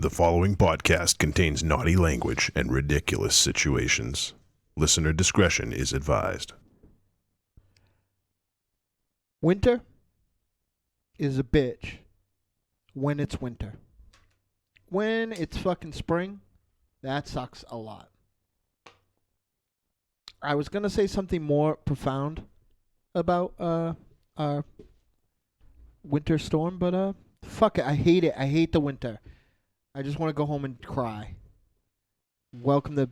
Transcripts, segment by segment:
The following podcast contains naughty language and ridiculous situations. Listener discretion is advised. Winter is a bitch when it's winter. When it's fucking spring, that sucks a lot. I was going to say something more profound about our winter storm, but fuck it. I hate it. I hate the winter. I just want to go home and cry. Welcome to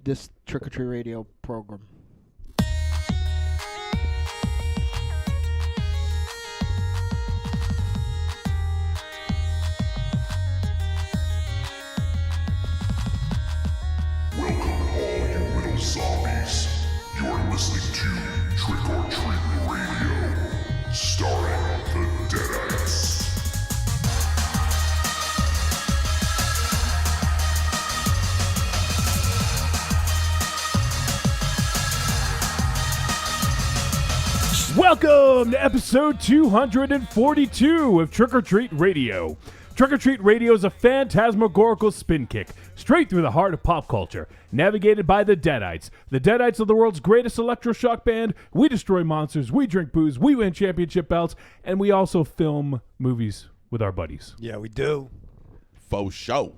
this Trick or Treat Radio program. Welcome all you little zombies. You're listening to Trick or Treat Radio, starring the Deadites. Welcome to episode 242 of Trick or Treat Radio. Trick or Treat Radio is a phantasmagorical spin kick straight through the heart of pop culture, navigated by the Deadites. The Deadites are the world's greatest electroshock band. We destroy monsters, we drink booze, we win championship belts, and we also film movies with our buddies. Yeah, we do. Faux show.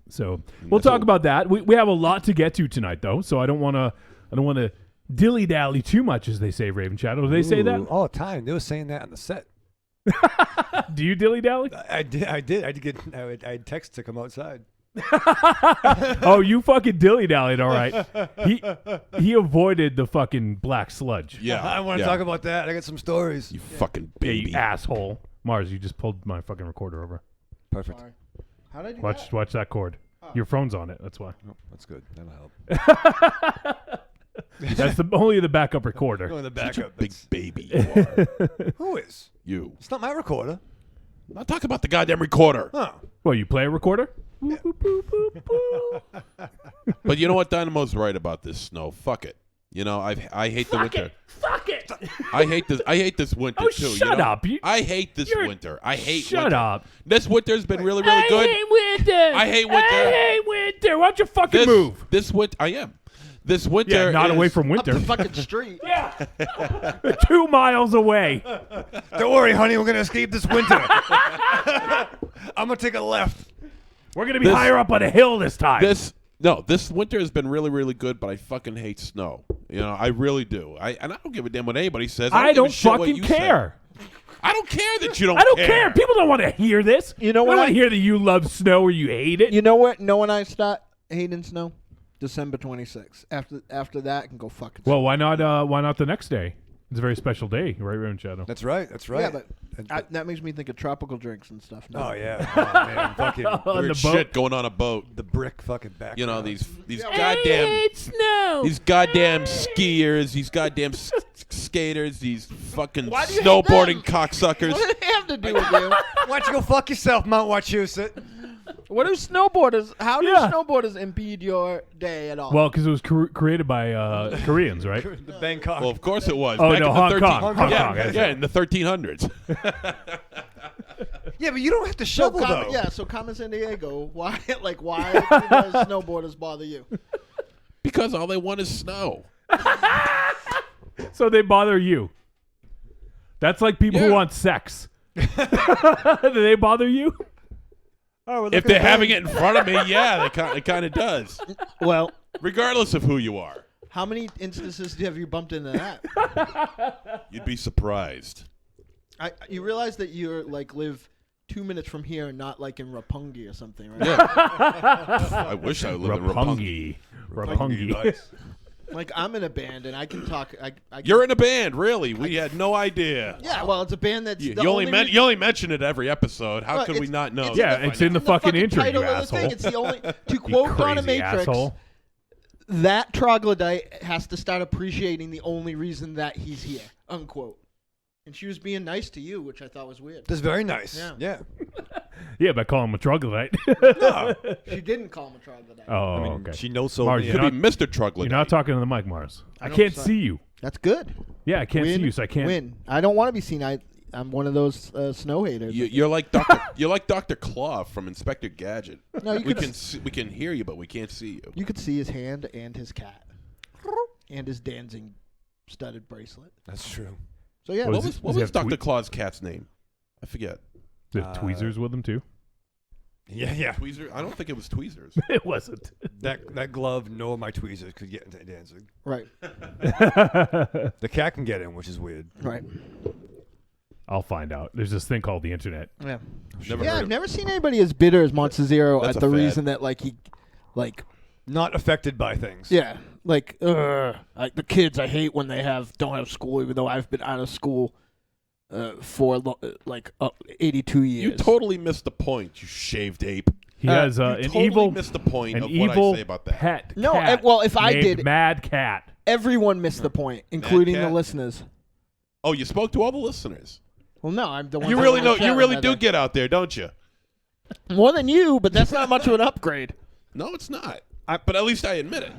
So we'll talk about that. We have a lot to get to tonight, though, so I don't want to dilly-dally too much, as they say, Raven Shadow. Do they say that? All the time. They were saying that on the set. Do you dilly-dally? I did. I had text to come outside. Oh, you fucking dilly-dallied, all right. He avoided the fucking black sludge. Yeah. I want to talk about that. I got some stories. You fucking Yeah, baby. you asshole. Mars, you just pulled my fucking recorder over. Perfect. Sorry. How did I do Watch that cord. Your phone's on it, that's why. Oh, that's good. That'll help. That's only the backup recorder. Go in the Such a backup. big baby you are. Who is? You. It's not my recorder. I'm not talking about the goddamn recorder. Oh. Well, you play a recorder? But you know what? Dynamo's right about this snow. Fuck it. You know, I hate the winter. Fuck it! I hate this winter Oh, too. shut you know? up. I hate this You're- winter. I hate Shut winter. up. This winter's been really, really good. I hate winter. I hate winter. I hate winter. Why don't you fucking move? This winter, I am. This winter Yeah, not is, away from Up the winter. fucking street. Yeah. 2 miles away. Don't worry, honey. We're going to escape this winter. I'm going to take a left. We're going to be higher up on a hill this time. This winter has been really, really good, but I fucking hate snow. You know, I really do. And I don't give a damn what anybody says. I give a don't shit what fucking you say. care. I don't care that you don't I don't care. People don't want to hear this. You know They what don't want I- to hear that you love snow or you hate it. You know what? Know when I start hating snow? December 26th. After that, I can go fucking. Well, why not the next day? It's a very special day, right, Raven Shadow? That's right. Yeah, but that makes me think of tropical drinks and stuff. No. Oh, yeah. Oh, man. Fucking On the Weird boat. shit going on a boat. the brick fucking back. You know, these I goddamn hate snow. these goddamn skiers, these goddamn skaters, these fucking Why do you hate snowboarding them? cocksuckers. What do they have to do with you? Why don't you go fuck yourself, Mount Wachusett? What do snowboarders? How do Yeah. snowboarders impede your day at all? Well, because it was created by Koreans, right? The Bangkok. Well, of course it was. Oh, Back no, in the Hong 13 Kong. Hong yeah, Kong, that's yeah, it. in the 1300s. Yeah, but you don't have to so shovel, though. yeah. So Carmen San Diego. Why do the snowboarders bother you? Because all they want is snow. So they bother you. That's like people who Yeah. want sex. Do they bother you? Oh, we're If looking they're at having it in front of me, yeah, it kind of does. Well, Regardless of who you are. how many instances have you bumped into that? You'd be surprised. You realize that you're live 2 minutes from here, and not like in Roppongi or something, right? Yeah. I wish I lived in Roppongi. Rapungi. Like I'm in a band, and I can talk. I can, You're in a band, really? We had no idea. Yeah, well, it's a band that's You, the you only reason- you only mention it every episode. How Well, could we it's- not know? Yeah, it's in the fucking intro, title you of the asshole. thing. It's the only to You quote crazy Dominatrix. asshole. That troglodyte has to start appreciating the only reason that he's here. Unquote. And she was being nice to you, which I thought was weird. That's very nice. Yeah. Yeah, by calling him a troglodyte. No. She didn't call him a troglodyte. Oh, I mean, okay. she knows so. Mars, It you're could not, be Mr. Troglodyte. you're not talking to the mic, Mars. I don't can't suck. see you. That's good. Yeah, I can't Win, see you, so I can't. Win. I don't want to be seen. I I'm one of those snow haters. You're like Dr. Claw from Inspector Gadget. No, you we could we can hear you, but we can't see you. You could see his hand and his cat, and his dancing studded bracelet. That's true. So yeah, What What was Dr. Claw's cat's name? I forget. Did tweezers with him too? Yeah. Tweezer? I don't think it was tweezers. It wasn't. That glove, nor my tweezers could get into dancing. right, The cat can get in, which is weird. right. I'll find out. There's this thing called the internet. Yeah, Never heard I've of never seen anybody as bitter as Monster Zero That's at a the fad. reason that Not affected by things. yeah, the kids I hate when they don't have school, even though I've been out of school for 82 years. You totally missed the point, you shaved ape. He has You an totally evil, missed the point an of what evil I say about that. pet No, cat well, if I named did- Mad Cat. Everyone missed the point, including the cat? listeners. Oh, you spoke to all the listeners. Well, no, I'm the one. You really know. You really do get out there, don't you? more than you, but that's not much of an upgrade. No, it's not. But at least I admit it.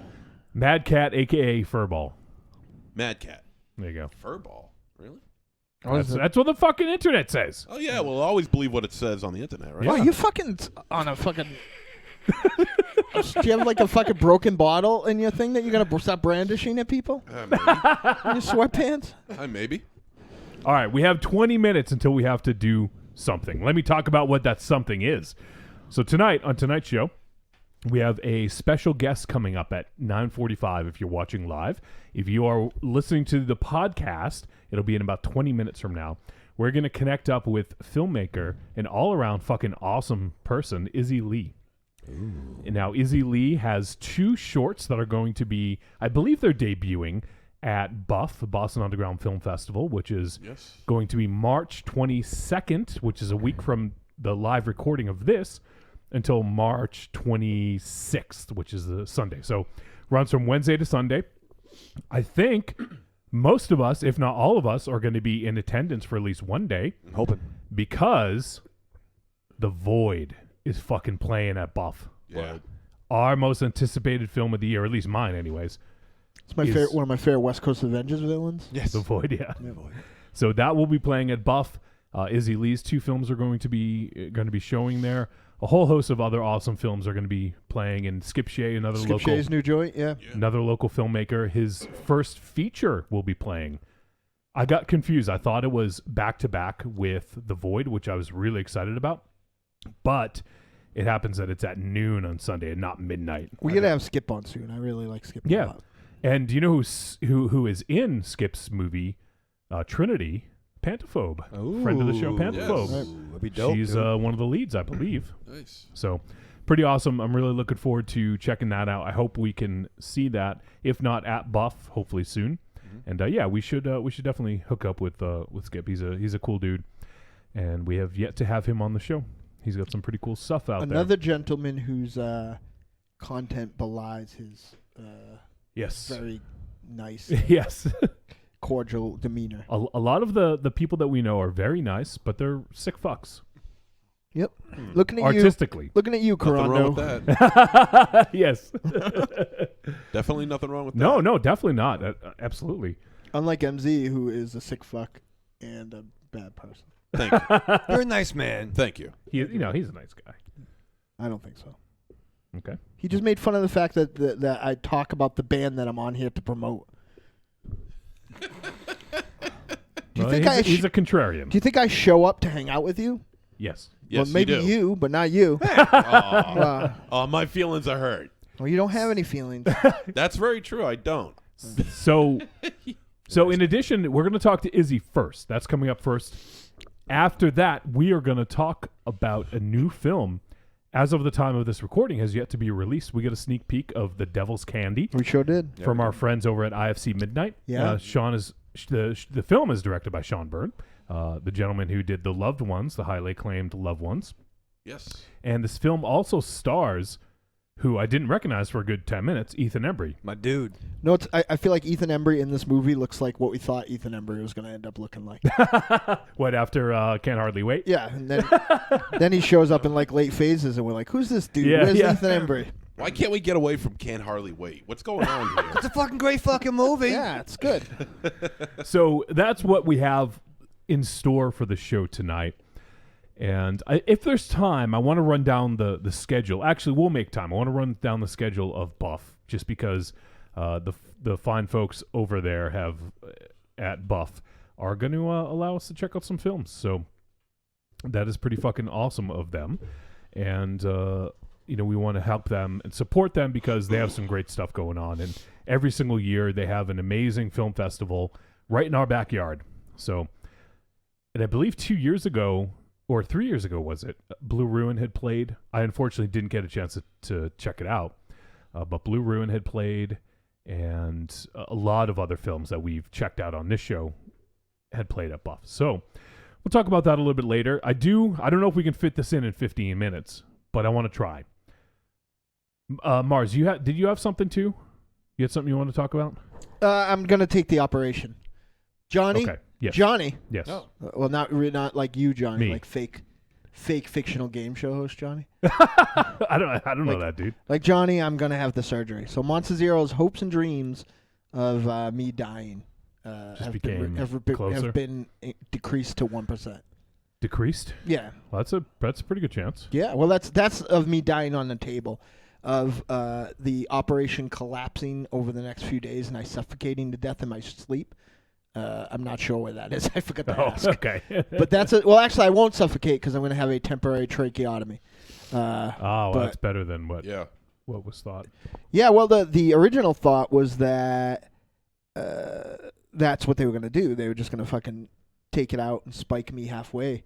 Mad Cat, a.k.a. Furball. Mad Cat. There you go. Furball. Really? That's what the fucking internet says. Oh, yeah. Well, always believe what it says on the internet, right? Wow, you fucking on a fucking. Do you have like a fucking broken bottle in your thing that you're gonna stop brandishing at people Maybe. in your sweatpants? Maybe. All right, we have 20 minutes until we have to do something. Let me talk about what that something is. So tonight, on tonight's show, we have a special guest coming up at 9:45 if you're watching live. If you are listening to the podcast, it'll be in about 20 minutes from now. We're going to connect up with filmmaker and all-around fucking awesome person, Izzy Lee. And now, Izzy Lee has 2 shorts that are going to be, I believe they're debuting at BUFF, the Boston Underground Film Festival, which is going to be March 22nd, which is a week from the live recording of this, until March 26th, which is the Sunday. So runs from Wednesday to Sunday. I think most of us, if not all of us, are going to be in attendance for at least one day. I'm hoping. Because The Void is fucking playing at BUFF. Yeah. Our most anticipated film of the year, or at least mine anyways. It's my favorite, one of my favorite West Coast Avengers villains. Yes. The Void, yeah. Void. So that will be playing at BUFF. Izzy Lee's 2 films are going to be showing there. A whole host of other awesome films are going to be playing. And Skip Shea, another Skip Shea's new joint, another local filmmaker, his first feature will be playing. I got confused. I thought it was back to back with The Void, which I was really excited about, but it happens that it's at noon on Sunday and not midnight. We gotta have Skip on soon. I really like Skip. Yeah. a lot. And do you know who is in Skip's movie, Trinity? Pantophobe, friend of the show, Pantophobe. Yes. That'd be dope. She's one of the leads, I believe. Nice. So pretty awesome. I'm really looking forward to checking that out. I hope we can see that, if not at BUFF, hopefully soon. And we should definitely hook up with Skip. He's a cool dude, and we have yet to have him on the show. He's got some pretty cool stuff out there. Another gentleman whose content belies his Yes. very nice, Yes. cordial demeanor. A lot of the people that we know are very nice, but they're sick fucks. Yep. Looking at Artistically. you. Looking at you, Nothing wrong Corando. with that. Yes. Definitely nothing wrong with that. No, definitely not. Absolutely. Unlike MZ, who is a sick fuck and a bad person. Thank you. You're a nice man. Thank you. He's a nice guy. I don't think so. Okay. He just made fun of the fact that I talk about the band that I'm on here to promote. Do you think he's a contrarian. Do you think I show up to hang out with you? Yes. Yes, well, maybe you do. you, but not you. My feelings are hurt. Well, you don't have any feelings. That's very true. I don't. So in addition, we're going to talk to Izzy first. That's coming up first. After that, we are going to talk about a new film. As of the time of this recording, has yet to be released. We get a sneak peek of The Devil's Candy We sure did. from our friends over at IFC Midnight. Yeah. Sean is the film is directed by Sean Byrne, the gentleman who did The Loved Ones, the highly acclaimed Loved Ones. Yes. And this film also stars, who I didn't recognize for a good 10 minutes, Ethan Embry. My dude. No, I feel like Ethan Embry in this movie looks like what we thought Ethan Embry was going to end up looking like. What, after Can't Hardly Wait? Yeah, and then he shows up in like late phases, and we're like, "Who's this dude? Yeah, Where's yeah. Ethan Embry?" Why can't we get away from Can't Hardly Wait? What's going on here? It's a fucking great fucking movie. Yeah, it's good. So that's what we have in store for the show tonight. And if there's time, I want to run down the schedule. Actually, we'll make time. I want to run down the schedule of Buff, just because the fine folks over there at Buff are going to allow us to check out some films. So that is pretty fucking awesome of them. And, we want to help them and support them because they have some great stuff going on. And every single year they have an amazing film festival right in our backyard. So, and I believe 2 years ago, or 3 years ago, was it? Blue Ruin had played. I unfortunately didn't get a chance to check it out. But Blue Ruin had played, and a lot of other films that we've checked out on this show had played at Buff. So we'll talk about that a little bit later. I don't know if we can fit this in 15 minutes, but I want to try. Mars, did you have something too? You had something you want to talk about? I'm going to take the operation. Johnny? Okay. Yes. Johnny? Yes. Oh. Well, not like you, Johnny. Me. Like fake fictional game show host Johnny. I don't know that, dude. Like Johnny, I'm going to have the surgery. So Monster Zero's hopes and dreams of me dying have been decreased to 1%. Decreased? Yeah. Well, that's a pretty good chance. Yeah. Well, that's of me dying on the table. Of the operation collapsing over the next few days and I suffocating to death in my sleep. I'm not sure where that is. I forgot to ask. Okay. But actually, I won't suffocate because I'm going to have a temporary tracheotomy. That's better than what was thought. Yeah, well, the original thought was that that's what they were going to do. They were just going to fucking take it out and spike me halfway.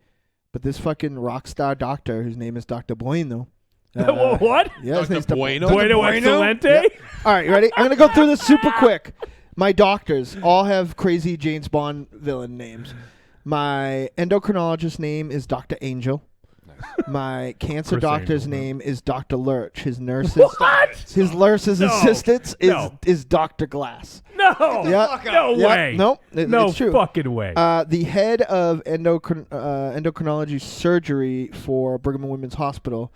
But this fucking rock star doctor, whose name is Dr. Bueno. What? Yeah, his name's Bueno? Bueno Excelente? Yep. All right, ready? I'm going to go through this super quick. My doctors all have crazy James Bond villain names. My endocrinologist's name is Dr. Angel. My cancer Chris doctor's Angel, name is Dr. Lurch. His nurse's What? nurse's No. assistant No. is Dr. Glass. No. Yeah. No Yeah. way. Nope. No it's true. fucking way. The head of endocrinology surgery for Brigham and Women's Hospital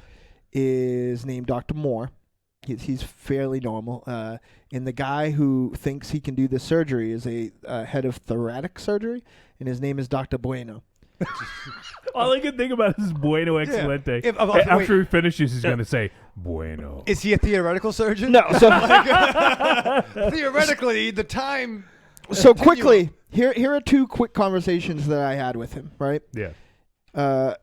is named Dr. Moore. He's fairly normal. And the guy who thinks he can do this surgery is a head of thoracic surgery, and his name is Dr. Bueno. All I can think about is Bueno Excelente. Wait. After he finishes, he's going to say, Bueno. Is he a theoretical surgeon? No, so Theoretically, the time. so quickly, here are two quick conversations that I had with him, right? Yeah.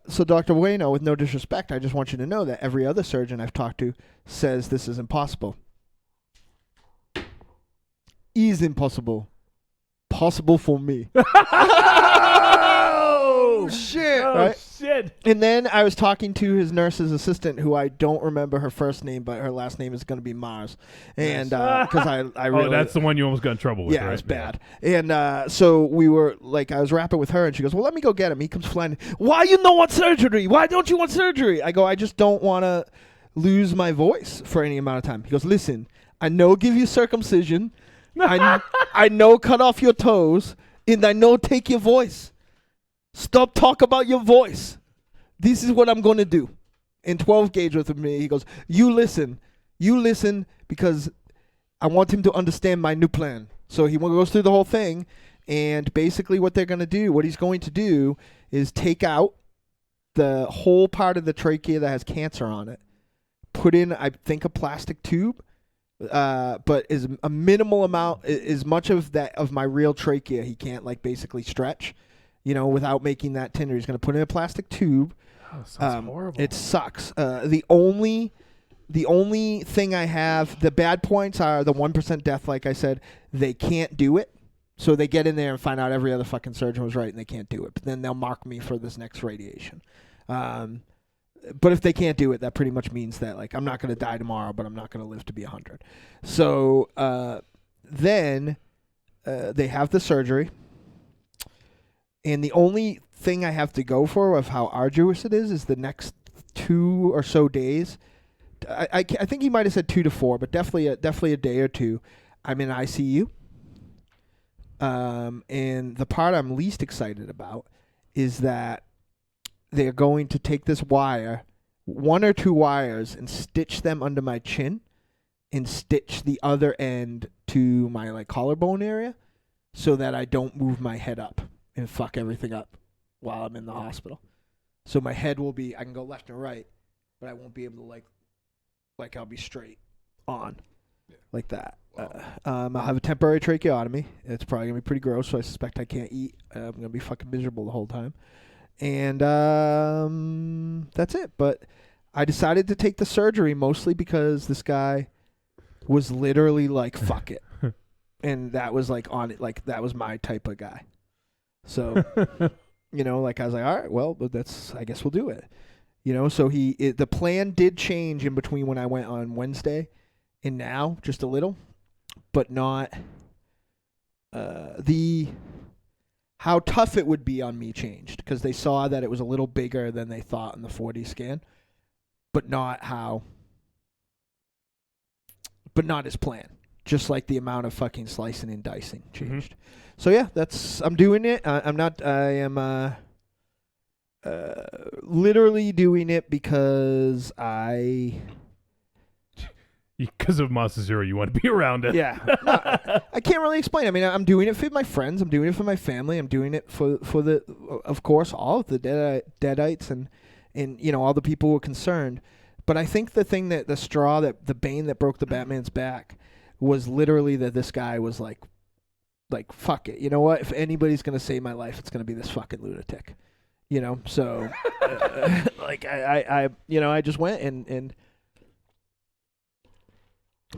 So Dr. Bueno, with no disrespect, I just want you to know that every other surgeon I've talked to says this is impossible. Is impossible. Possible for me. Oh, shit. Oh, Right? shit. And then I was talking to his nurse's assistant, who I don't remember her first name, but her last name is going to be Mars. And because I really... that's the one you almost got in trouble with, Yeah, right? it was bad. And so we were, like, I was rapping with her, and she goes, well, let me go get him. He comes flying. Why you don't want surgery? Why don't you want surgery? I go, I just don't want to lose my voice for any amount of time. He goes, listen, I know give you circumcision. I know cut off your toes. And I know take your voice. Stop talk about your voice. This is what I'm going to do. And 12 gauge with me. He goes, you listen because I want him to understand my new plan. So he goes through the whole thing, and basically what he's going to do is take out the whole part of the trachea that has cancer on it, put in, I think, a plastic tube, but is a minimal amount, as much of that of my real trachea he can't like basically stretch, without making that tender. He's going to put in a plastic tube. Oh, sounds horrible. It sucks. The only thing I have, the bad points are the 1% death. Like I said, they can't do it. So they get in there and find out every other fucking surgeon was right and they can't do it. But then they'll mark me for this next radiation. But if they can't do it, that pretty much means that like I'm not going to die tomorrow, but I'm not going to live to be 100. So then they have the surgery. And the only thing I have to go for of how arduous it is the next 2 or so days. I think he might have said 2 to 4, but definitely a day or two. I'm in ICU. And the part I'm least excited about is that they're going to take this wire, 1 or 2 wires, and stitch them under my chin and stitch the other end to my like collarbone area so that I don't move my head up. and fuck everything up while I'm in the hospital. So my head will be, I can go left and right, but I won't be able to like I'll be straight on like that. I'll have a temporary tracheotomy. It's probably going to be pretty gross, so I suspect I can't eat. I'm going to be fucking miserable the whole time. And that's it. But I decided to take the surgery mostly because this guy was literally like, fuck it. And that was like on it, like that was my type of guy. So, you know, like I was like, all right, well, I guess we'll do it. You know, so the plan did change in between when I went on Wednesday and now, just a little, but not how tough it would be on me changed because they saw that it was a little bigger than they thought in the 4D scan, but not his plan. Just like the amount of fucking slicing and dicing changed. So yeah, I'm doing it. I am literally doing it because because of Monster Zero, you want to be around it. Yeah. No, I can't really explain. I mean, I'm doing it for my friends. I'm doing it for my family. I'm doing it for the, of course, all of the Deadites and you know, all the people who are concerned. But I think the thing that the bane that broke the Batman's back was literally that this guy was like, fuck it. You know what? If anybody's going to save my life, it's going to be this fucking lunatic. You know? So, like, I just went and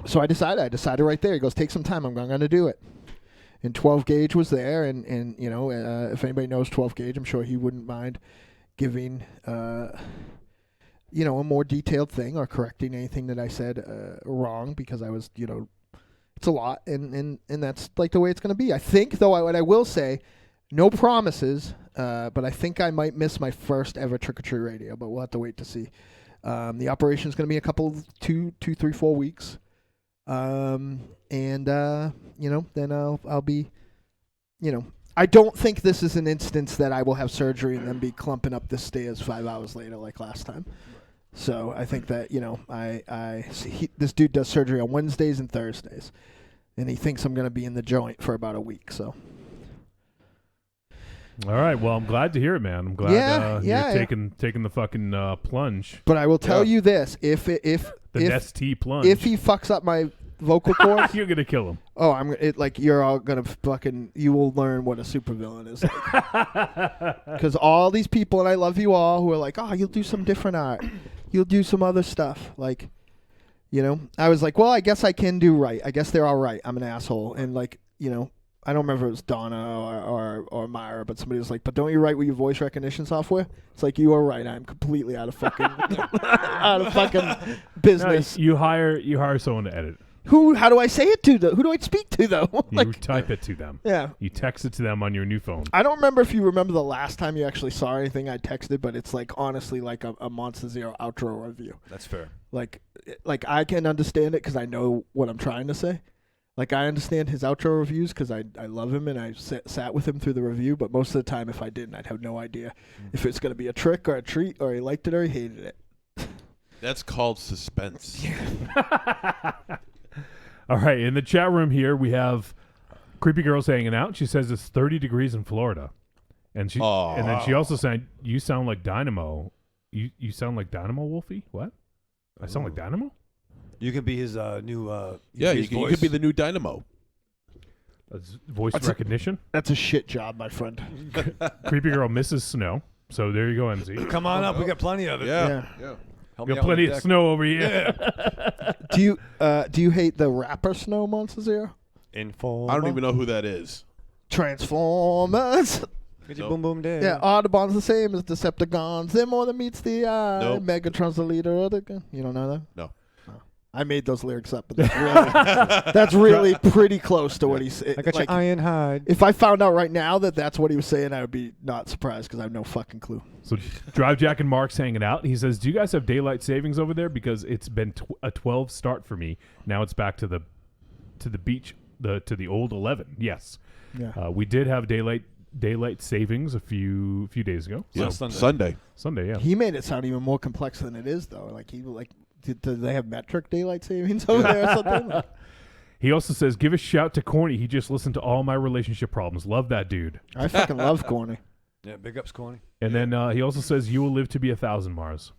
so I decided right there. He goes, take some time. I'm going to do it. And 12 gauge was there. And you know, if anybody knows 12 gauge, I'm sure he wouldn't mind giving, you know, a more detailed thing or correcting anything that I said wrong because I was, you know, it's a lot, and that's like the way it's going to be. I think, though, what I will say, no promises, but I think I might miss my first ever Trick or Treat radio, but we'll have to wait to see. The operation is going to be a couple, 2, 3, 4 weeks, and you know, then I'll be, you know, I don't think this is an instance that I will have surgery and then be clumping up the stairs 5 hours later like last time. So I think that, you know, this dude does surgery on Wednesdays and Thursdays, and he thinks I'm going to be in the joint for about a week. So, all right. Well, I'm glad to hear it, man. I'm glad you're taking the fucking plunge. But I will tell you this: if ST plunge, if he fucks up my vocal cords, you're gonna kill him. Oh, you're all gonna you will learn what a supervillain is like. Because all these people, and I love you all, who are like, oh, you'll do some different art. You'll do some other stuff. Like, you know, I was like, well, I guess I can do right. I guess they're all right. I'm an asshole. And like, you know, I don't remember if it was Donna or Myra, but somebody was like, but don't you write with your voice recognition software? It's like, you are right. I'm completely out of fucking business. No, you hire someone to edit. How do I say it to them? Who do I speak to, though? You type it to them. Yeah. You text it to them on your new phone. I don't remember if you remember the last time you actually saw anything I texted, but it's like honestly like a Monster Zero outro review. That's fair. Like I can understand it because I know what I'm trying to say. Like I understand his outro reviews because I love him and I sat with him through the review, but most of the time if I didn't, I'd have no idea if it's going to be a trick or a treat or he liked it or he hated it. That's called suspense. All right, in the chat room here, we have Creepy Girls hanging out. She says it's 30 degrees in Florida. And then she also said, you sound like Dynamo. You sound like Dynamo, Wolfie? What? I sound like Dynamo? You can be his new you could be the new Dynamo. That's voice recognition? That's a shit job, my friend. Creepy Girl misses snow. So there you go, NZ. Come on up. We got plenty of it. Yeah. Help We me got out plenty with of the snow over here. Yeah. Do you hate the rapper Snow, Monster Zero? Informer. I don't even know who that is. Transformers. Nope. Boom boom day. Yeah, Audubon's the same as Decepticons. They're more than meets the eye. Nope. Megatron's the leader of the gun. You don't know that? No. I made those lyrics up, but that's really pretty close to what he said. I got your iron hide. If I found out right now that that's what he was saying, I would be not surprised because I have no fucking clue. So Drive Jack and Mark's hanging out. He says, do you guys have daylight savings over there? Because it's been a 12 start for me. Now it's back to the beach, to the old 11. Yes. Yeah. We did have daylight savings a few days ago. Yeah, So Sunday. Yeah. He made it sound even more complex than it is, though. Like do they have metric daylight savings over there or something? He also says, give a shout to Corny. He just listened to all my relationship problems. Love that dude. I fucking love Corny. Yeah, big ups, Corny. And then he also says, you will live to be 1,000, Mars.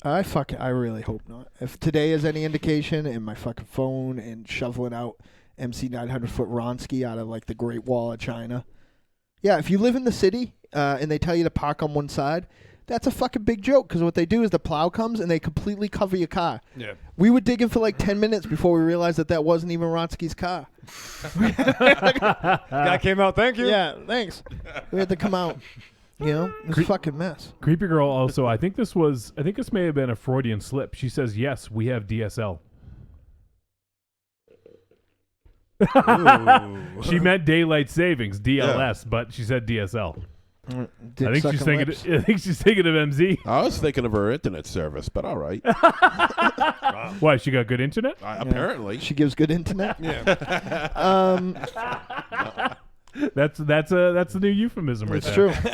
I really hope not. If today is any indication, and my fucking phone and shoveling out MC 900-foot Ronsky out of like the Great Wall of China. Yeah, if you live in the city and they tell you to park on one side, that's a fucking big joke because what they do is the plow comes and they completely cover your car. Yeah. We were digging for like 10 minutes before we realized that wasn't even Ronsky's car. Guy came out, thank you. Yeah, thanks. We had to come out. You know, it's a fucking mess. Creepy Girl also, I think this may have been a Freudian slip. She says, yes, we have DSL. She meant daylight savings, DLS, but she said DSL. I think she's thinking of MZ. I was thinking of her internet service, but all right. Why, she got good internet? Apparently. She gives good internet. Yeah. That's the new euphemism right It's there. true.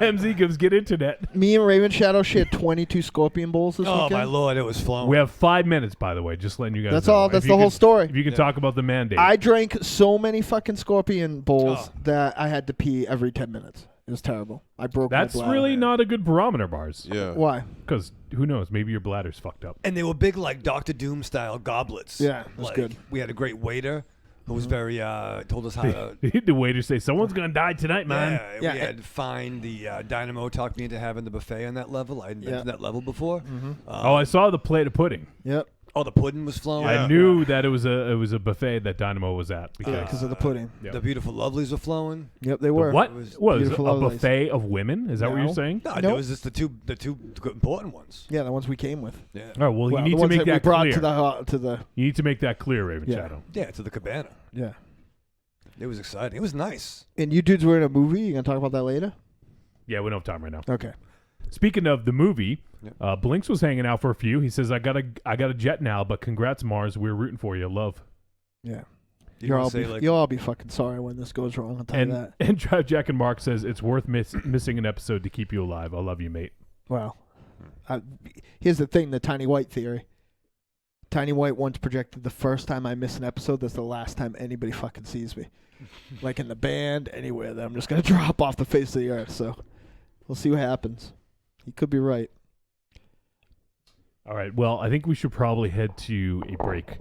MZ gives good internet. Me and Raven Shadow shared 22 Scorpion Bowls this Oh, weekend. my Lord, it was flowing. We have 5 minutes, by the way, just letting you guys That's know. all. That's the whole story. If you can talk about the mandate. I drank so many fucking Scorpion Bowls that I had to pee every 10 minutes. It was terrible. I broke my That's bladder. really not a good barometer, Bars. Yeah. Why? Because who knows? Maybe your bladder's fucked up. And they were big, like Doctor Doom style goblets. Yeah, it was like, good. We had a great waiter who was very told us how to. The waiter say, someone's going to die tonight, man. Yeah, we had Find the Dynamo talked me into having the buffet on that level. I hadn't been to that level before. I saw the plate of pudding. Yep. Oh, the pudding was flowing. I knew that it was a buffet that Dynamo was at. Because of the pudding. Yeah. The beautiful lovelies were flowing. Yep, they were. What? was Was it a beautiful lovelies. buffet of women? Is that what No. you're saying? No, Nope. it was just the two important ones. Yeah, the ones we came with. Yeah. All right, well, you the need to ones make we that brought clear. to the. You need to make that clear, Raven Yeah. Shadow. Yeah, to the cabana. Yeah. It was exciting. It was nice. And you dudes were in a movie. You gonna talk about that later? Yeah, we don't have time right now. Okay. Speaking of the movie, Blinks was hanging out for a few. He says, I got a jet now, but congrats, Mars. We're rooting for you. Love. Yeah. You wanna say, like, You'll all be fucking sorry when this goes wrong. I'll tell you that. And Drive Jack and Mark says, it's worth missing an episode to keep you alive. I love you, mate. Well, here's the thing: the Tiny White theory. Tiny White once projected the first time I miss an episode, that's the last time anybody fucking sees me. Like in the band, anywhere, that I'm just going to drop off the face of the earth. So we'll see what happens. He could be right. All right, well, I think we should probably head to a break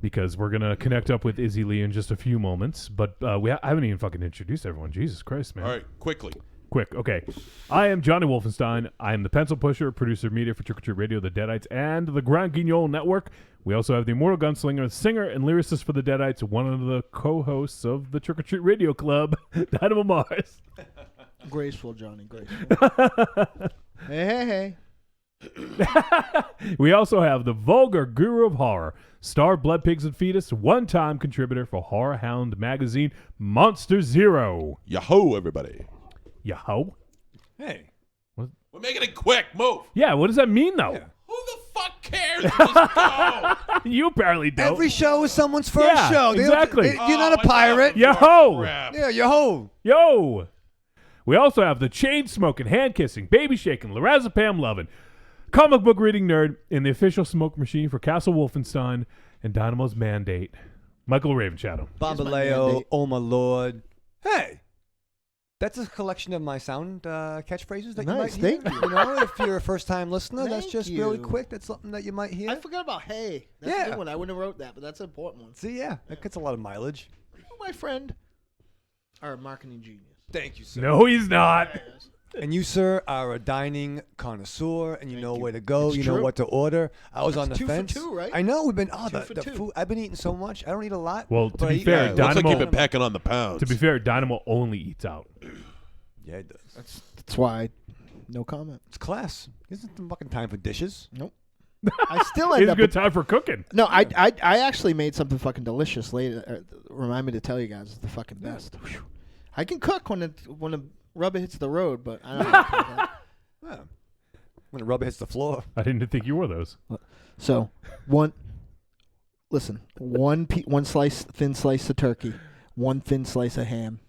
because we're going to connect up with Izzy Lee in just a few moments. But I haven't even fucking introduced everyone. Jesus Christ, man. All right, quickly. Quick, okay. I am Johnny Wolfenstein. I am the pencil pusher, producer of media for Trick or Treat Radio, the Deadites, and the Grand Guignol Network. We also have the Immortal Gunslinger, singer, and lyricist for the Deadites, one of the co-hosts of the Trick or Treat Radio Club, Dynamo Mars. Graceful, Johnny, graceful. hey. We also have the vulgar guru of horror, star of Blood Pigs and Fetus, one-time contributor for Horror Hound magazine, Monster Zero. Yahoo, everybody. Yo. Hey. We're making it quick. Move. Yeah, what does that mean, though? Yeah. Who the fuck cares? Just go. You apparently don't. Every show is someone's first Yeah, show. exactly. You're not a I pirate. know. Yo. Crap. Yeah, yo-ho. Yo. We also have the chain-smoking, hand-kissing, baby-shaking, lorazepam loving, comic book reading nerd in the official smoke machine for Castle Wolfenstein and Dynamo's Mandate, Michael Ravenshadow. Bambaleo, mandate. oh my lord. Hey. That's a collection of my sound catchphrases that Nice, you might hear. thank you. You know, if you're a first-time listener, that's Thank just really you. quick. That's something that you might hear. I forgot about hey. That's Yeah. a good one. I wouldn't have wrote that, but that's an important one. See, yeah, that gets a lot of mileage. My friend, our marketing genius. Thank you, sir. No, he's not. And you, sir, are a dining connoisseur, and you know where to go. It's you know true. what to order. I was on the 2 for fence. 2, right? I know we've been. 2 for the 2. food. I've been eating so much. I don't eat a lot. Well, to but I be eat- fair, Yeah, it looks like Dynamo- you've been packing on the pounds. To be fair, Dynamo only eats out. Yeah, it does. That's why. No comment. It's class. Isn't the fucking time for dishes? Nope. I still end It's a up. good time for cooking. No, I actually made something fucking delicious later. Remind me to tell you guys, it's the fucking best. Whew. I can cook when the rubber hits the road, but I don't know about that. Yeah. When the rubber hits the floor. I didn't think you wore those. So one slice, thin slice of turkey, one thin slice of ham,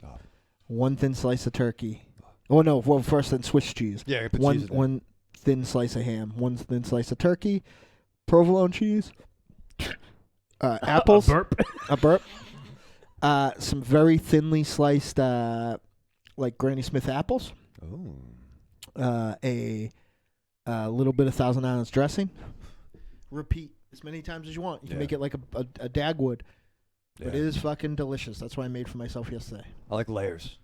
one thin slice of turkey. Oh no! Well, first then Swiss cheese. Yeah, you put one cheese in there. one thin slice of ham, one thin slice of turkey, provolone cheese, apples. A burp. A burp. Some very thinly sliced, like Granny Smith apples. Oh. A little bit of 1,000 ounce dressing. Repeat as many times as you want. You can make it like a Dagwood. But it is fucking delicious. That's what I made for myself yesterday. I like layers.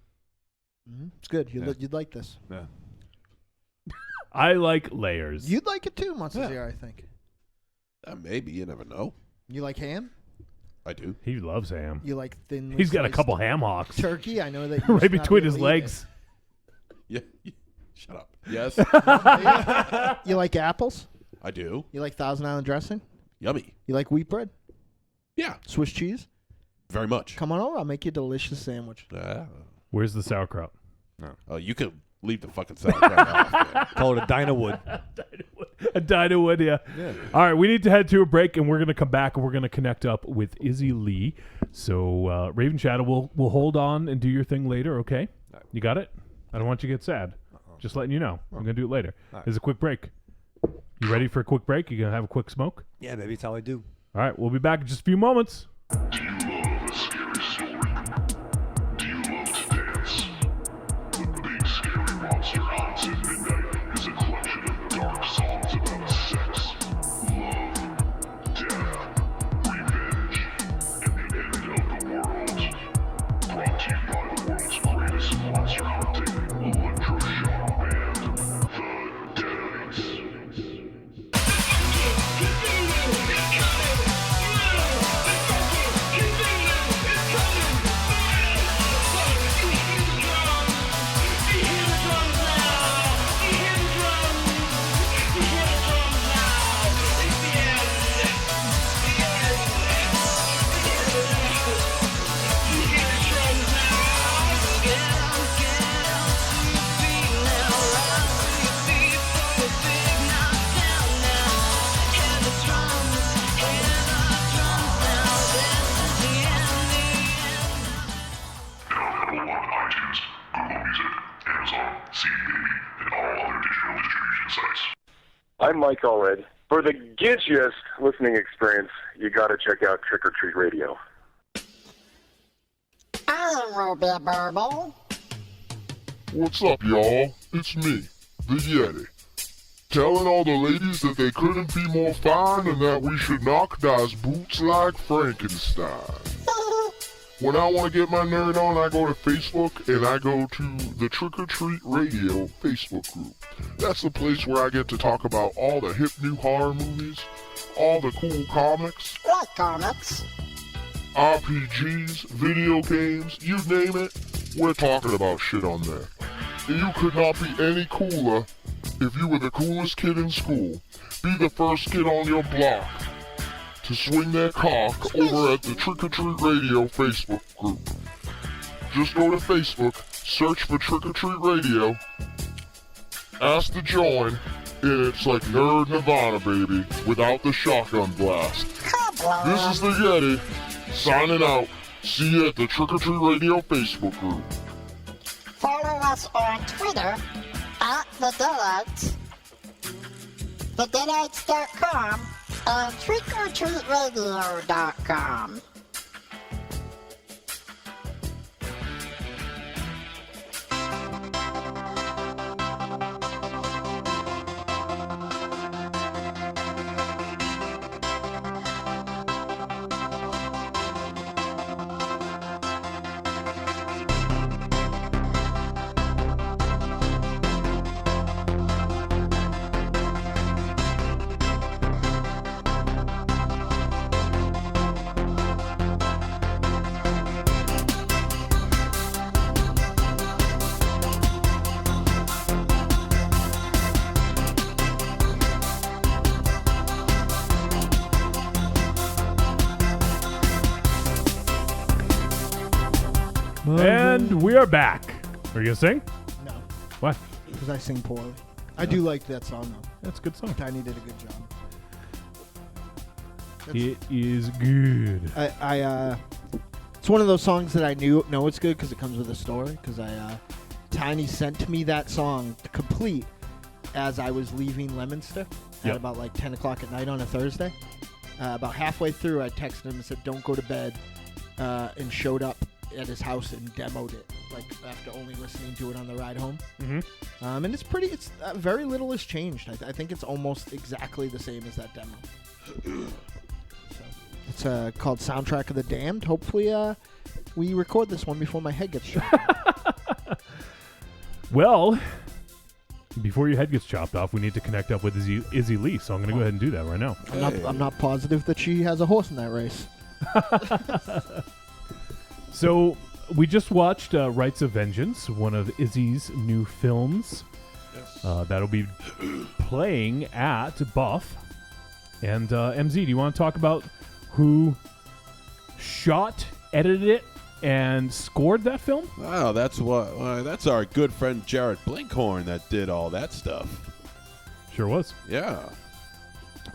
Mm-hmm. It's good. You'd like this. Yeah. I like layers. You'd like it too, Monsignor, I think. Maybe. You never know. You like ham? I do. He loves ham. You like thinly He's got a sliced couple ham hocks turkey? I know that you right used to not between be his able to eat legs. Yeah. Shut up. Yes, it. You like apples? I do. You like 1,000 ounce dressing? Yummy. You like wheat bread? Yeah, Swiss cheese? very much. Come on over. I'll make you a delicious sandwich. Where's the sauerkraut? Oh, you can leave the fucking sauerkraut off. Man. Call it a Dynawood. A Dynawood, yeah. All right, we need to head to a break, and we're going to come back, and we're going to connect up with Izzy Lee. So, Raven Shadow, we'll hold on and do your thing later, okay? You got it? I don't want you to get sad. Just letting you know. I'm going to do it later. There's a quick break. You ready for a quick break? You going to have a quick smoke? Yeah, baby, it's how I do. All right, we'll be back in just a few moments. Do you love a scary story? Do you love to dance? The Big Scary Monster Haunts at Midnight is a collection of dark songs about sex, love, death, revenge, and the end of the world. Brought to you by the world's greatest monster hunting electroshock band, the Deadites. Available on iTunes, Google Music, Amazon, CD Baby, and all other digital distribution sites. I'm Mike Allred. For the gidgiest listening experience, you gotta check out Trick or Treat Radio. I'm Ruby Burble. What's up, y'all? It's me, the Yeti. Telling all the ladies that they couldn't be more fine and that we should knock those boots like Frankenstein. When I want to get my nerd on, I go to Facebook and I go to the Trick or Treat Radio Facebook group. That's the place where I get to talk about all the hip new horror movies, all the cool comics, Like comics. RPGs, video games, you name it, we're talking about shit on there. And you could not be any cooler if you were the coolest kid in school. Be the first kid on your block to swing their cock over at the Trick or Treat Radio Facebook group. Just go to Facebook, search for Trick or Treat Radio, ask to join, and it's like Nerd Nirvana, baby, without the shotgun blast. This is the Yeti, signing out. See you at the Trick or Treat Radio Facebook group. Follow us on Twitter at The Deadites, TheDeadites.com, and TrickOrTreatRadio.com. And we are back. Are you going to sing? No, What? because I sing poorly. I do like that song, though. That's a good song. Tiny did a good job. It is good. It's one of those songs that I know it's good because it comes with a story. Because Tiny sent me that song complete as I was leaving Leominster at Yep. about like 10 o'clock at night on a Thursday. About halfway through, I texted him and said, "Don't go to bed," and showed up at his house and demoed it, like after only listening to it on the ride home. Mm-hmm. And it's pretty. It's very little has changed. I think it's almost exactly the same as that demo. So it's called "Soundtrack of the Damned." Hopefully, we record this one before my head gets shot. Well, before your head gets chopped off, we need to connect up with Izzy Lee. So I'm going to go ahead and do that right now. I'm not positive that she has a horse in that race. So we just watched Rites of Vengeance, one of Izzy's new films. Yes. That'll be playing at Buff. And MZ, do you want to talk about who shot, edited it, and scored that film? Oh, that's our good friend Jared Blinkhorn that did all that stuff. Sure was. Yeah.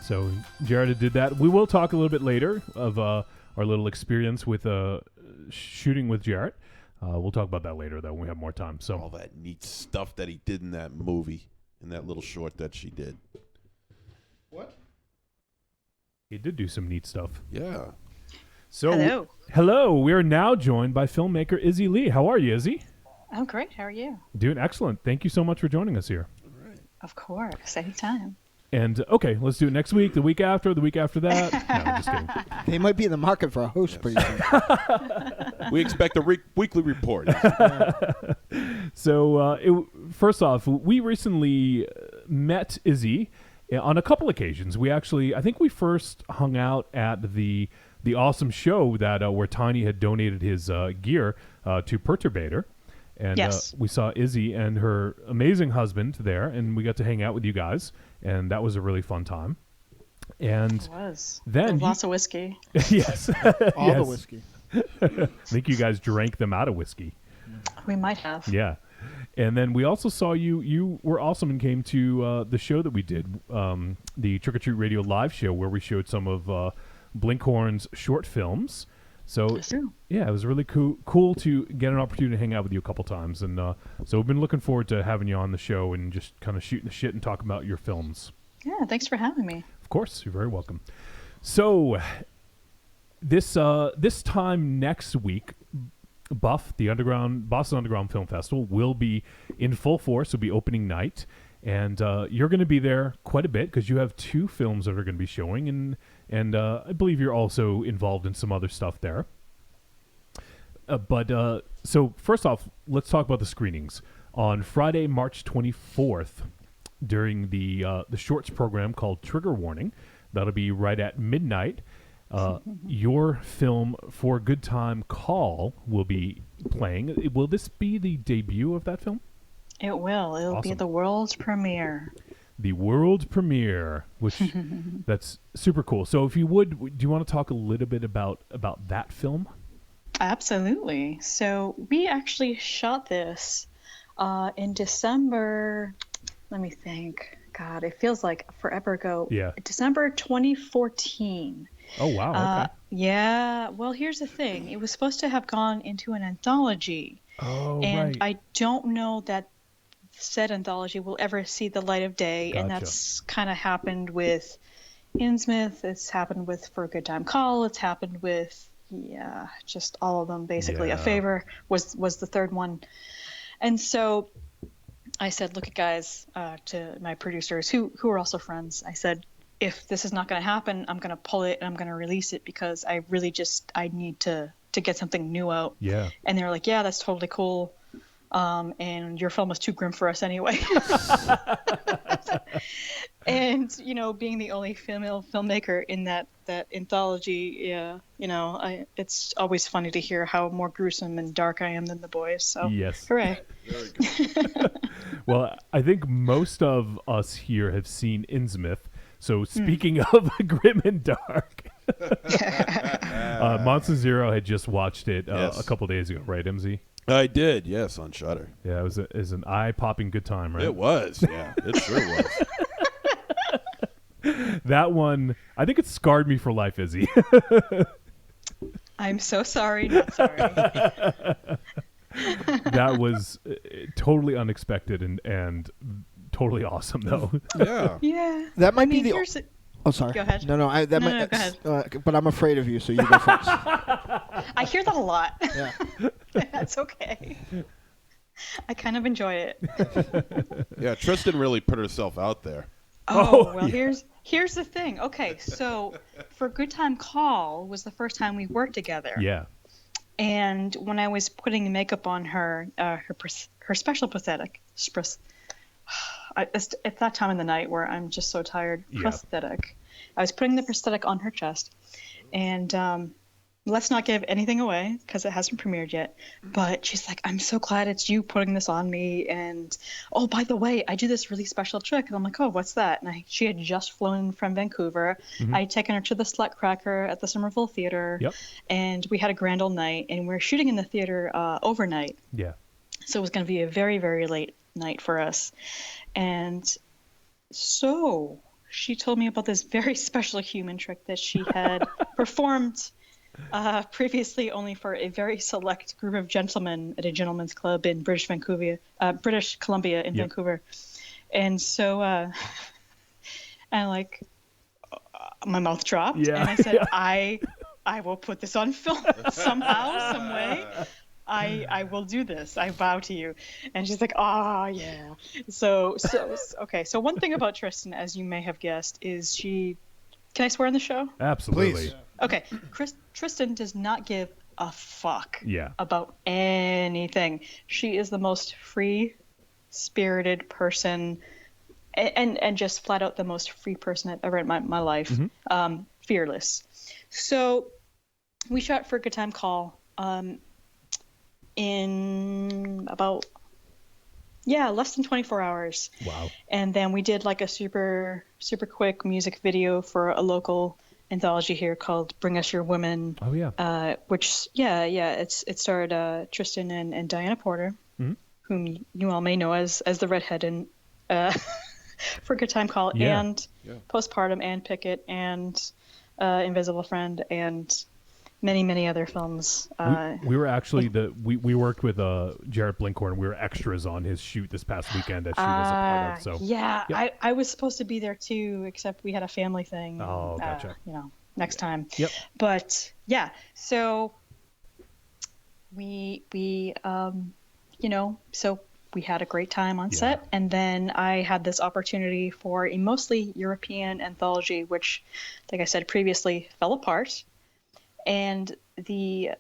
So Jared did that. We will talk a little bit later of our little experience with shooting with Jared. We'll talk about that later, though, when we have more time. So All that neat stuff that he did in that movie, in that little short that she did. What? he did do some neat stuff. Yeah. So hello. We are now joined by filmmaker Izzy Lee. How are you, Izzy? I'm great. How are you? Doing excellent. Thank you so much for joining us here. All right. Of course, anytime. And okay, let's do it next week, the week after that. No, I'm just kidding. They might be in the market for a host pretty soon. We expect a weekly report. So, first off, we recently met Izzy on a couple occasions. I think we first hung out at the awesome show that where Tiny had donated his gear to Perturbator. And yes. We saw Izzy and her amazing husband there, and we got to hang out with you guys, and that was a really fun time. And it was. Then lots of whiskey. Yes. All the whiskey. I think you guys drank them out of whiskey. We might have. Yeah. And then we also saw you. You were awesome and came to the show that we did, the Trick or Treat Radio live show, where we showed some of Blinkhorn's short films. So That's true. Yeah, it was really cool to get an opportunity to hang out with you a couple times, and so we've been looking forward to having you on the show and just kind of shooting the shit and talking about your films. Yeah, thanks for having me. Of course, you're very welcome. So this time next week, Buff, the Boston Underground Film Festival, will be in full force. It'll be opening night, and you're going to be there quite a bit because you have 2 films that are going to be showing, and I believe you're also involved in some other stuff there. So first off, let's talk about the screenings. On Friday, March 24th, during the shorts program called Trigger Warning, that'll be right at midnight. Your film For Good Time Call will be playing. Will this be the debut of that film? It will. It'll be the world's premiere. The world premiere, which that's super cool. So if you would, do you want to talk a little bit about that film? Absolutely. So we actually shot this in December. Let me think. God, it feels like forever ago. Yeah. December 2014. Oh, wow. Okay. Yeah. Well, here's the thing. It was supposed to have gone into an anthology. Oh, and right. I don't know that said anthology will ever see the light of day. Gotcha. And that's kind of happened with Innsmouth. It's happened with For a Good Time Call. It's happened with, just all of them, basically. Yeah. A Favor was the third one. And so I said, look, guys, to my producers, who are also friends, I said, if this is not going to happen, I'm going to pull it and I'm going to release it because I really I need to get something new out. Yeah. And they were like, yeah, that's totally cool. And your film was too grim for us anyway. And, being the only female filmmaker in that anthology, it's always funny to hear how more gruesome and dark I am than the boys. So, yes. Hooray. Very good. Well, I think most of us here have seen Innsmouth. So speaking of grim and dark, Monster Zero had just watched it Yes. a couple days ago, right, MZ? I did, yes, on Shudder. Yeah, it was an eye-popping good time, right? It was, yeah. It sure was. That one, I think it scarred me for life, Izzy. I'm so sorry, not sorry. That was totally unexpected and totally awesome, though. Yeah. Yeah. That might be mean, the. here's Oh, sorry. Go ahead. No, No, go ahead. But I'm afraid of you, so you go first. I hear that a lot. Yeah. That's okay. I kind of enjoy it. Yeah, Tristan really put herself out there. Oh, well, here's the thing. Okay, so for Good Time Call was the first time we worked together. Yeah. And when I was putting makeup on her, her special prosthetic, it's that time of the night where I'm just so tired. Yeah. Prosthetic. I was putting the prosthetic on her chest, and let's not give anything away because it hasn't premiered yet. But she's like, I'm so glad it's you putting this on me. And oh, by the way, I do this really special trick. And I'm like, oh, what's that? And she had just flown from Vancouver. Mm-hmm. I had taken her to the Slutcracker at the Somerville Theater. Yep. And we had a grand old night. And we were shooting in the theater overnight. Yeah. So it was going to be a very, very late night for us. And so she told me about this very special human trick that she had performed previously only for a very select group of gentlemen at a gentleman's club in British Columbia in Vancouver. And so and my mouth dropped, and I said, I will put this on film somehow, some way. I will do this. I vow to you. And she's like, oh, yeah. So okay. So one thing about Tristan, as you may have guessed, is can I swear on the show? Absolutely. Please. Okay. Tristan does not give a fuck Yeah. about anything. She is the most free-spirited person and just flat out the most free person I've ever met in my life. Mm-hmm. Fearless. So we shot for Good Time Call in about less than 24 hours. Wow. And then we did like a super quick music video for a local anthology here called Bring Us Your Women. Oh yeah. Which it starred Tristan and Diana Porter, mm-hmm. whom you all may know as the redhead in for Good Time Call, and Postpartum, and Picket, and Invisible Friend, and many other films. We were actually we worked with Jarrett Blinkhorn. We were extras on his shoot this past weekend that she was a part of. So yeah. I was supposed to be there too, except we had a family thing. Oh, gotcha. Next time. Yep. But yeah, so we we had a great time on set, and then I had this opportunity for a mostly European anthology, which, like I said previously, fell apart. And the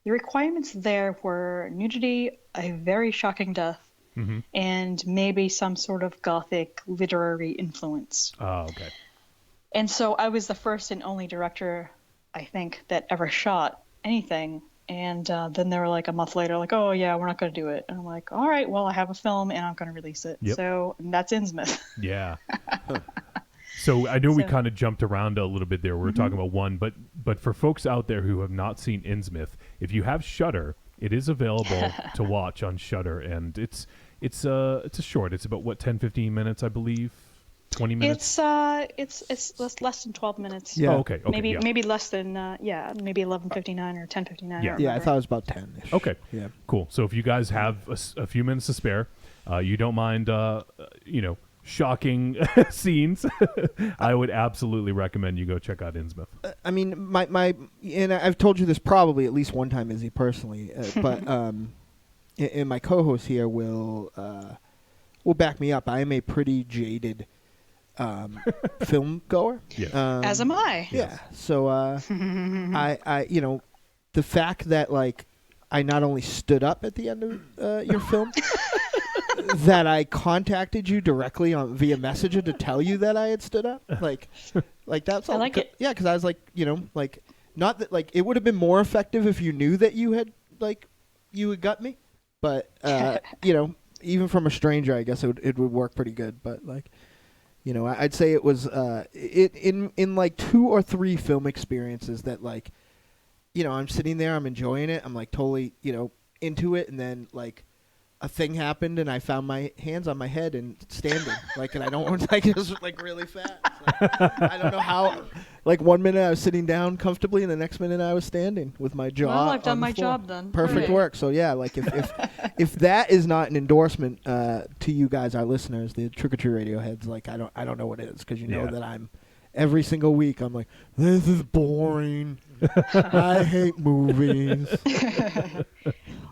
requirements there were nudity, a very shocking death, mm-hmm. and maybe some sort of gothic literary influence. Oh, okay. And so I was the first and only director, I think, that ever shot anything. And then they were like a month later, like, oh, yeah, we're not going to do it. And I'm like, all right, well, I have a film and I'm going to release it. Yep. So that's Innsmouth. Yeah. So I know we kind of jumped around a little bit there. We were talking about one, but for folks out there who have not seen Innsmouth, if you have Shudder, it is available to watch on Shudder, and it's a short. It's about 10-15 minutes, I believe. 20 minutes. It's less than 12 minutes. Yeah. Oh, okay. Maybe less than maybe 11:59 or 10:59. Yeah, I thought it was about 10-ish. Okay. Yeah. Cool. So if you guys have a few minutes to spare, you don't mind, shocking scenes, I would absolutely recommend you go check out Innsmouth. I mean, my and I've told you this probably at least one time, Izzy, personally, but and my co-host here will back me up. I am a pretty jaded film goer. Yeah. As am I. Yeah. So I the fact that I not only stood up at the end of your film, that I contacted you directly via Messenger to tell you that I had stood up, that's all. I like it. Yeah, because I was not that it would have been more effective if you knew that you had you had got me, but even from a stranger, I guess it would work pretty good. But I'd say it was in 2 or 3 film experiences that I'm sitting there, I'm enjoying it, I'm totally into it, and then a thing happened and I found my hands on my head and standing and I don't want it was really fast. I don't know how Like 1 minute I was sitting down comfortably, and the next minute I was standing with my jaw. Well, I've done on the my floor. job then. Perfect Right. work. So yeah, like if that is not an endorsement to you guys, our listeners, the Trick or Treat Radio heads, like I don't know what is, because you know that I'm every single week I'm like, this is boring. I hate movies.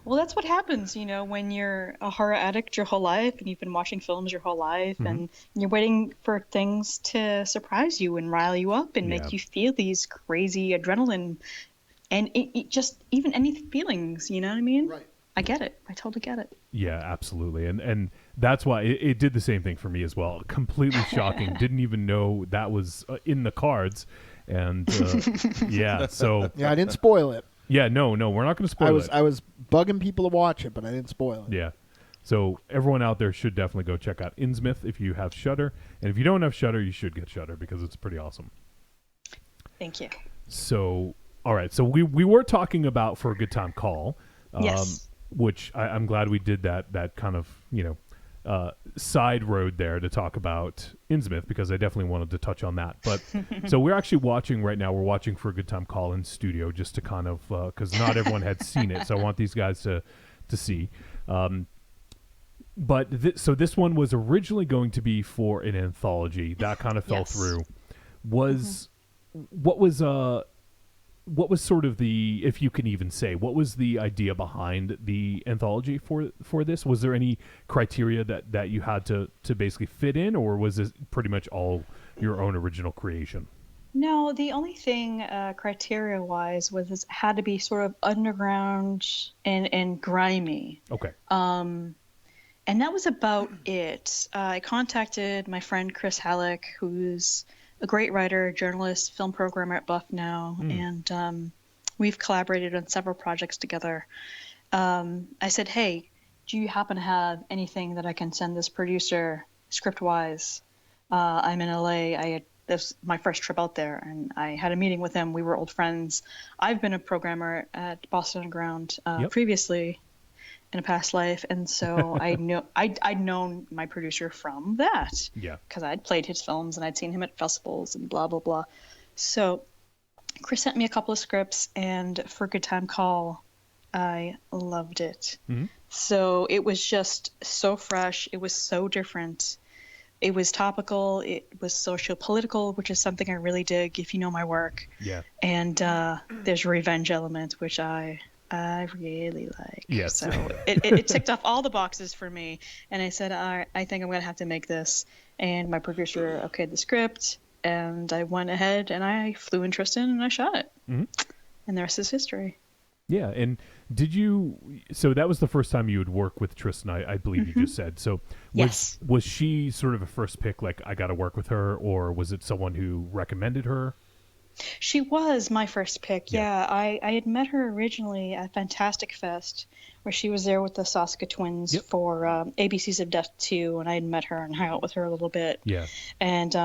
Well, that's what happens, when you're a horror addict your whole life and you've been watching films your whole life and you're waiting for things to surprise you and rile you up and make you feel these crazy adrenaline and it just even any feelings, you know what I mean? Right. I get it. I totally get it. Yeah, absolutely. And that's why it did the same thing for me as well. Completely shocking. Didn't even know that was in the cards. And yeah, so. Yeah, I didn't spoil it. Yeah, no, we're not going to spoil it. I was bugging people to watch it, but I didn't spoil it. Yeah. So everyone out there should definitely go check out Innsmouth if you have Shudder. And if you don't have Shudder, you should get Shudder because it's pretty awesome. Thank you. So, all right. So we were talking about For a Good Time Call. Yes. Which I'm glad we did that kind of, side road there to talk about Innsmouth because I definitely wanted to touch on that. But so we're actually watching right now. We're watching For a Good Time Call in studio just to kind of because not everyone had seen it, so I want these guys to see. But so this one was originally going to be for an anthology that kind of fell through. What was sort of the, if you can even say, what was the idea behind the anthology for this? Was there any criteria that you had to basically fit in, or was this pretty much all your own original creation? No, the only thing criteria-wise was it had to be sort of underground and grimy. Okay. And that was about it. I contacted my friend Chris Halleck, who's a great writer, journalist, film programmer at Buff now, and we've collaborated on several projects together. I said, hey, do you happen to have anything that I can send this producer script-wise? I'm in LA. This was my first trip out there, and I had a meeting with him. We were old friends. I've been a programmer at Boston Underground previously in a past life, and so I'd known my producer from that. Yeah. Because I'd played his films and I'd seen him at festivals and blah blah blah. So Chris sent me a couple of scripts, and For a Good Time Call, I loved it. So it was just so fresh. It was so different. It was topical. It was socio-political, which is something I really dig if you know my work. Yeah. And there's a revenge element, which I really like. Yes. So it ticked off all the boxes for me. And I said, I think I'm going to have to make this. And my producer okayed the script. And I went ahead and I flew in Tristan and I shot it. And the rest is history. Yeah. And so that was the first time you would work with Tristan, I believe you just said. So was she sort of a first pick, like I got to work with her, or was it someone who recommended her? She was my first pick. Yeah. I had met her originally at Fantastic Fest, where she was there with the Saskia twins for ABCs of Death 2, and I had met her and hung out with her a little bit. Yeah. And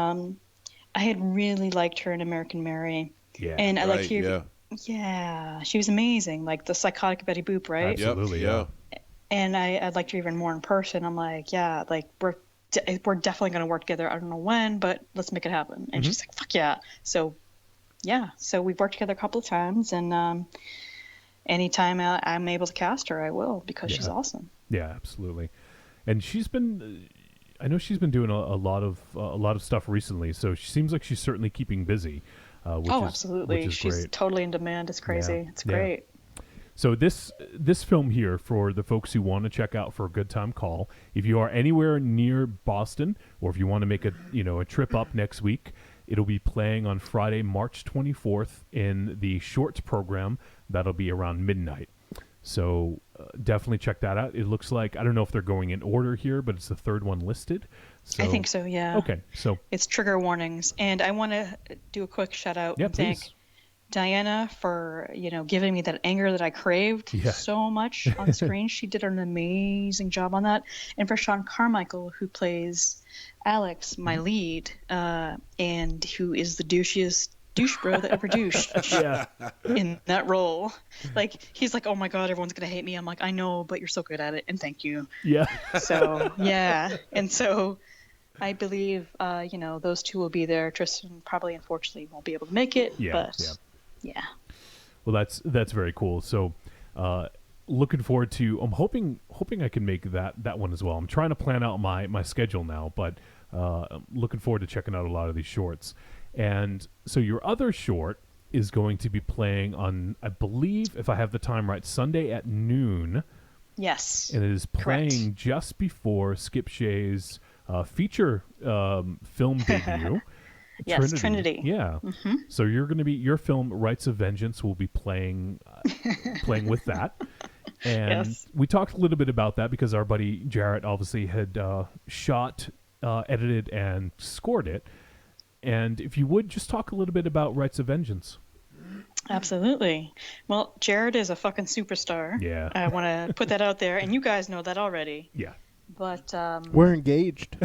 I had really liked her in American Mary. Yeah. And I liked her. Yeah. Yeah, she was amazing, like the psychotic Betty Boop, right? Absolutely, yeah. And I'd liked her even more in person. I'm like, yeah, like we're definitely going to work together. I don't know when, but let's make it happen. And she's like, fuck yeah. So we've worked together a couple of times, and anytime I'm able to cast her, I will, because she's awesome. Yeah, absolutely. And I know she's been doing a lot of stuff recently, so she seems like she's certainly keeping busy. Absolutely. Which is she's great. totally in demand. It's crazy. Yeah. It's great. So this film here, for the folks who want to check out For a Good Time Call, if you are anywhere near Boston, or if you want to make a trip up next week, it'll be playing on Friday, March 24th in the Shorts program. That'll be around midnight. So definitely check that out. It looks like, I don't know if they're going in order here, but it's the third one listed. So, I think so, yeah. Okay, so it's trigger warnings. And I want to do a quick shout out and thank Diana for, giving me that anger that I craved so much on screen. She did an amazing job on that. And for Sean Carmichael, who plays Alex, my lead, and who is the douchiest douche bro that ever douched in that role. Like, he's like, oh my God, everyone's going to hate me. I'm like, I know, but you're so good at it. And thank you. Yeah. So, yeah. And so I believe, those two will be there. Tristan probably, unfortunately, won't be able to make it. Yeah, But yeah. Well, that's very cool. So, looking forward to. I'm hoping I can make that one as well. I'm trying to plan out my schedule now, but I'm looking forward to checking out a lot of these shorts. And so, your other short is going to be playing on, I believe, if I have the time right, Sunday at noon. Yes. And it is playing correct. just before Skip Shea's feature film debut. Yes, Trinity. Yeah. Mm-hmm. So your film Rights of Vengeance will be playing with that. And Yes. we talked a little bit about that because our buddy Jarrett obviously had shot, edited, and scored it. And if you would just talk a little bit about Rights of Vengeance. Absolutely. Well, Jared is a fucking superstar. Yeah. I want to put that out there, and you guys know that already. Yeah. But We're engaged.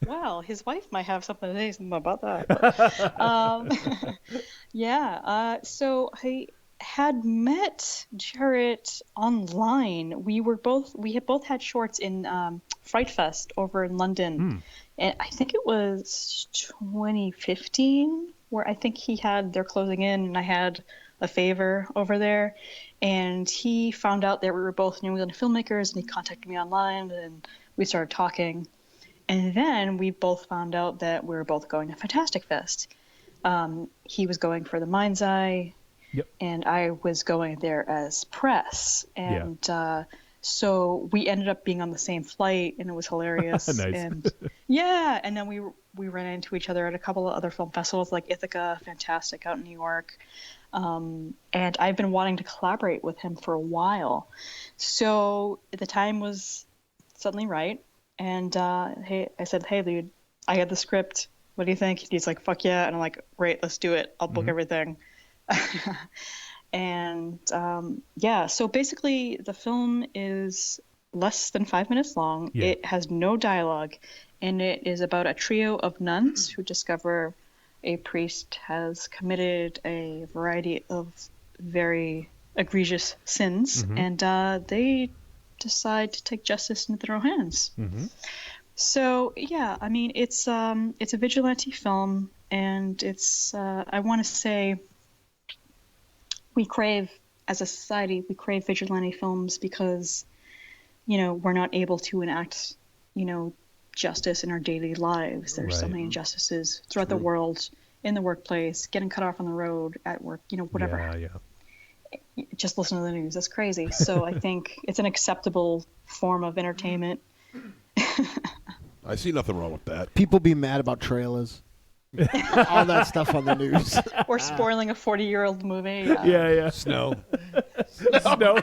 well, his wife might have something to say about that. But, yeah. So I had met Jarrett online. We had both had shorts in Fright Fest over in London, and I think it was 2015, where I think they're closing in, and I had a favor over there, and he found out that we were both New England filmmakers, and he contacted me online, and we started talking. And then we both found out that we were both going to Fantastic Fest. He was going for the Mind's Eye, Yep. and I was going there as press. And so we ended up being on the same flight, and it was hilarious. Nice. And yeah, and then we ran into each other at a couple of other film festivals like Ithaca, Fantastic out in New York. And I've been wanting to collaborate with him for a while. So the time was suddenly right. And I said, hey, dude, I had the script. What do you think? He's like, fuck yeah. And I'm like, great, let's do it. I'll book everything. And so basically the film is less than 5 minutes long. Yeah. It has no dialogue. And it is about a trio of nuns who discover a priest has committed a variety of very egregious sins. And they decide to take justice into their own hands. So yeah, I mean, it's a vigilante film, and it's I want to say as a society we crave vigilante films because we're not able to enact justice in our daily lives. There's so many injustices throughout the world, in the workplace, getting cut off on the road, at work, whatever. Just listen to the news. That's crazy. So I think it's an acceptable form of entertainment. I see nothing wrong with that. People be mad about trailers. All that stuff on the news. Or spoiling a 40-year-old movie. Yeah. Snow. Snow.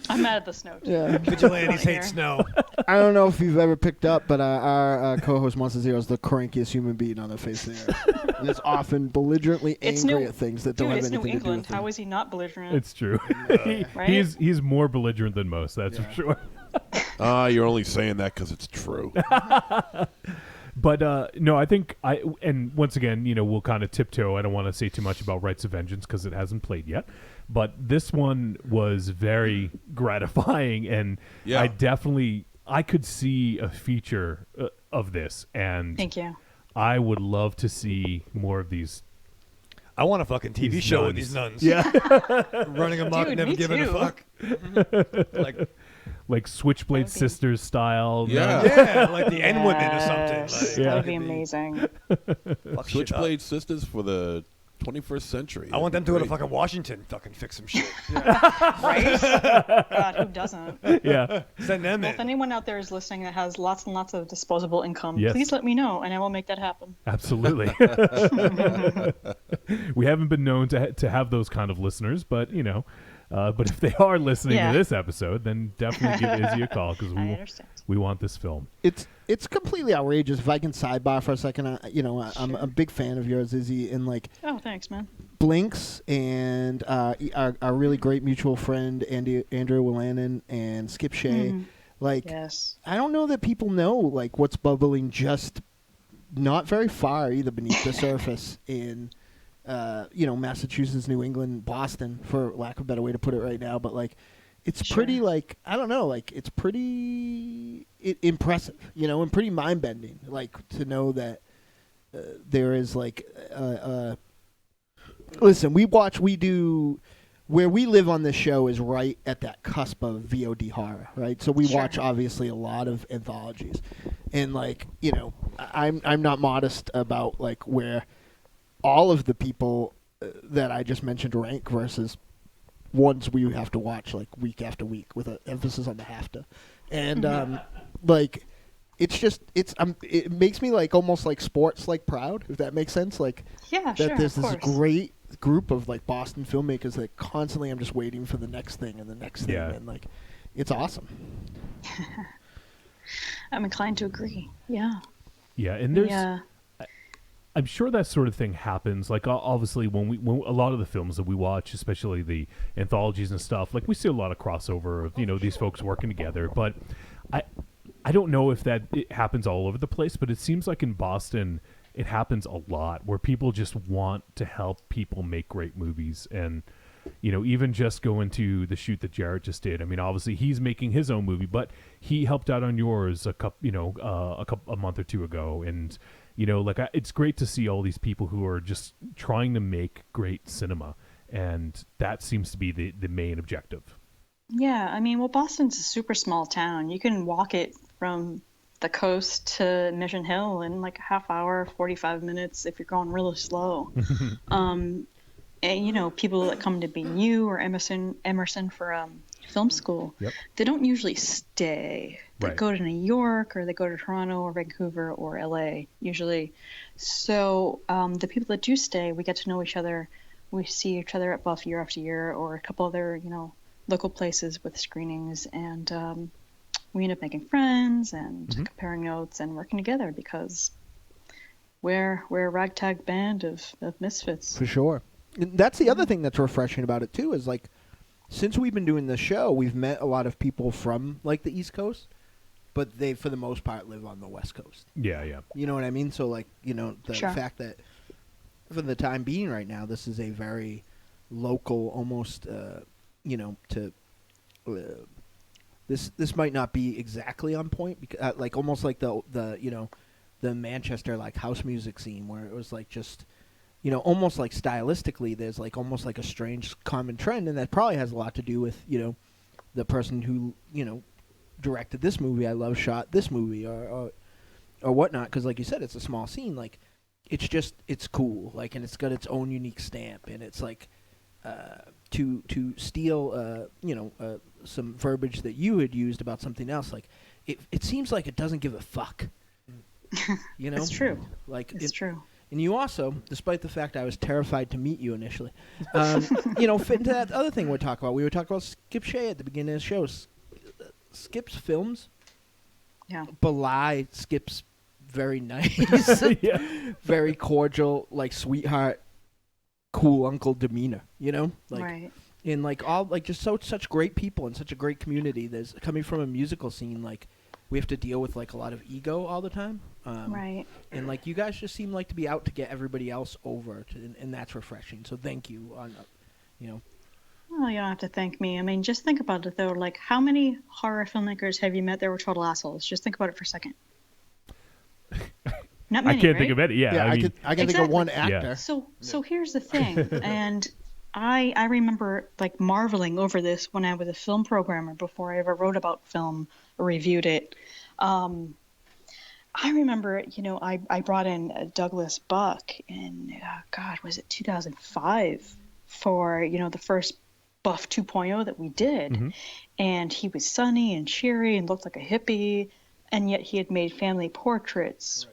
I'm mad at the snow. Too. Yeah. Vigilantes hate snow. I don't know if you've ever picked up, but our co-host Monster Zero is the crankiest human being on the face of the earth. And is often belligerently angry at things that don't have it's anything New to do England. with him. How is he not belligerent? It's true. Right? He's more belligerent than most, that's for sure. You're only saying that because it's true. But no, I think and once again, we'll kind of tiptoe. I don't want to say too much about Rights of Vengeance because it hasn't played yet. But this one was very gratifying, and I could see a feature of this, and Thank you. I would love to see more of these. I want a fucking TV These show nuns. with these nuns. Yeah, Running amok, Dude, never me giving too. a fuck. like Switchblade Sisters style. Yeah. Yeah, like the N women or something. Like, Yeah. That would be amazing. fuck shit up. Switchblade Sisters for the 21st century. I want them to go to Great. fucking Washington, fucking fix some shit. Right? God, who doesn't? Yeah. Send them Well, if in. anyone out there is listening that has lots and lots of disposable income, Yes. please let me know, and I will make that happen. Absolutely. We haven't been known to have those kind of listeners, but but if they are listening Yeah. to this episode, then definitely give Izzy a call because I understand. we want this film. It's completely outrageous. If I can sidebar for a second, I'm a big fan of yours, Izzy, and like Oh, thanks, man. Blinks and our really great mutual friend Andrew Willanen and Skip Shea. Like, Yes. I don't know that people know like what's bubbling just not very far either beneath the surface in Massachusetts, New England, Boston, for lack of a better way to put it right now. But like, it's Sure. pretty like I don't know, like it's pretty impressive, you know, and pretty mind bending. Like to know that there is like listen, we do where we live on this show is right at that cusp of VOD horror, right? So we Sure. watch obviously a lot of anthologies, and like you know, I'm not modest about like where all of the people that I just mentioned rank versus ones we have to watch like week after week with an emphasis on the have to, and like it's just it makes me like almost like sports like proud, if that makes sense, like Yeah, that sure, there's of this course. great group of like Boston filmmakers that constantly I'm just waiting for the next thing and the next thing, Yeah. and like it's awesome. I'm inclined to agree. Yeah. Yeah, and there's Yeah. I'm sure that sort of thing happens. Like obviously, when a lot of the films that we watch, especially the anthologies and stuff, like we see a lot of crossover of these folks working together. But I don't know if it happens all over the place, but it seems like in Boston it happens a lot where people just want to help people make great movies, and even just going to the shoot that Jarrett just did. I mean, obviously he's making his own movie, but he helped out on yours a month or two ago, and. It's great to see all these people who are just trying to make great cinema, and that seems to be the main objective. Yeah, I mean, well, Boston's a super small town. You can walk it from the coast to Mission Hill in like a half hour, 45 minutes if you're going really slow. And people that come to BU or Emerson for film school, Yep. they don't usually stay. They Right. go to New York or they go to Toronto or Vancouver or LA usually. So the people that do stay, we get to know each other. We see each other at Buff year after year or a couple other local places with screenings, and we end up making friends and comparing notes and working together because we're a ragtag band of misfits. For sure. And that's the other thing that's refreshing about it too, is like since we've been doing this show, we've met a lot of people from like the East Coast, but they for the most part live on the West Coast. Yeah, yeah. You know what I mean? So like, the Sure. fact that for the time being right now, this is a very local, almost this might not be exactly on point because like almost like the Manchester like house music scene where it was like just almost like stylistically there's like almost like a strange common trend, and that probably has a lot to do with the person who directed this movie I love shot this movie or whatnot, because like you said, it's a small scene, like it's cool, like, and it's got its own unique stamp, and it's like to steal some verbiage that you had used about something else, like it seems like it doesn't give a fuck. It's true. Like It's true. And you also, despite the fact I was terrified to meet you initially, fit into that other thing we're talking about. We were talking about Skip Shea at the beginning of the show. Skip's films belie Skip's very nice, Yeah. very cordial, like sweetheart, cool uncle demeanor. Like, Right. and like all like just such great people and such a great community. There's coming from a musical scene, like we have to deal with like a lot of ego all the time. Right. And like you guys just seem like to be out to get everybody else over, and that's refreshing. So thank you. Well, you don't have to thank me. I mean, just think about it though. Like, how many horror filmmakers have you met that were total assholes? Just think about it for a second. Not many, I can't right? think of any. Yeah, I mean, I can think of one Exactly. actor. So here's the thing, and I remember like marveling over this when I was a film programmer before I ever wrote about film or reviewed it. I remember, I brought in Douglas Buck in, was it 2005 for, the first Buff 2.0 that we did. And he was sunny and cheery and looked like a hippie. And yet he had made family portraits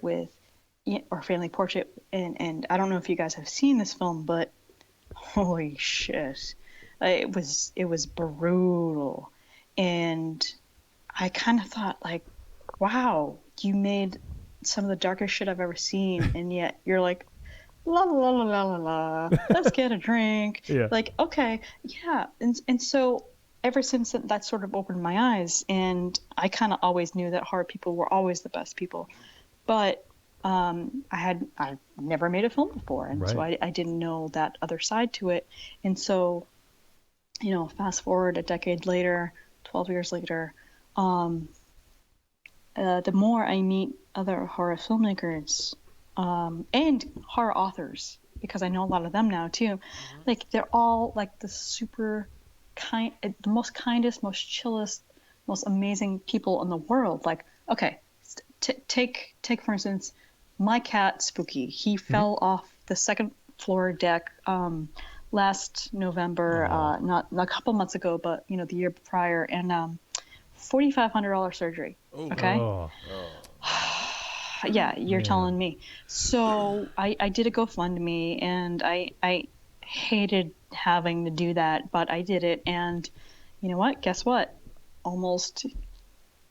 family portrait. And I don't know if you guys have seen this film, but holy shit. It was brutal. And I kind of thought like, wow, you made some of the darkest shit I've ever seen, and yet you're like, la la la la la la, let's get a drink. Yeah. Like, okay, yeah. And so ever since that sort of opened my eyes, and I kind of always knew that horror people were always the best people, but I never made a film before, and so Right. I didn't know that other side to it, and so fast forward a decade later, 12 years later, the more I meet other horror filmmakers and horror authors, because I know a lot of them now too, like they're all like the super kind, the most kindest, most chillest, most amazing people in the world. Like, okay, take for instance, my cat Spooky. He fell off the second floor deck last November, not a couple months ago, but the year prior, and $4,500 surgery. Okay. Yeah, you're telling me. So I did a GoFundMe, and I hated having to do that, but I did it, and you know what? Guess what? Almost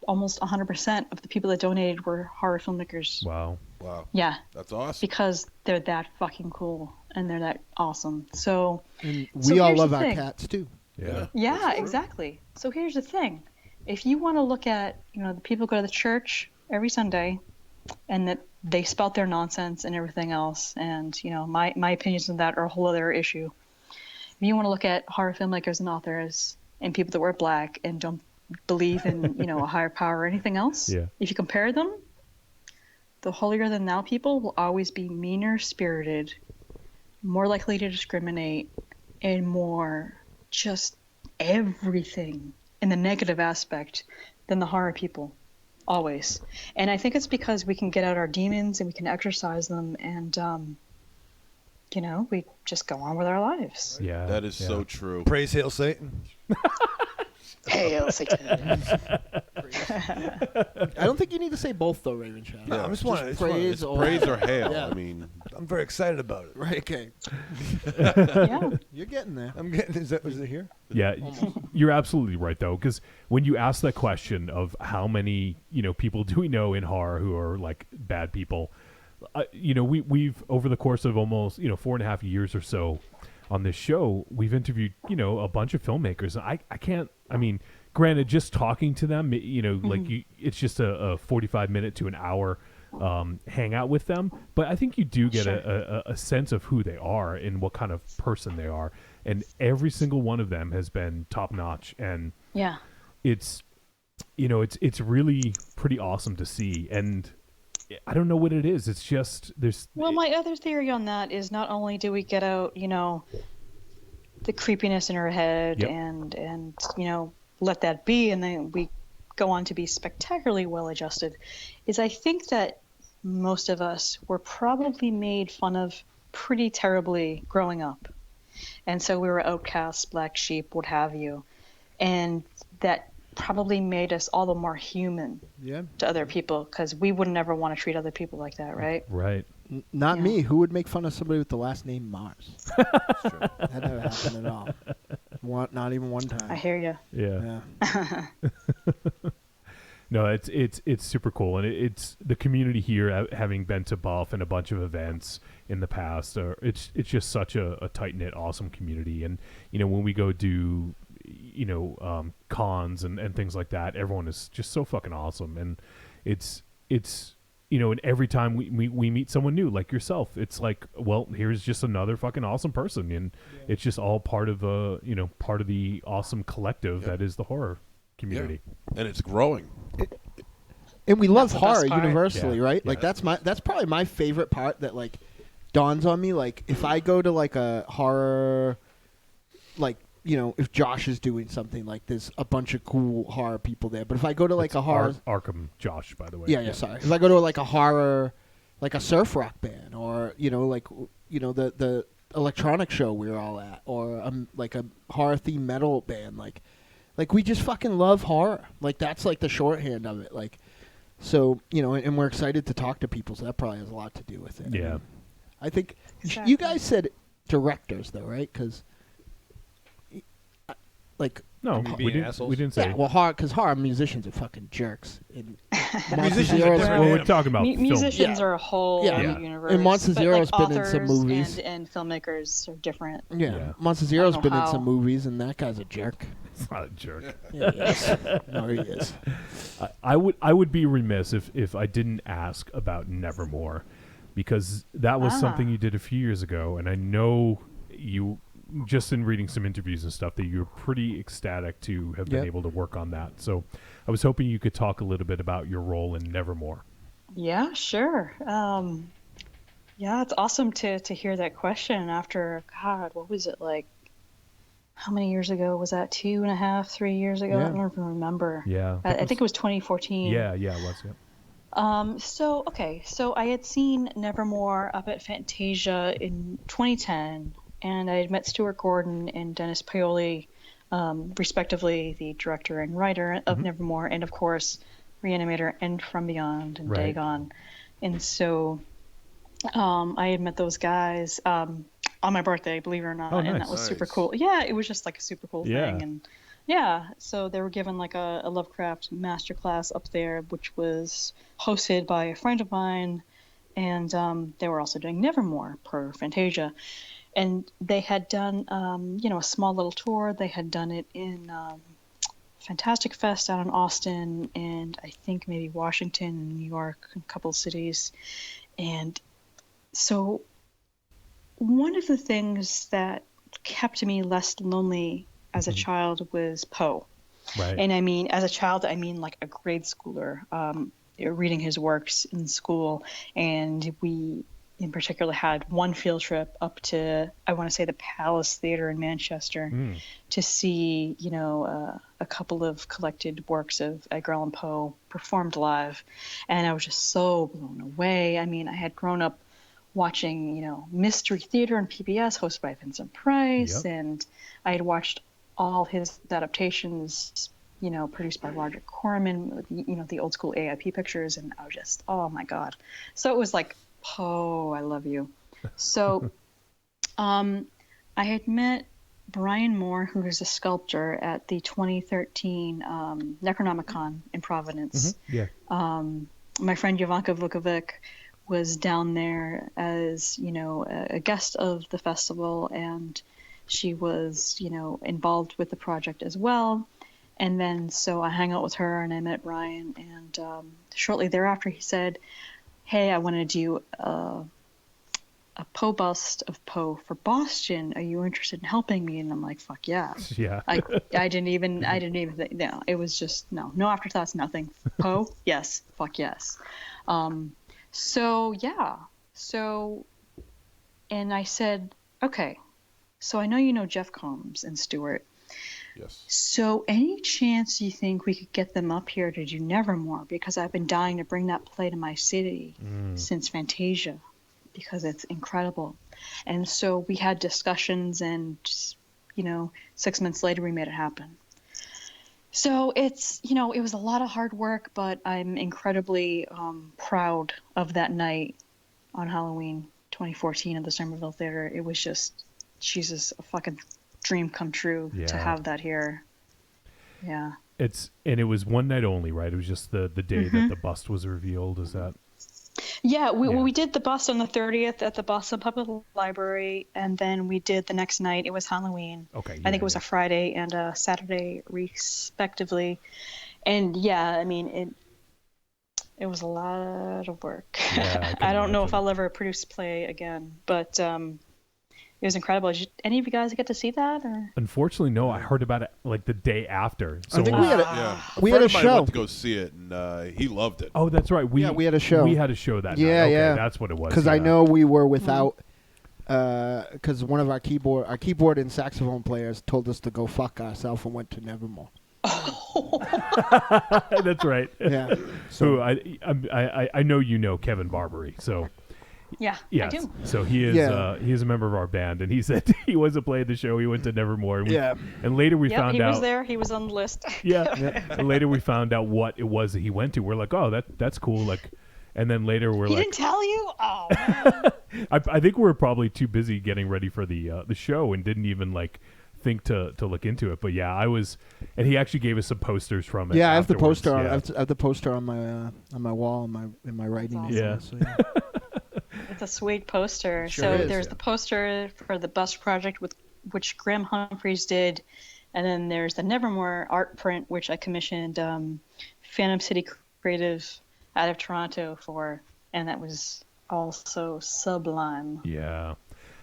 100% of the people that donated were horror filmmakers. Wow. Yeah. That's awesome. Because they're that fucking cool and they're that awesome. So And we all love our cats too. Yeah, exactly. So here's the thing. If you want to look at, the people go to the church every Sunday and that they spout their nonsense and everything else, and, my opinions on that are a whole other issue. If you want to look at horror filmmakers and authors and people that wear black and don't believe in, a higher power or anything else, if you compare them, the holier than thou people will always be meaner spirited, more likely to discriminate, and more just everything in the negative aspect than the horror people. Always. And I think it's because we can get out our demons and we can exercise them, and we just go on with our lives. Yeah. That is so true. Praise hail Satan. Hail Satan. I don't think you need to say both though, Raven Shadow. No, I just want to praise or hail. Yeah. I mean, I'm very excited about it. Right, okay. Yeah. You're getting there. I'm getting. Is it here? Yeah, you're absolutely right though, because when you ask that question of how many people do we know in horror who are like bad people, we've over the course of almost 4.5 years or so on this show, we've interviewed a bunch of filmmakers. I can't. I mean, granted, just talking to them, like it's just a 45 minute to an hour hangout with them, but I think you do get a sense of who they are and what kind of person they are, and every single one of them has been top notch, and it's it's really pretty awesome to see. And I don't know what it is. It's just Well, my other theory on that is not only do we get out, the creepiness in our head and let that be, and then we go on to be spectacularly well adjusted, is I think that most of us were probably made fun of pretty terribly growing up. And so we were outcasts, black sheep, what have you. And that probably made us all the more human to other people, because we would never want to treat other people like that, right? Right. Not me. Who would make fun of somebody with the last name Mars? That never happened at all. Not even one time. I hear you. Yeah. No, it's super cool, and it's the community here, having been to Buff and a bunch of events in the past. It's just such a tight knit, awesome community, and when we go do cons and things like that, everyone is just so fucking awesome, and it's and every time we meet someone new like yourself, it's like, well, here's just another fucking awesome person, and it's just all part of part of the awesome collective that is the horror community. And it's growing. And we love horror universally, right? Like that's probably my favorite part that like dawns on me. Like if I go to like a horror, like if Josh is doing something, like there's a bunch of cool horror people there. But if I go to like a horror, Arkham Josh, by the way. Yeah, sorry. If I go to like a horror, like a surf rock band, or the electronic show we were all at, or like a horror themed metal band, like we just fucking love horror. Like that's like the shorthand of it. Like so and we're excited to talk to people. So that probably has a lot to do with it. Yeah, I think you guys said directors though, right? Because no, we didn't say. Yeah, well, because horror musicians are fucking jerks. And we're talking about musicians are a whole universe. And Monster Zero's like been in some movies. And filmmakers are different. Yeah. Monster Zero's been in some movies, and that guy's a jerk. It's not a jerk. Yeah, he is. No, he is. I would be remiss if I didn't ask about Nevermore, because that was something you did a few years ago, and I know you just in reading some interviews and stuff, that you're pretty ecstatic to have been Yep. able to work on that. So I was hoping you could talk a little bit about your role in Nevermore. Yeah, sure. Yeah, it's awesome to hear that question after, God, what was it like? How many years ago was that? 2.5, 3 years ago? Yeah. I don't even remember. Yeah. I think it was 2014. Yeah, it was, yeah. So I had seen Nevermore up at Fantasia in 2010, and I had met Stuart Gordon and Dennis Paoli, respectively, the director and writer of Nevermore, and of course, Reanimator and From Beyond and Right. Dagon. And so I had met those guys on my birthday, believe it or not, Oh, and nice. that was super Nice. cool. Yeah, it was just like a super cool Yeah. thing, and yeah, so they were given like a Lovecraft masterclass up there, which was hosted by a friend of mine, and they were also doing Nevermore per Fantasia, and they had done a small little tour. They had done it in Fantastic Fest out in Austin, and I think maybe Washington and New York, a couple of cities, and so one of the things that kept me less lonely as a child was Poe. Right. And I mean, as a child, I mean like a grade schooler, reading his works in school. And we, in particular, had one field trip up to, I want to say, the Palace Theatre in Manchester to see, a couple of collected works of Edgar Allan Poe performed live. And I was just so blown away. I mean, I had grown up watching, Mystery Theater on PBS hosted by Vincent Price. Yep. And I had watched all his adaptations, produced by Roger Corman, the old school AIP pictures. And I was just, oh my God. So it was like, Poe, I love you. So I had met Brian Moore, who is a sculptor, at the 2013 Necronomicon in Providence. Yeah. My friend Jovanka Vukovic was down there as, a guest of the festival, and she was, involved with the project as well. And then so I hung out with her and I met Brian, and shortly thereafter he said, hey, I want to do a Poe bust of Poe for Boston. Are you interested in helping me? And I'm like, fuck yeah. Yeah. I didn't even think, no, it was just, no afterthoughts, nothing. Poe, yes, fuck yes. So yeah, and I said, okay, so I know you know Jeff Combs and Stuart. Yes. So any chance you think we could get them up here to do Nevermore? Because I've been dying to bring that play to my city since Fantasia, because it's incredible. And so we had discussions, and, 6 months later we made it happen. So it's, it was a lot of hard work, but I'm incredibly proud of that night on Halloween 2014 at the Somerville Theater. It was just, Jesus, a fucking dream come true to have that here. Yeah. And it was one night only, right? It was just the day that the bust was revealed. Is that? Yeah, we did the bust on the 30th at the Boston Public Library, and then we did the next night. It was Halloween. Okay. I think it was a Friday and a Saturday, respectively. And yeah, I mean, it was a lot of work. Yeah, I don't know if I'll ever produce a play again, but it was incredible. Did any of you guys get to see that? Or? Unfortunately, no. I heard about it like the day after. So I think we had a, Yeah. we friend had a of mine show. went to go see it, and he loved it. Oh, that's right. Yeah, we had a show. We had a show that night. Yeah, Okay, yeah. that's what it was. Because yeah. I know we were without, because one of our keyboard and saxophone players told us to go fuck ourselves and went to Nevermore. That's right. Yeah. So I know you know Kevin Barbary. So Yeah, yes. I do. So he is Yeah. he is a member of our band, and he said he wasn't playing the show. He went to Nevermore. And Yeah. And later we Yep, found he out. was there. He was on the list. Yeah. And later we found out what it was that he went to. We're like, oh, that's cool. Like, and then later we're He like, didn't tell you? Oh, man. I think we were probably too busy getting ready for the show and didn't even like think to look into it. But yeah, I was, and he actually gave us some posters from it. Yeah, I have the afterwards. poster. Yeah. I have the poster on my wall in my writing. That's area, awesome. so, yeah. It's a sweet poster. Sure So is, there's yeah. the poster for the bust project which Graham Humphreys did, and then there's the Nevermore art print which I commissioned Phantom City Creative out of Toronto for, and that was also sublime. Yeah.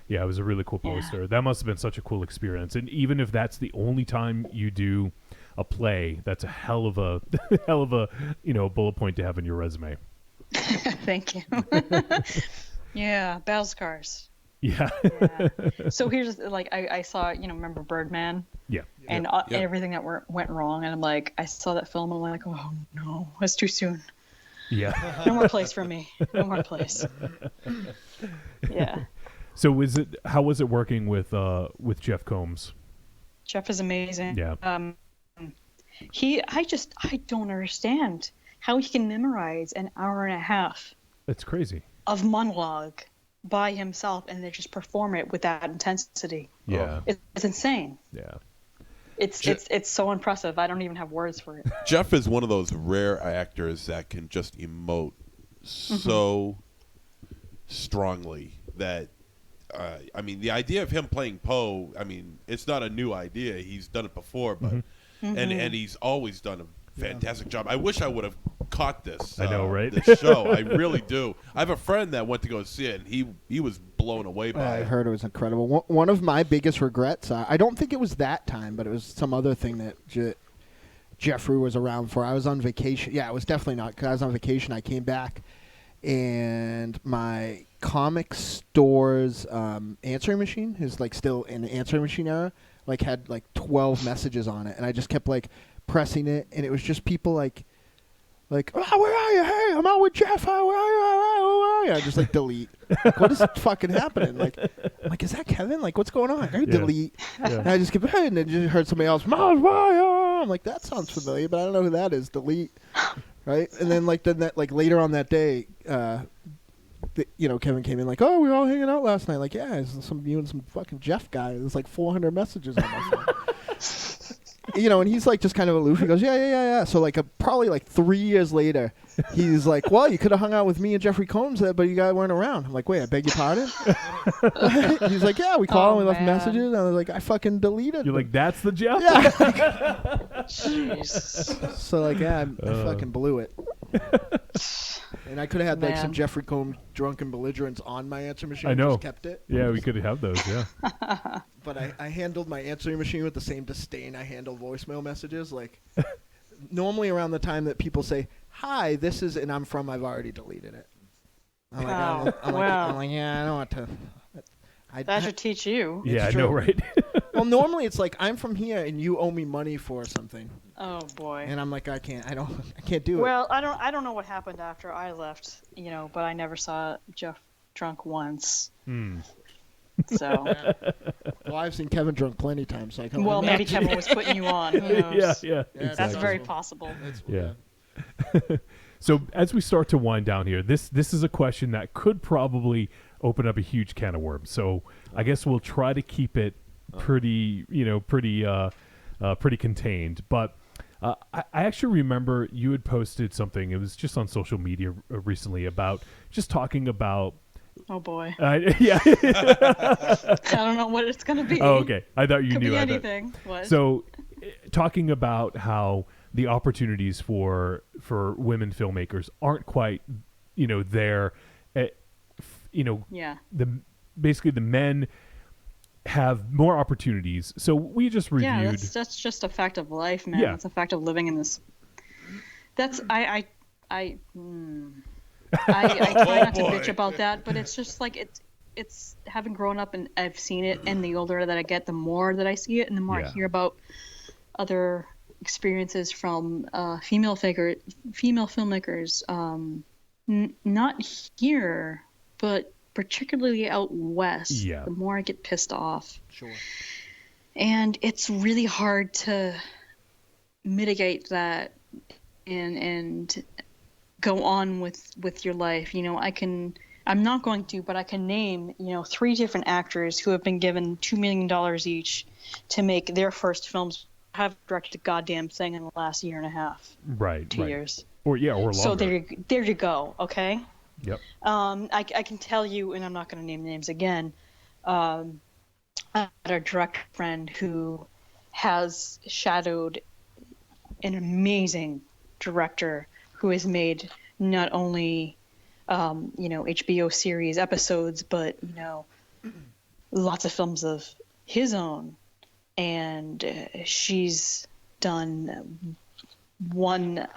Yeah, it was a really cool poster. That must have been such a cool experience. And even if that's the only time you do a play, that's a hell of a bullet point to have in your resume. Thank you. Yeah, battle scars. Yeah. So here's I saw, remember Birdman? Yeah. And everything that went wrong, and I'm like, I saw that film, and I'm like, oh no, it's too soon. Yeah. No more place for me. No more place. Yeah. So how was it working with Jeff Combs? Jeff is amazing. Yeah. I don't understand how he can memorize an hour and a half. That's crazy. Of monologue by himself and then just perform it with that intensity. Yeah. It's insane. Yeah. It's so impressive. I don't even have words for it. Jeff is one of those rare actors that can just emote so strongly that I mean, the idea of him playing Poe, I mean, it's not a new idea. He's done it before, but and he's always done a fantastic job. I wish I would have caught this. I know, right? This show, I really do. I have a friend that went to go see it, and he was blown away by I it. heard it was incredible. One of my biggest regrets, I don't think it was that time, but it was some other thing that Jeffrey was around for. I was on vacation. Yeah, it was definitely not, because I was on vacation. I came back, and my comic store's answering machine is still in the answering machine era, had 12 messages on it, and I just kept pressing it, and it was just people oh, where are you? Hey, I'm out with Jeff. Oh, where are you? I just delete. What is fucking happening? I'm is that Kevin? What's going on? I delete. And I just kept, hey, and then just heard somebody else. I'm that sounds familiar, but I don't know who that is. Delete. Right? And then later on that day, Kevin came in oh, we were all hanging out last night. Yeah, it's you and some fucking Jeff guy. There's 400 messages on my phone. And he's just kind of aloof. He goes, yeah. So probably 3 years later, he's well, you could have hung out with me and Jeffrey Combs, but you guys weren't around. I'm wait, I beg your pardon? He's yeah, we called and we left messages. And I was I fucking deleted. You're that's the Jeff? Yeah. Jeez. So I fucking blew it. And I could have had some Jeffrey Combs drunken belligerents on my answering machine. I know. Just kept it. Yeah, we could have those. Yeah. But I handled my answering machine with the same disdain I handle voicemail messages. Normally around the time that people say, hi, this is, and I'm from, I've already deleted it. I'm yeah, I don't want to. That should teach you. Yeah, I know, right? Well, normally it's I'm from here and you owe me money for something. Oh boy. And I'm I can't do it. Well, I don't know what happened after I left, but I never saw Jeff drunk once. So. Well, I've seen Kevin drunk plenty of times. So I well, maybe Kevin was putting you on. Who knows? Yeah. That's very possible. Yeah. So as we start to wind down here, this is a question that could probably open up a huge can of worms. So I guess we'll try to keep it pretty contained. But I actually remember you had posted something. It was just on social media recently about just talking about. Oh boy. Yeah. I don't know what it's gonna be. Oh, okay. I thought you Could knew be anything. What? So, talking about how the opportunities for women filmmakers aren't quite, there. Yeah. Basically the men have more opportunities. So we just reviewed. Yeah, that's just a fact of life, man. Yeah. It's a fact of living in this. That's I try not to bitch about that, but it's just it's having grown up and I've seen it, and the older that I get, the more that I see it, and the more I hear about other experiences from female filmmakers, not here, but particularly out west. Yeah. The more I get pissed off. Sure. And it's really hard to mitigate that and go on with your life. I'm not going to, but I can name, 3 different actors who have been given $2 million each to make their first films, have directed a goddamn thing in the last year and a half. Right. 2 years. Or longer. So there you go. Okay. Yep. I can tell you, and I'm not going to name names again. I had a director friend who has shadowed an amazing director who has made not only HBO series episodes, but lots of films of his own, and she's done one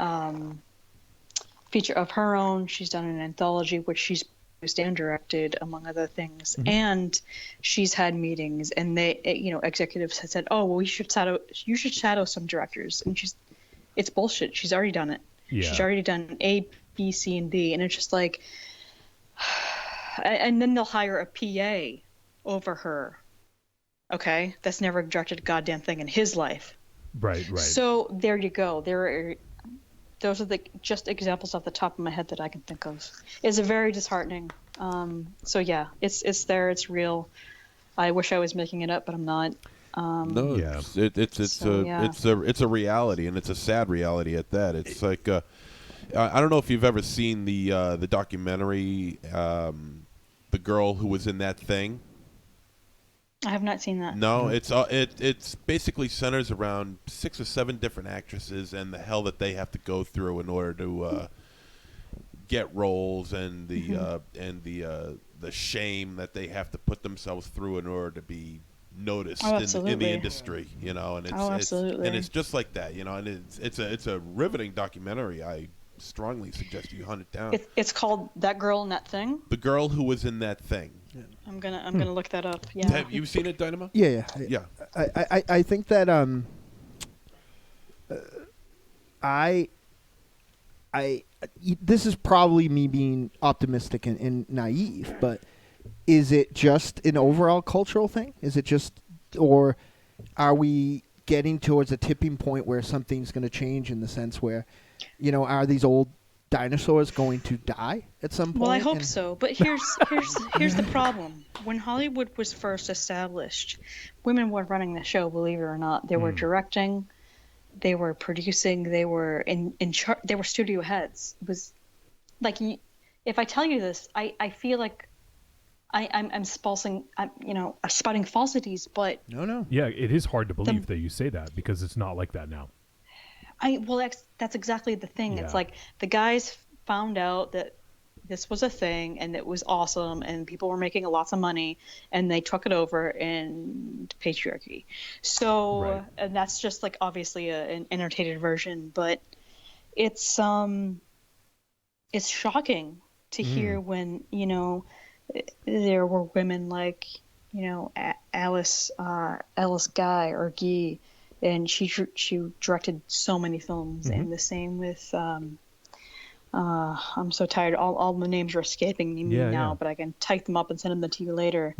feature of her own. She's done an anthology, which she's produced and directed, among other things. And she's had meetings, and they, executives had said, "Oh, well, you should shadow some directors," and it's bullshit. She's already done it. Yeah. She's already done A, B, C, and D, and it's just like, and then they'll hire a PA over her. Okay, that's never directed a goddamn thing in his life. Right. So there you go. Those are just examples off the top of my head that I can think of. It's a very disheartening. So yeah, it's there. It's real. I wish I was making it up, but I'm not. No, it's a reality, and it's a sad reality at that. It's like I don't know if you've ever seen the documentary, The Girl Who Was in That Thing. I have not seen that. No, it's basically centers around 6 or 7 different actresses and the hell that they have to go through in order to get roles, and the shame that they have to put themselves through in order to be noticed in the industry, and it's just like that, and it's a riveting documentary. I strongly suggest you hunt it down. It's called That Girl in That Thing. The Girl Who Was in That Thing. Yeah. I'm gonna look that up. Yeah. Have you seen it, Dynamo? Yeah. I think that this is probably me being optimistic and naive, but is it just an overall cultural thing? Is it just, or are we getting towards a tipping point where something's going to change in the sense where, are these old dinosaurs going to die at some point? Well, I hope so. But here's the problem. When Hollywood was first established, women were running the show, believe it or not. They were directing, they were producing, they were in charge, they were studio heads. It was like, if I tell you this, I feel like I'm spouting falsities, but no. Yeah, it is hard to believe that you say that, because it's not like that now. That's exactly the thing. Yeah. It's like the guys found out that this was a thing and it was awesome and people were making lots of money, and they took it over in patriarchy. So, right. And that's just like obviously an entertained version, but it's shocking to hear when, there were women like, Alice Guy or Guy, and she directed so many films, and the same with I'm so tired. All the names are escaping me now, but I can type them up and send them to you later.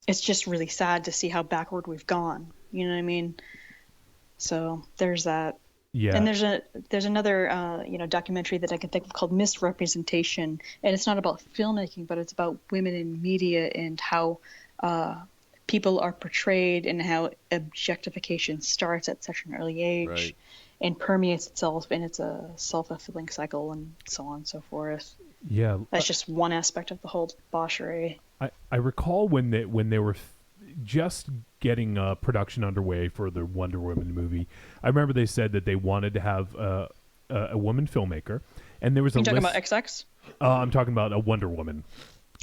It's just really sad to see how backward we've gone. You know what I mean? So there's that. Yeah. And there's another documentary that I can think of called Misrepresentation, and it's not about filmmaking, but it's about women in media and how people are portrayed and how objectification starts at such an early age and permeates itself, and it's a self-fulfilling cycle and so on and so forth. Yeah. That's just one aspect of the whole debauchery. I recall when they were just getting production underway for the Wonder Woman movie, I remember they said that they wanted to have a woman filmmaker, and there was talking about XX? I'm talking about a Wonder Woman.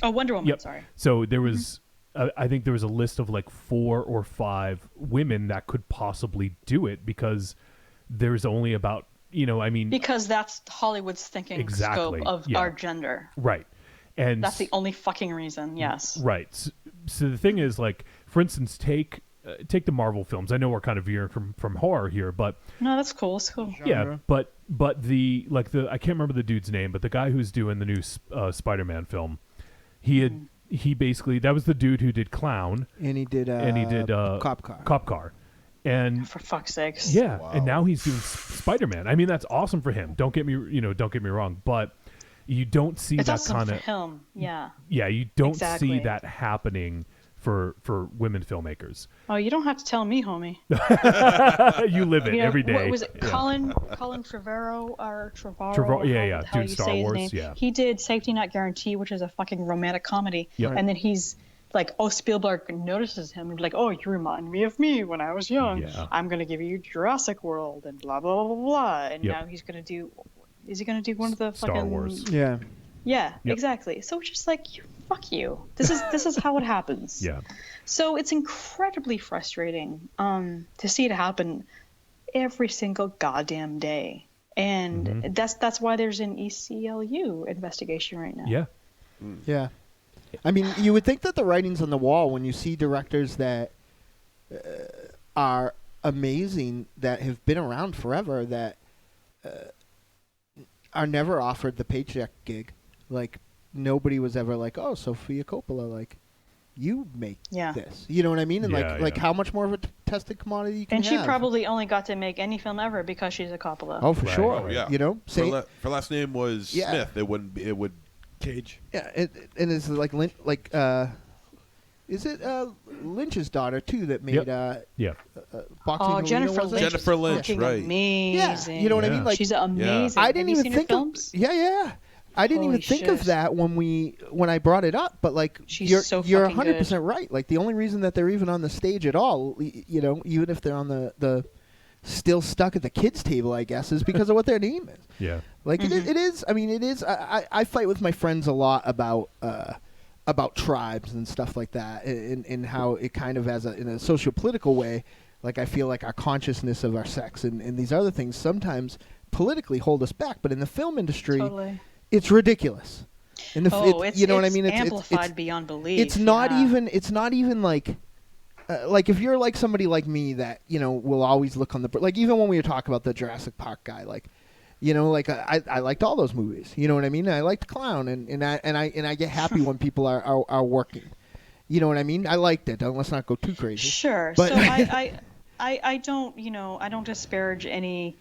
Oh, Wonder Woman, yep. Sorry. So there was... I think there was a list of like 4 or 5 women that could possibly do it, because there's only about, because that's Hollywood's thinking scope of our gender. Right. And that's the only fucking reason. Yes. Right. So the thing is, like, for instance, take the Marvel films. I know we're kind of veering from horror here, but no, that's cool. It's cool. Yeah. But the I can't remember the dude's name, but the guy who's doing the new Spider-Man film, he basically, that was the dude who did Clown, and he did Cop Car, and for fuck's sakes, and now he's doing Spider-Man. I mean, that's awesome for him. Don't get me wrong, but you don't see it's that awesome kind of him. Yeah, you don't see that happening for women filmmakers. Oh, you don't have to tell me, homie. You live it every day. What was it? Colin Trevorrow or Trevorrow? Dude, Star Wars. Yeah, he did Safety Not Guarantee, which is a fucking romantic comedy. Yep. And then he's like, Spielberg notices him and like, oh, you remind me of me when I was young. Yeah. I'm gonna give you Jurassic World and blah blah blah blah blah. And now he's gonna do. Is he gonna do one of the Star Wars? Yeah. Yeah, Yep. exactly. So it's just like, fuck you. This is how it happens. Yeah. So it's incredibly frustrating to see it happen every single goddamn day. And that's why there's an ECLU investigation right now. Yeah. Yeah. I mean, you would think that the writing's on the wall when you see directors that are amazing, that have been around forever, that are never offered the paycheck gig. Like, nobody was ever like, oh, Sofia Coppola, like, you make this. You know what I mean? And like how much more of a tested commodity you can And she have. probably only got to make any film ever because she's a Coppola. Oh, for sure. Oh, yeah. You know? Her last name was Smith. It would Cage. Yeah, and it's like is it Lynch's daughter too that made Boxing Arena, Jennifer was it? Lynch. Jennifer Lynch, fucking right. Amazing. Yeah, you know what I mean? Like, she's amazing. I didn't Have you even seen her think films? I didn't even Holy think of shit. that when I brought it up, but like She's you're so you're fucking 100% right. Like the only reason that they're even on the stage at all, you know, even if they're on the still stuck at the kids table, I guess, is because of what their name is. Yeah. Like it is. I mean, it is. I fight with my friends a lot about tribes and stuff like that, and how it kind of in a socio-political way. Like I feel like our consciousness of our sex and these other things sometimes politically hold us back, but in the film industry, it's ridiculous. In the you know what I mean? It's amplified beyond belief. It's not even. It's not even like if you're like somebody like me that, you know, will always look on the, like even when we talk about the Jurassic Park guy, like, you know, like I liked all those movies. You know what I mean? I liked Clown, and I get happy when people are working. You know what I mean? I liked it. Let's not go too crazy. Sure. But So I don't, you know, I don't disparage any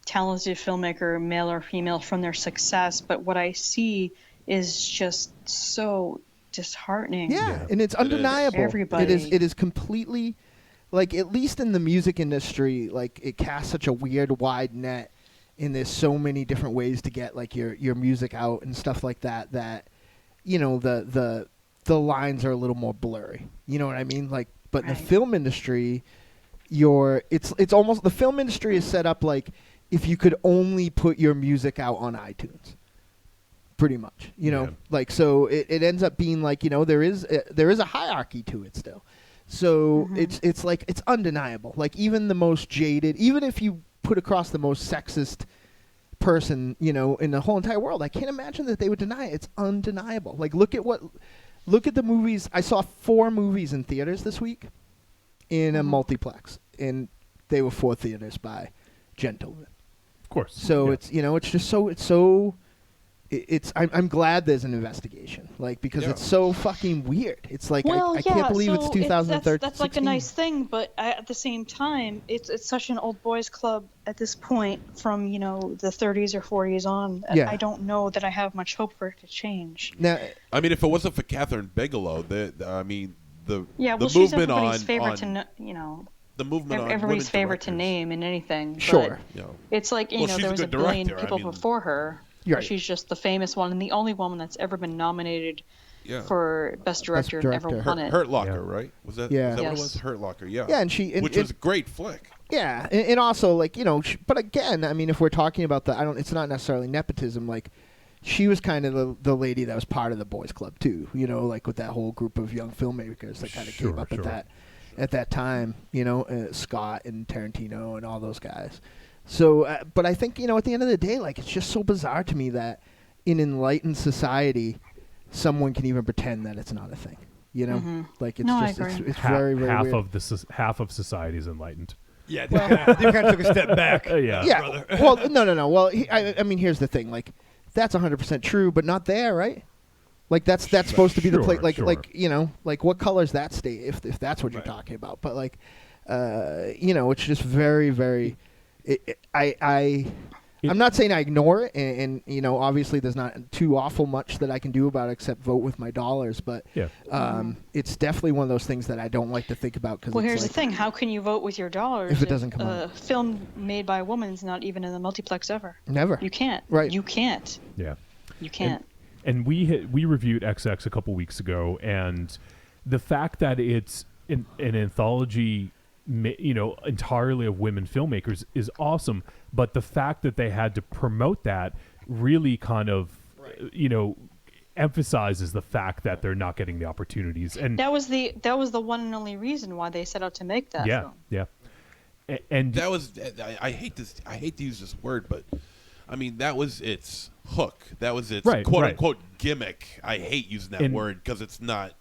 talented filmmaker, male or female, from their success, but what I see is just so disheartening. Yeah, and it's undeniable. Everybody. It is completely, like, at least in the music industry, like it casts such a weird wide net, and there's so many different ways to get like your music out and stuff like that. That, you know, the lines are a little more blurry. You know what I mean? Like, but in the film industry, it's almost, the film industry is set up like if you could only put your music out on iTunes. Pretty much, you know, like, so it ends up being like, you know, there is a hierarchy to it still. So it's like, it's undeniable. Like even the most jaded, even if you put across the most sexist person, you know, in the whole entire world, I can't imagine that they would deny it. It's undeniable. Like look at the movies. I saw 4 movies in theaters this week in a multiplex, and they were 4 theaters by gentlemen. Of course. So it's, you know, it's just so I'm glad there's an investigation, like, because it's so fucking weird. It's like, I can't believe it's 2013. That's like a nice thing, but at the same time, it's such an old boys club at this point from, you know, the 30s or 40s on. Yeah. I don't know that I have much hope for it to change. Now, I mean, if it wasn't for Catherine Bigelow, the she's movement everybody's on favorite to you know. The movement on everybody's women favorite to directors. name in anything. Sure. But it's like, you know, she's there a was a good billion director. people I mean, before her. Right. She's just the famous one and the only woman that's ever been nominated for Best Director and ever won it. Hurt Locker, right? Was that? Yeah. Is that what it was? Hurt Locker. Yeah. Yeah, which was a great flick. Yeah, and also, like, you know, but again, I mean, if we're talking about it's not necessarily nepotism. Like, she was kind of the lady that was part of the boys club too. You know, like with that whole group of young filmmakers that kind of came up at that time. You know, Scott and Tarantino and all those guys. So, but I think, you know, at the end of the day, like, it's just so bizarre to me that in enlightened society, someone can even pretend that it's not a thing. You know, like it's I just agree. it's very very half weird. half of society is enlightened. Yeah, they kind of took a step back. Yeah. Brother. Well, no. Well, I mean, here's the thing. Like, that's 100% true, but not there, right? Like that's supposed to be the place. Like you know, like what color's that state if that's what you're talking about? But like, you know, it's just very very. I'm not saying I ignore it, and you know, obviously there's not too awful much that I can do about it except vote with my dollars. But it's definitely one of those things that I don't like to think about. Well, here's the thing: how can you vote with your dollars if it doesn't come a out? film made by a woman is not even in the multiplex ever? Never. You can't. Right. You can't. Yeah. You can't. And we reviewed XX a couple weeks ago, and the fact that it's an anthology, you know, entirely of women filmmakers is awesome. But the fact that they had to promote that really kind of emphasizes the fact that they're not getting the opportunities. And that was the one and only reason why they set out to make that film. Yeah. And that was I hate to use this word, but I mean that was its hook. That was its quote unquote gimmick. I hate using that word because it's not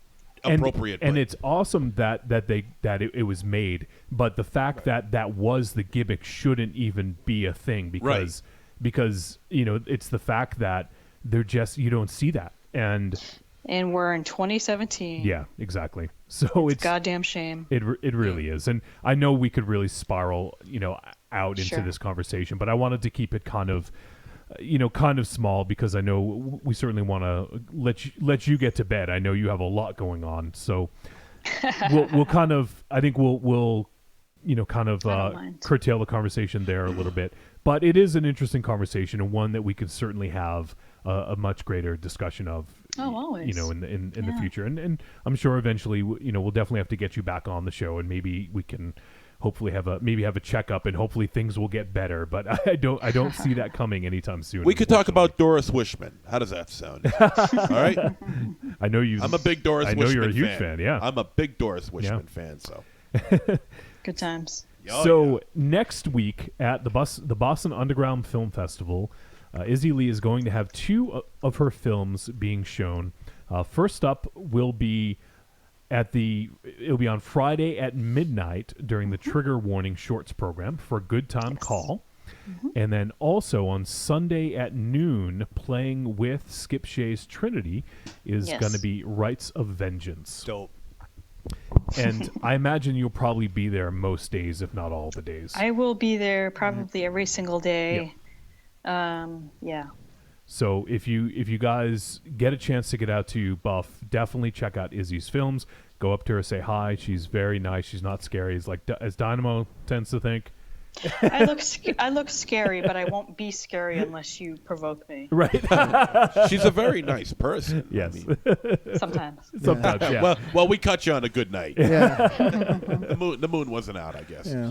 appropriate. And it's awesome that it was made, but the fact that was the gimmick shouldn't even be a thing because it's the fact that they're just, you don't see that. And we're in 2017. Yeah, exactly. So it's goddamn shame. It really is. And I know we could really spiral, out into this conversation, but I wanted to keep it kind of small because I know we certainly want to let you get to bed. I know you have a lot going on. So we'll kind of, I think we'll curtail the conversation there a little bit. But it is an interesting conversation and one that we could certainly have a much greater discussion of. Always. In the future, and I'm sure eventually, we'll definitely have to get you back on the show, and maybe we can hopefully have a checkup, and hopefully things will get better. But I don't see that coming anytime soon. We could talk about Doris Wishman. How does that sound? All right. I know you. I'm a big Doris. I know Wishman you're a huge fan. Yeah. I'm a big Doris Wishman fan. So. Good times. Next week at the Boston Underground Film Festival, Izzy Lee is going to have 2 of her films being shown. First up will be it'll be on Friday at midnight during the Trigger Warning Shorts program for Good Time Call. And then also on Sunday at noon, playing with Skip Shea's Trinity, is going to be Rites of Vengeance. Dope. And I imagine you'll probably be there most days, if not all the days. I will be there probably every single day. So if you guys get a chance to get out to Buff, definitely check out Izzy's films. Go up to her, say hi. She's very nice. She's not scary, as Dynamo tends to think. I look scary, but I won't be scary unless you provoke me. Right. She's a very nice person. Yes. Sometimes. Sometimes. Yeah. Well, we caught you on a good night. Yeah. The moon wasn't out, I guess. Yeah.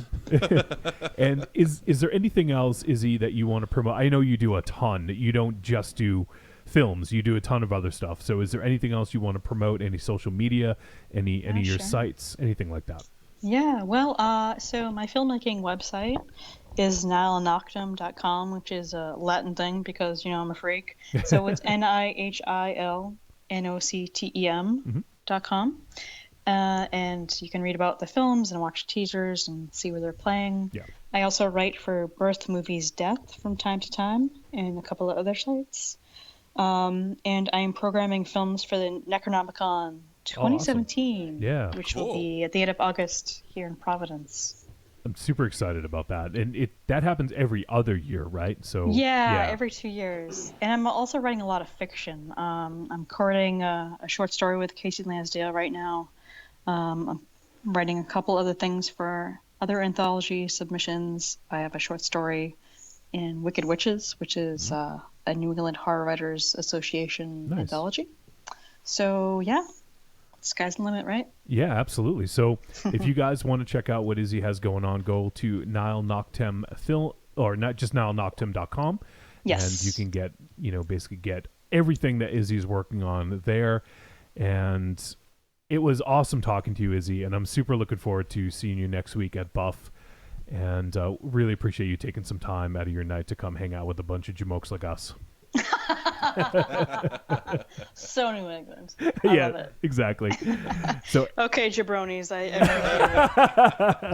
And is there anything else, Izzy, that you want to promote? I know you do a ton. You don't just do films. You do a ton of other stuff. So is there anything else you want to promote? Any social media? Any of your sites? Anything like that? Yeah, well, so my filmmaking website is nihilanoctem.com, which is a Latin thing because, I'm a freak. So it's NIHILNOCTEM.com. And you can read about the films and watch teasers and see where they're playing. Yeah. I also write for Birth Movies Death from time to time and a couple of other sites. And I'm programming films for the Necronomicon 2017, which will be at the end of August here in Providence. I'm super excited about that, and that happens every other year, right? So every 2 years. And I'm also writing a lot of fiction. I'm recording a short story with Casey Lansdale right now. I'm writing a couple other things for other anthology submissions. I have a short story in Wicked Witches, which is a New England Horror Writers Association anthology. So sky's the limit, right? Yeah, absolutely. So if you guys want to check out what Izzy has going on, go to Nile Noctem Film, or not just nihilanoctem.com. Yes. And you can get, basically get everything that Izzy's working on there. And it was awesome talking to you, Izzy, and I'm super looking forward to seeing you next week at Buff. And really appreciate you taking some time out of your night to come hang out with a bunch of jamokes like us. So New England. I love it. Exactly. So okay, jabronis.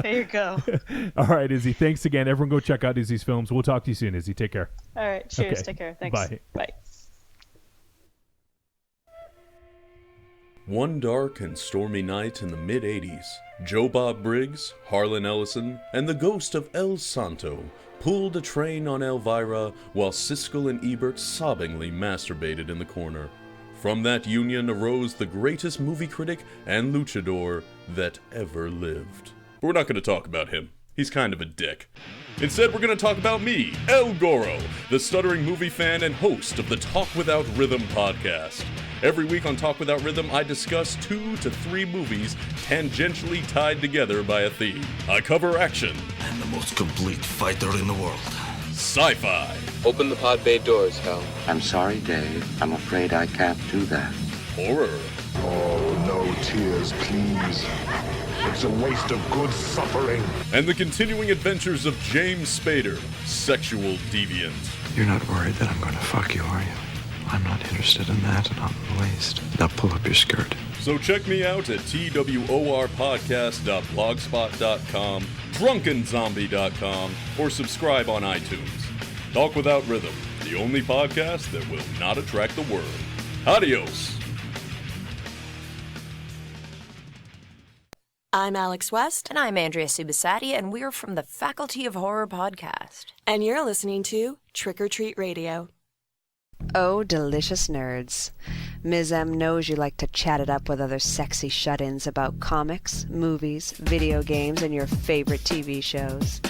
There you go. All right, Izzy. Thanks again. Everyone go check out Izzy's films. We'll talk to you soon, Izzy. Take care. All right. Cheers. Okay. Take care. Thanks. Bye. Bye. One dark and stormy night in the mid-'80s, Joe Bob Briggs, Harlan Ellison, and the ghost of El Santo pulled a train on Elvira while Siskel and Ebert sobbingly masturbated in the corner. From that union arose the greatest movie critic and luchador that ever lived. But we're not going to talk about him. He's kind of a dick. Instead, we're going to talk about me, El Goro, the stuttering movie fan and host of the Talk Without Rhythm podcast. Every week on Talk Without Rhythm, I discuss 2 to 3 movies tangentially tied together by a theme. I cover action. I'm the most complete fighter in the world. Sci-fi. Open the pod bay doors, Hal. I'm sorry, Dave. I'm afraid I can't do that. Horror. Oh, no tears, please. It's a waste of good suffering. And the continuing adventures of James Spader, sexual deviant. You're not worried that I'm going to fuck you, are you? I'm not interested in that, not in the least. Now pull up your skirt. So check me out at tworpodcast.blogspot.com, drunkenzombie.com, or subscribe on iTunes. Talk Without Rhythm, the only podcast that will not attract the world. Adios! I'm Alex West. And I'm Andrea Subasati, and we're from the Faculty of Horror podcast. And you're listening to Trick or Treat Radio. Oh, delicious nerds. Ms. M knows you like to chat it up with other sexy shut-ins about comics, movies, video games, and your favorite TV shows.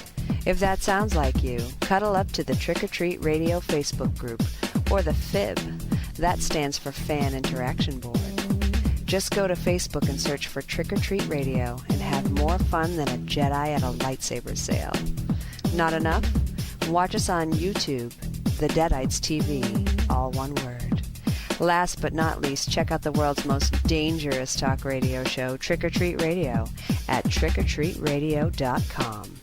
If that sounds like you, cuddle up to the Trick or Treat Radio Facebook group, or the FIB. That stands for Fan Interaction Board. Just go to Facebook and search for Trick or Treat Radio and have more fun than a Jedi at a lightsaber sale. Not enough? Watch us on YouTube, the Deadites TV, all one word. Last but not least, check out the world's most dangerous talk radio show, Trick or Treat Radio, at trickortreatradio.com.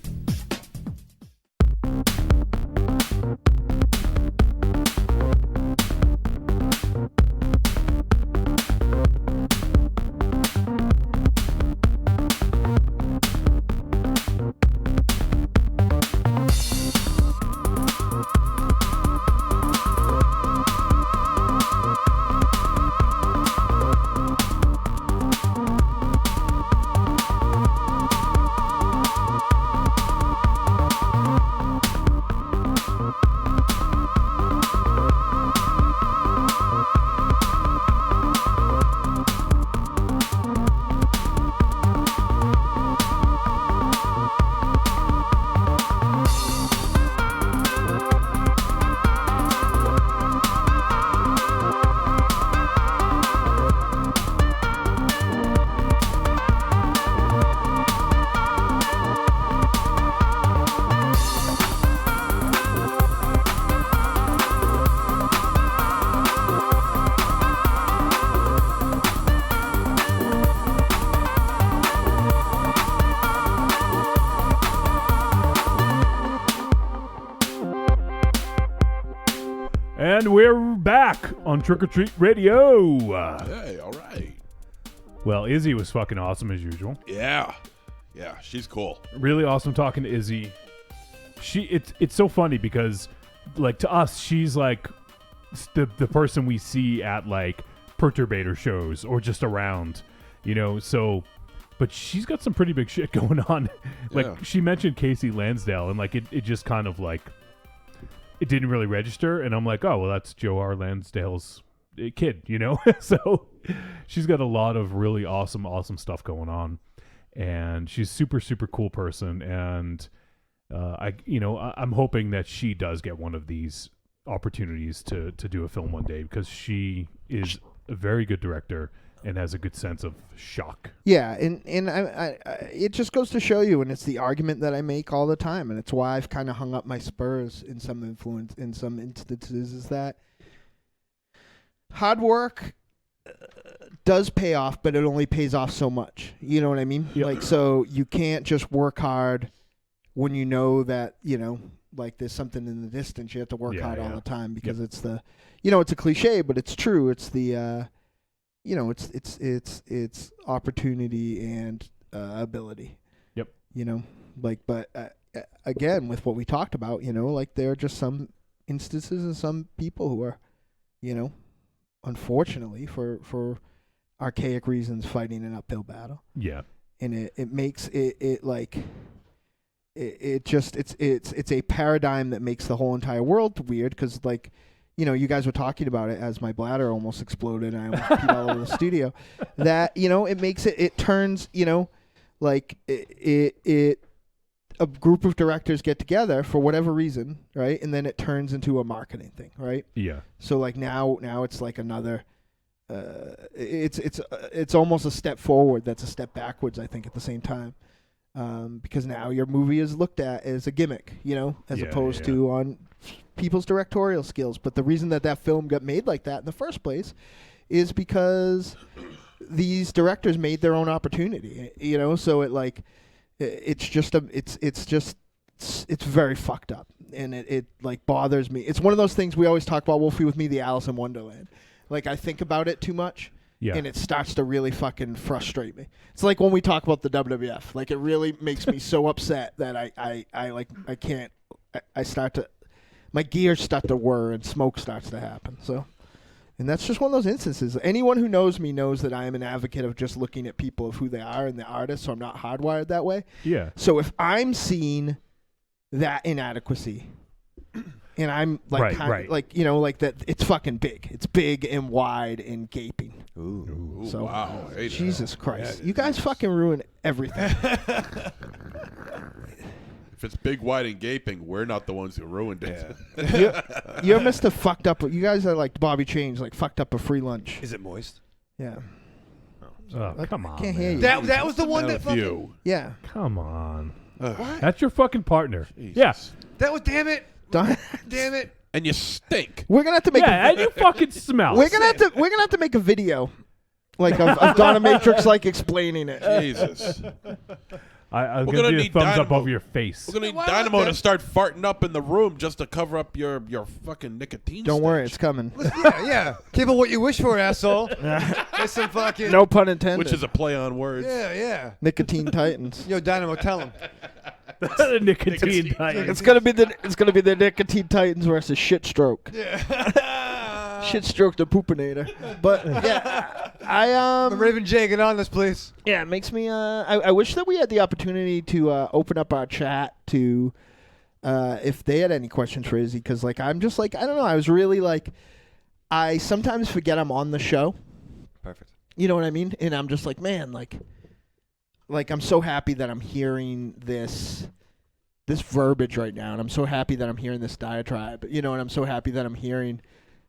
And we're back on Trick or Treat Radio. Hey, all right. Well, Izzy was fucking awesome as usual. Yeah, she's cool. Really awesome talking to Izzy. It's so funny because, like, to us, she's like the person we see at like Perturbator shows or just around, you know. So, but she's got some pretty big shit going on. Like she mentioned Casey Lansdale, and like it just kind of like. It didn't really register, and I'm like, oh, well, that's Joe R. Lansdale's kid, you know? So she's got a lot of really awesome stuff going on, and she's super, super cool person, and I'm hoping that she does get one of these opportunities to do a film one day, because she is a very good director and has a good sense of shock. Yeah, and I it just goes to show you, and it's the argument that I make all the time, and it's why I've kind of hung up my spurs in some instances, is that hard work does pay off, but it only pays off so much. You know what I mean? Yep. Like, so you can't just work hard when you know that, you know, like there's something in the distance. You have to work hard all the time, because it's the, you know, it's a cliche, but it's true. It's the you know, it's opportunity and ability. Yep. You know, like, but again, with what we talked about, you know, like there are just some instances and some people who are, you know, unfortunately for archaic reasons, fighting an uphill battle. Yeah. And it makes it like it's a paradigm that makes the whole entire world weird, because like, you know, you guys were talking about it as my bladder almost exploded and I almost peed all over the studio. That, you know, it makes it turns, you know, like it a group of directors get together for whatever reason, right? And then it turns into a marketing thing, right? Yeah. So like now it's like another it's almost a step forward that's a step backwards, I think, at the same time. because now your movie is looked at as a gimmick, as opposed to on people's directorial skills. But the reason that film got made like that in the first place is because these directors made their own opportunity, so it's very fucked up, and it like bothers me. It's one of those things we always talk about, Wolfie, with me, the Alice in Wonderland. Like, I think about it too much. Yeah. And it starts to really fucking frustrate me. It's like when we talk about the WWF. Like, it really makes me so upset that I can't. I start to, my gears start to whir and smoke starts to happen. So, and that's just one of those instances. Anyone who knows me knows that I am an advocate of just looking at people of who they are and the artists. So I'm not hardwired that way. Yeah. So if I'm seeing that inadequacy, and I'm like, like that, it's fucking big. It's big and wide and gaping. Ooh, so, wow! Jesus Christ, you guys fucking ruin everything. If it's big, wide, and gaping, we're not the ones who ruined it. You're Mr. Fucked Up. You guys are like Bobby Chains, like fucked up a free lunch. Is it moist? Yeah. Oh, come on! Can't hear you. That was the one that fucking. Yeah. Come on. What? That's your fucking partner. Jesus. Yeah. That was damn it. And you stink. We're gonna have to make. Yeah, and you fucking smell. We're gonna have to make a video, like of Donna Matrix, like explaining it. Jesus. I'm gonna need thumbs Dynamo. up over your face. We're gonna need Dynamo to start farting up in the room just to cover up your fucking nicotine. Don't worry, it's coming. Yeah. Careful what you wish for, asshole. That's some fucking. No pun intended. Which is a play on words. Yeah. Nicotine Titans. Yo, Dynamo, tell him. The nicotine Titans. It's gonna be the Nicotine Titans versus Shit Stroke. Yeah. Shit Stroke the Poopinator. But yeah, Raven J, get on this, please. Yeah, it makes me. I wish that we had the opportunity to open up our chat to if they had any questions for Izzy, because like I'm just like, I don't know. I was really like, I sometimes forget I'm on the show. Perfect. You know what I mean? And I'm just like, man, like I'm so happy that I'm hearing this verbiage right now, and I'm so happy that I'm hearing this diatribe, and I'm so happy that I'm hearing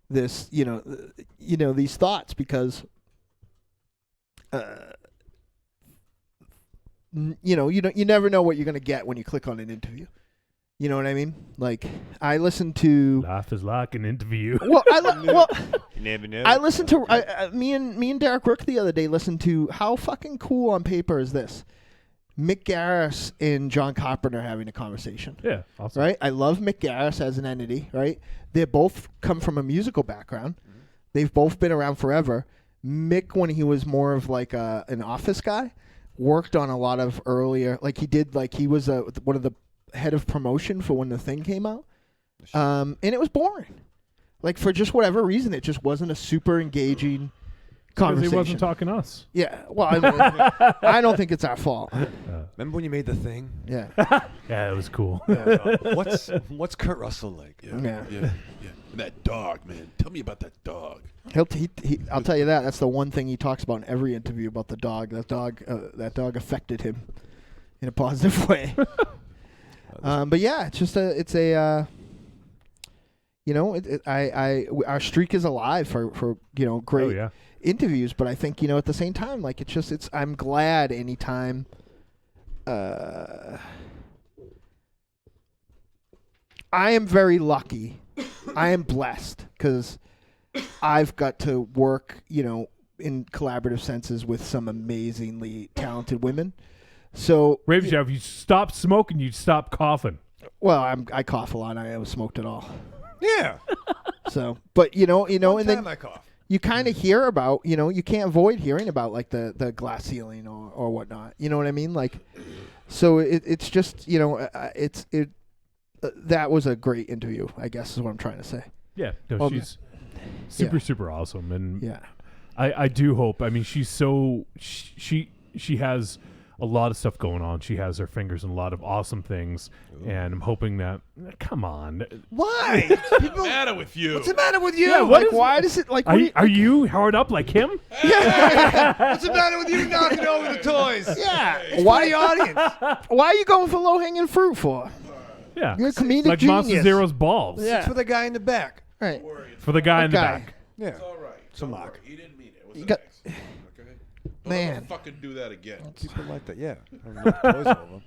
this, these thoughts, because, you never know what you're gonna get when you click on an interview. You know what I mean? Like, I listen to. Life is like an interview. Well, you never know. I listened to me and Derek Rook the other day listened to how fucking cool on paper is this? Mick Garris and John Carpenter having a conversation. Yeah, awesome. Right? I love Mick Garris as an entity, right? They both come from a musical background. Mm-hmm. They've both been around forever. Mick, when he was more of like an office guy, worked on a lot of earlier, like he was one of the head of promotion for when the thing came out. And it was boring. Like, for just whatever reason, it just wasn't a super engaging conversation. Because he wasn't talking to us. Yeah. Well, I don't think it's our fault. Remember when you made the thing? Yeah. Yeah, it was cool. What's Kurt Russell like? Yeah. And that dog, man. Tell me about that dog. I'll tell you that. That's the one thing he talks about in every interview about the dog. That dog affected him in a positive way. But yeah, our streak is alive for great interviews. But I think at the same time, like I'm glad anytime. I am very lucky. I am blessed because I've got to work, in collaborative senses with some amazingly talented women. So, Raven, if you stop smoking, you'd stop coughing. Well, I cough a lot. I haven't smoked at all. Yeah. So, but and then I cough. You kind of hear about, you can't avoid hearing about like the glass ceiling or whatnot. You know what I mean? Like, so it's just that was a great interview, I guess is what I'm trying to say. Yeah. No, she's super awesome, and yeah, I do hope. I mean, she's so she has a lot of stuff going on. She has her fingers in a lot of awesome things, and I'm hoping that. Come on, why? What's the matter with you? What's the matter with you? Yeah, why does it like? Are you hard up like him? What's the matter with you knocking over the toys? Yeah. It's for the audience. Why are you going for low hanging fruit for? Yeah, you're a comedic like genius. Monster Zero's balls. Yeah. It's for the guy in the back. Right. For the guy in the back. Yeah. It's all right. It's a mock. He didn't mean it. It was an accident. Okay. Man. Fucking do that again. People like that, yeah. I don't know what the toys over.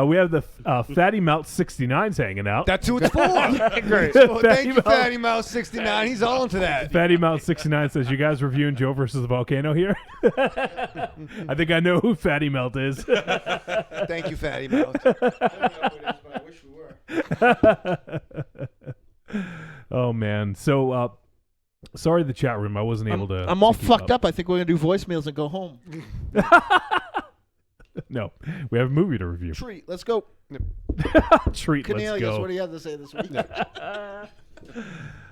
We have the Fatty Mouth 69's hanging out. That's who it's for. Great. Well, thank you, Fatty Mouse 69. He's all into that. Fatty Mouth 69 says, "You guys reviewing Joe versus the Volcano here?" I think I know who Fatty Mouth is. Thank you, Fatty Mouth. I don't know who it is, but I wish we were. Oh man. So sorry, the chat room. I wasn't able to. I'm all fucked up. I think we're gonna do voicemails and go home. No, we have a movie to review. Treat. Let's go. Treat. Cornelius, Let's go. what do you have to say this week?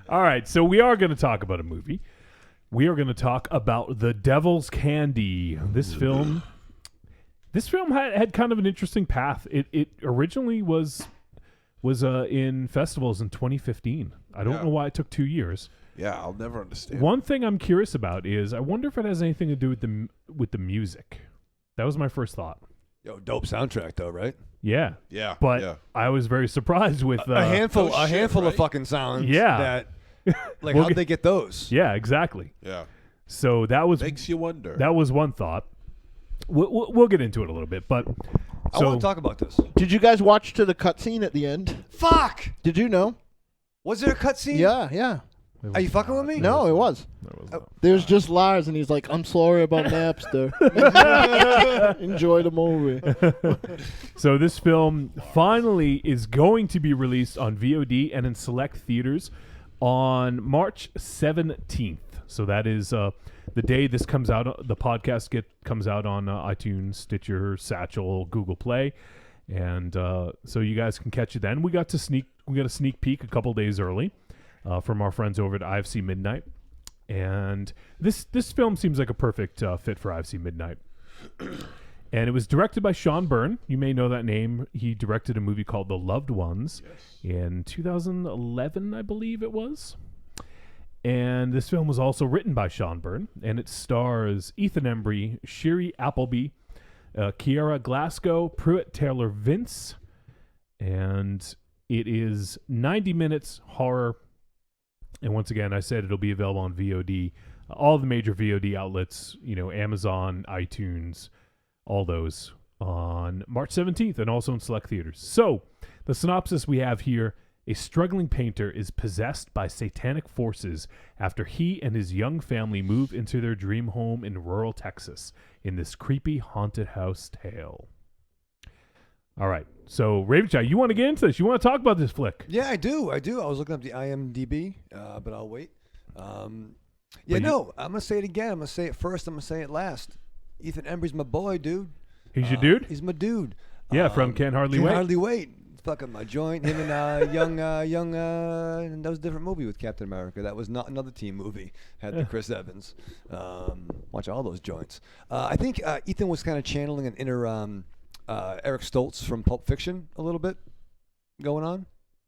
All right, so we are going to talk about a movie. We are going to talk about The Devil's Candy. This film had kind of an interesting path. It originally was in festivals in 2015. I don't know why it took 2 years. Yeah, I'll never understand. One thing I'm curious about is I wonder if it has anything to do with the music. That was my first thought. Yo, dope soundtrack though, right? Yeah. Yeah. But I was very surprised with a handful right? of fucking sounds. Yeah. That like how'd they get those? Yeah, exactly. Yeah. So that was makes you wonder. That was one thought. We'll get into it a little bit, but I want to talk about this. Did you guys watch to the cutscene at the end? Fuck! Did you know? Was there a cutscene? Yeah. Are you fucking with me? No, it was. There's just Lars, and he's like, "I'm sorry about Napster. Enjoy the movie." So this film finally is going to be released on VOD and in select theaters on March 17th. So that is the day this comes out. The podcast comes out on iTunes, Stitcher, Satchel, Google Play, and so you guys can catch it then. We got a sneak peek a couple days early. From our friends over at IFC Midnight. And this film seems like a perfect fit for IFC Midnight. And it was directed by Sean Byrne. You may know that name. He directed a movie called The Loved Ones in 2011, I believe it was. And this film was also written by Sean Byrne. And it stars Ethan Embry, Shiri Appleby, Kiara Glasgow, Pruitt Taylor Vince. And it is 90 minutes horror. And once again, I said it'll be available on VOD. All the major VOD outlets, Amazon, iTunes, all those on March 17th and also in select theaters. So, the synopsis we have here, a struggling painter is possessed by satanic forces after he and his young family move into their dream home in rural Texas in this creepy haunted house tale. All right. So, Ravenchild, you want to get into this? You want to talk about this flick? Yeah, I do. I was looking up the IMDb, but I'll wait. I'm going to say it again. I'm going to say it first. I'm going to say it last. Ethan Embry's my boy, dude. He's your dude? He's my dude. Yeah, from Can't Hardly Wait. Can't Hardly Wait. Fucking my joint. Him and young, that was a different movie with Captain America. That was not another team movie. Had the Chris Evans. Watch all those joints. I think Ethan was kind of channeling an inner Eric Stoltz from Pulp Fiction a little bit going on.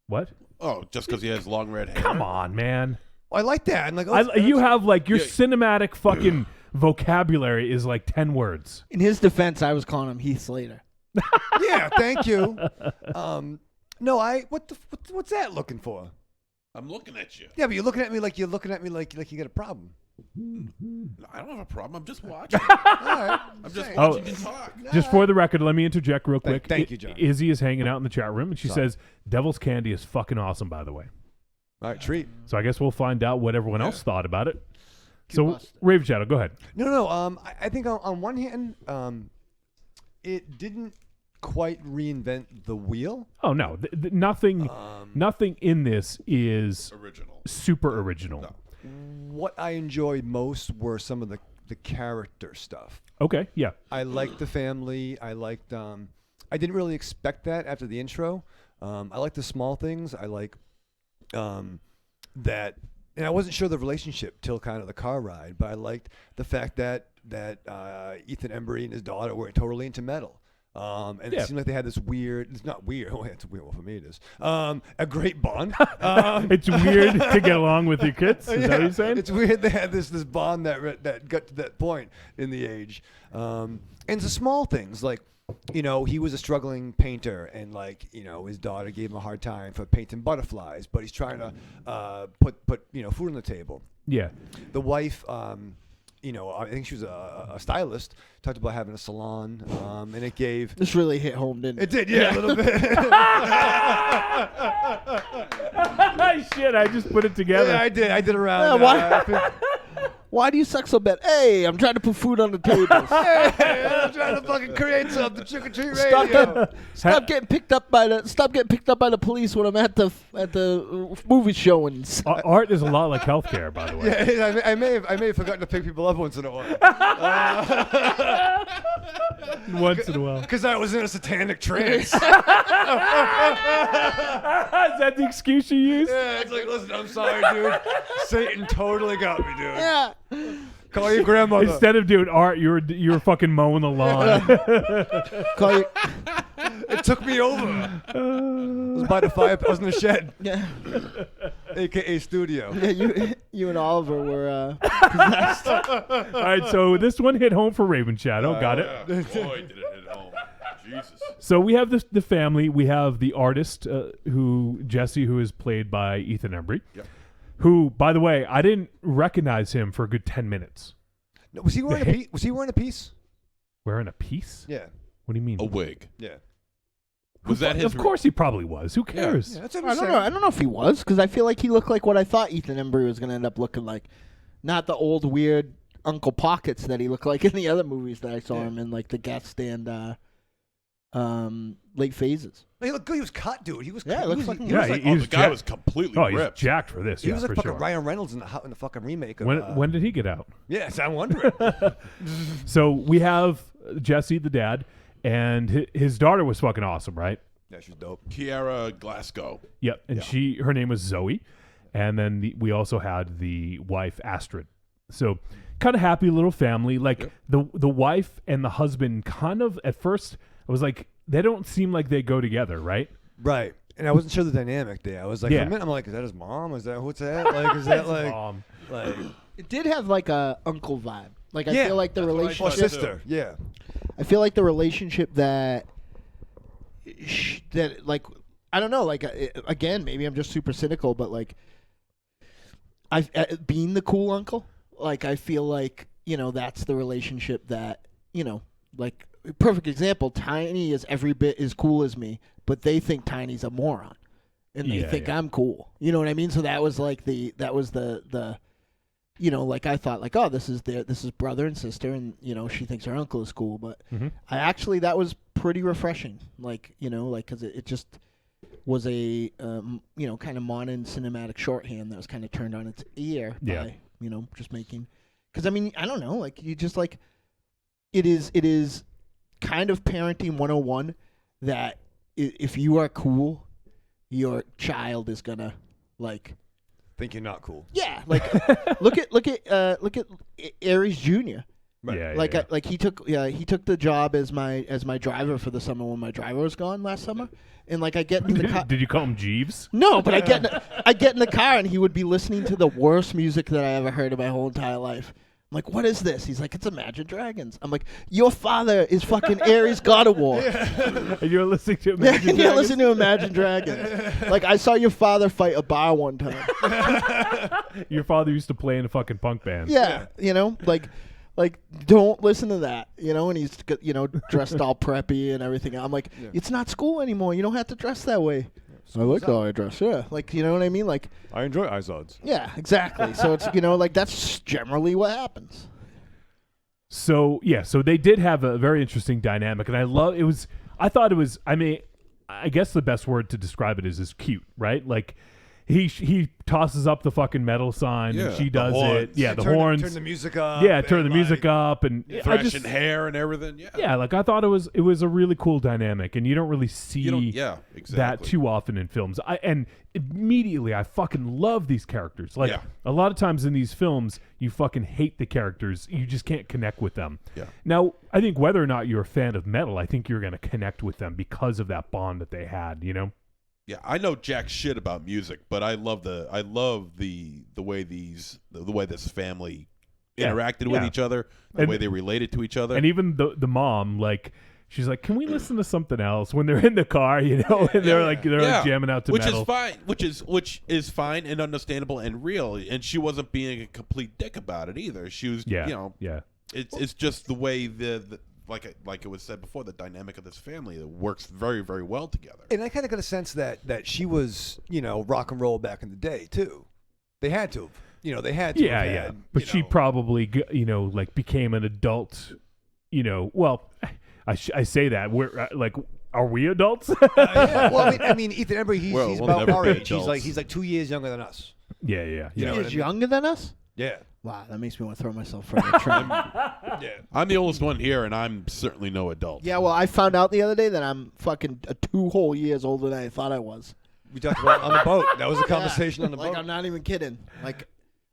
What? Oh, just because he has long red hair? Come on, man. I like that. I'm like, you have like your cinematic fucking vocabulary is like 10 words. In his defense, I was calling him Heath Slater. Yeah, thank you. What's that looking for? I'm looking at you. Yeah, but you're looking at me like you got a problem. I don't have a problem. I'm just watching. All right. I'm just watching you talk. Just for the record, let me interject real quick. Thank you, John. Izzy is hanging out in the chat room, and she says, Devil's Candy is fucking awesome, by the way. All right, treat. So I guess we'll find out what everyone else thought about it. So, Raven Shadow, go ahead. No. I think on one hand, it didn't quite reinvent the wheel. Oh no, nothing in this is original. Super original. No. What I enjoyed most were some of the character stuff. Okay, yeah. I liked the family. I liked. I didn't really expect that after the intro. I like the small things. I like that, and I wasn't sure the relationship till kind of the car ride. But I liked the fact that Ethan Embry and his daughter were totally into metal. It seemed like they had this weird. It's not weird. Oh, it's weird. Well, for me, it is. A great bond. It's weird to get along with your kids. Is that what you're saying? It's weird they had this bond that got to that point in the age. And the small things like, he was a struggling painter, and his daughter gave him a hard time for painting butterflies, but he's trying to put food on the table. Yeah. The wife. I think she was a stylist. Talked about having a salon, and it gave. This really hit home, didn't it? It did, yeah, a little bit. Shit, I just put it together. Yeah, I did around. Why do you suck so bad? Hey, I'm trying to put food on the table. Hey, I'm trying to fucking create something. Trick or Treat Radio. Stop getting picked up by the police when I'm at the movie showings. Art is a lot like healthcare, by the way. Yeah, I may have forgotten to pick people up once in a while. Once in a while. Because I was in a satanic trance. Is that the excuse you use? Yeah, it's like, listen, I'm sorry, dude. Satan totally got me, dude. Yeah. Call your grandmother. Instead of doing art, you were fucking mowing the lawn. It took me over. I was by the fire. I was in the shed. Yeah. AKA studio. Yeah, you and Oliver were possessed. All right, so this one hit home for Raven Shadow. Got it. Yeah. Boy, did it hit home. Jesus. So we have the family. We have the artist, Jesse, who is played by Ethan Embry. Yep. Who, by the way, I didn't recognize him for a good 10 minutes. No, was he wearing a piece? Was he wearing a piece? Wearing a piece? Yeah. What do you mean? A wig. Yeah. Was that his? Of course he probably was. Who cares? Yeah, that's I don't know. I don't know if he was, because I feel like he looked like what I thought Ethan Embry was going to end up looking like. Not the old weird Uncle Pockets that he looked like in the other movies that I saw him in, like The Guest and Late Phases. He looked good. He was cut, dude. He was. Yeah, cut. looks fucking. Yeah, the guy was completely ripped. He's jacked for this. He was like for fucking sure. Ryan Reynolds in the fucking remake of. When did he get out? Yes, I'm wondering. So we have Jesse, the dad, and his daughter was fucking awesome, right? Yeah, she's dope. Kiara Glasgow. Yep, and her name was Zoe, and then we also had the wife Astrid. So kind of happy little family. Like the wife and the husband kind of at first I was like, they don't seem like they go together, right? Right. And I wasn't sure the dynamic there. I was like, for a minute, I'm like, is that his mom? Is that what's that? Like, is that like mom? Like it did have like a uncle vibe. Like I feel like the relationship. Or sister. Yeah. I feel like the relationship that like I don't know. Like again, maybe I'm just super cynical, but like being the cool uncle. Like I feel like that's the relationship that like. Perfect example. Tiny is every bit as cool as me, but they think Tiny's a moron, and they think I'm cool. You know what I mean? So that was like the like I thought like, oh, this is brother and sister, and she thinks her uncle is cool, but that was pretty refreshing. Like because it just was a kind of modern cinematic shorthand that was kind of turned on its ear by just making. Because I mean I don't know, like you just like it is. Kind of parenting 101 that if you are cool, your child is gonna like think you're not cool. Yeah, like look at Aries Jr. Right. Like he took the job as my driver for the summer when my driver was gone last summer, and like I get in the car. Did you call him Jeeves? No, but I get in the car and he would be listening to the worst music that I ever heard in my whole entire life. I'm like, what is this? He's like, it's Imagine Dragons. I'm like, your father is fucking Aries God of War. And you're listening to Imagine Dragons? You're listening to Imagine Dragons. Like, I saw your father fight a bar one time. Your father used to play in a fucking punk band. Yeah, like don't listen to that, and he's dressed all preppy and everything. I'm like, it's not school anymore. You don't have to dress that way. I like how I dress. Yeah, like you know what I mean. Like I enjoy Izods. Yeah, exactly. So it's like that's generally what happens. So so they did have a very interesting dynamic, and I thought it was. I mean, I guess the best word to describe it is cute, right? Like. He tosses up the fucking metal sign and she does it. Yeah, the horns. Turn the music up. Yeah, turn the music up and thrashing hair and everything. Yeah. Yeah, like I thought it was a really cool dynamic, and you don't really see that too often in films. And immediately I fucking love these characters. Like a lot of times in these films, you fucking hate the characters. You just can't connect with them. Yeah. Now, I think whether or not you're a fan of metal, I think you're going to connect with them because of that bond that they had. Yeah, I know jack shit about music, but I love the way this family interacted with each other, the way they related to each other. And even the mom, like she's like, "Can we listen to something else?" When they're in the car, and they're like jamming out to metal, which is fine and understandable and real. And she wasn't being a complete dick about it either. She was, It's just the way like it was said before, the dynamic of this family that works very, very well together. And I kind of got a sense that she was, rock and roll back in the day too. They had to, they had to. Yeah. But she probably, became an adult. Well, I say that we're are we adults? Well, I mean, Ethan Embry, he's about our age. Adults. He's like 2 years younger than us. Yeah. He's younger than us? Yeah. Wow, that makes me want to throw myself from the train. Yeah. I'm the oldest one here, and I'm certainly no adult. Yeah, well, I found out the other day that I'm fucking 2 whole years older than I thought I was. We talked about it on the boat. That was a conversation on the boat. Like, I'm not even kidding. Like,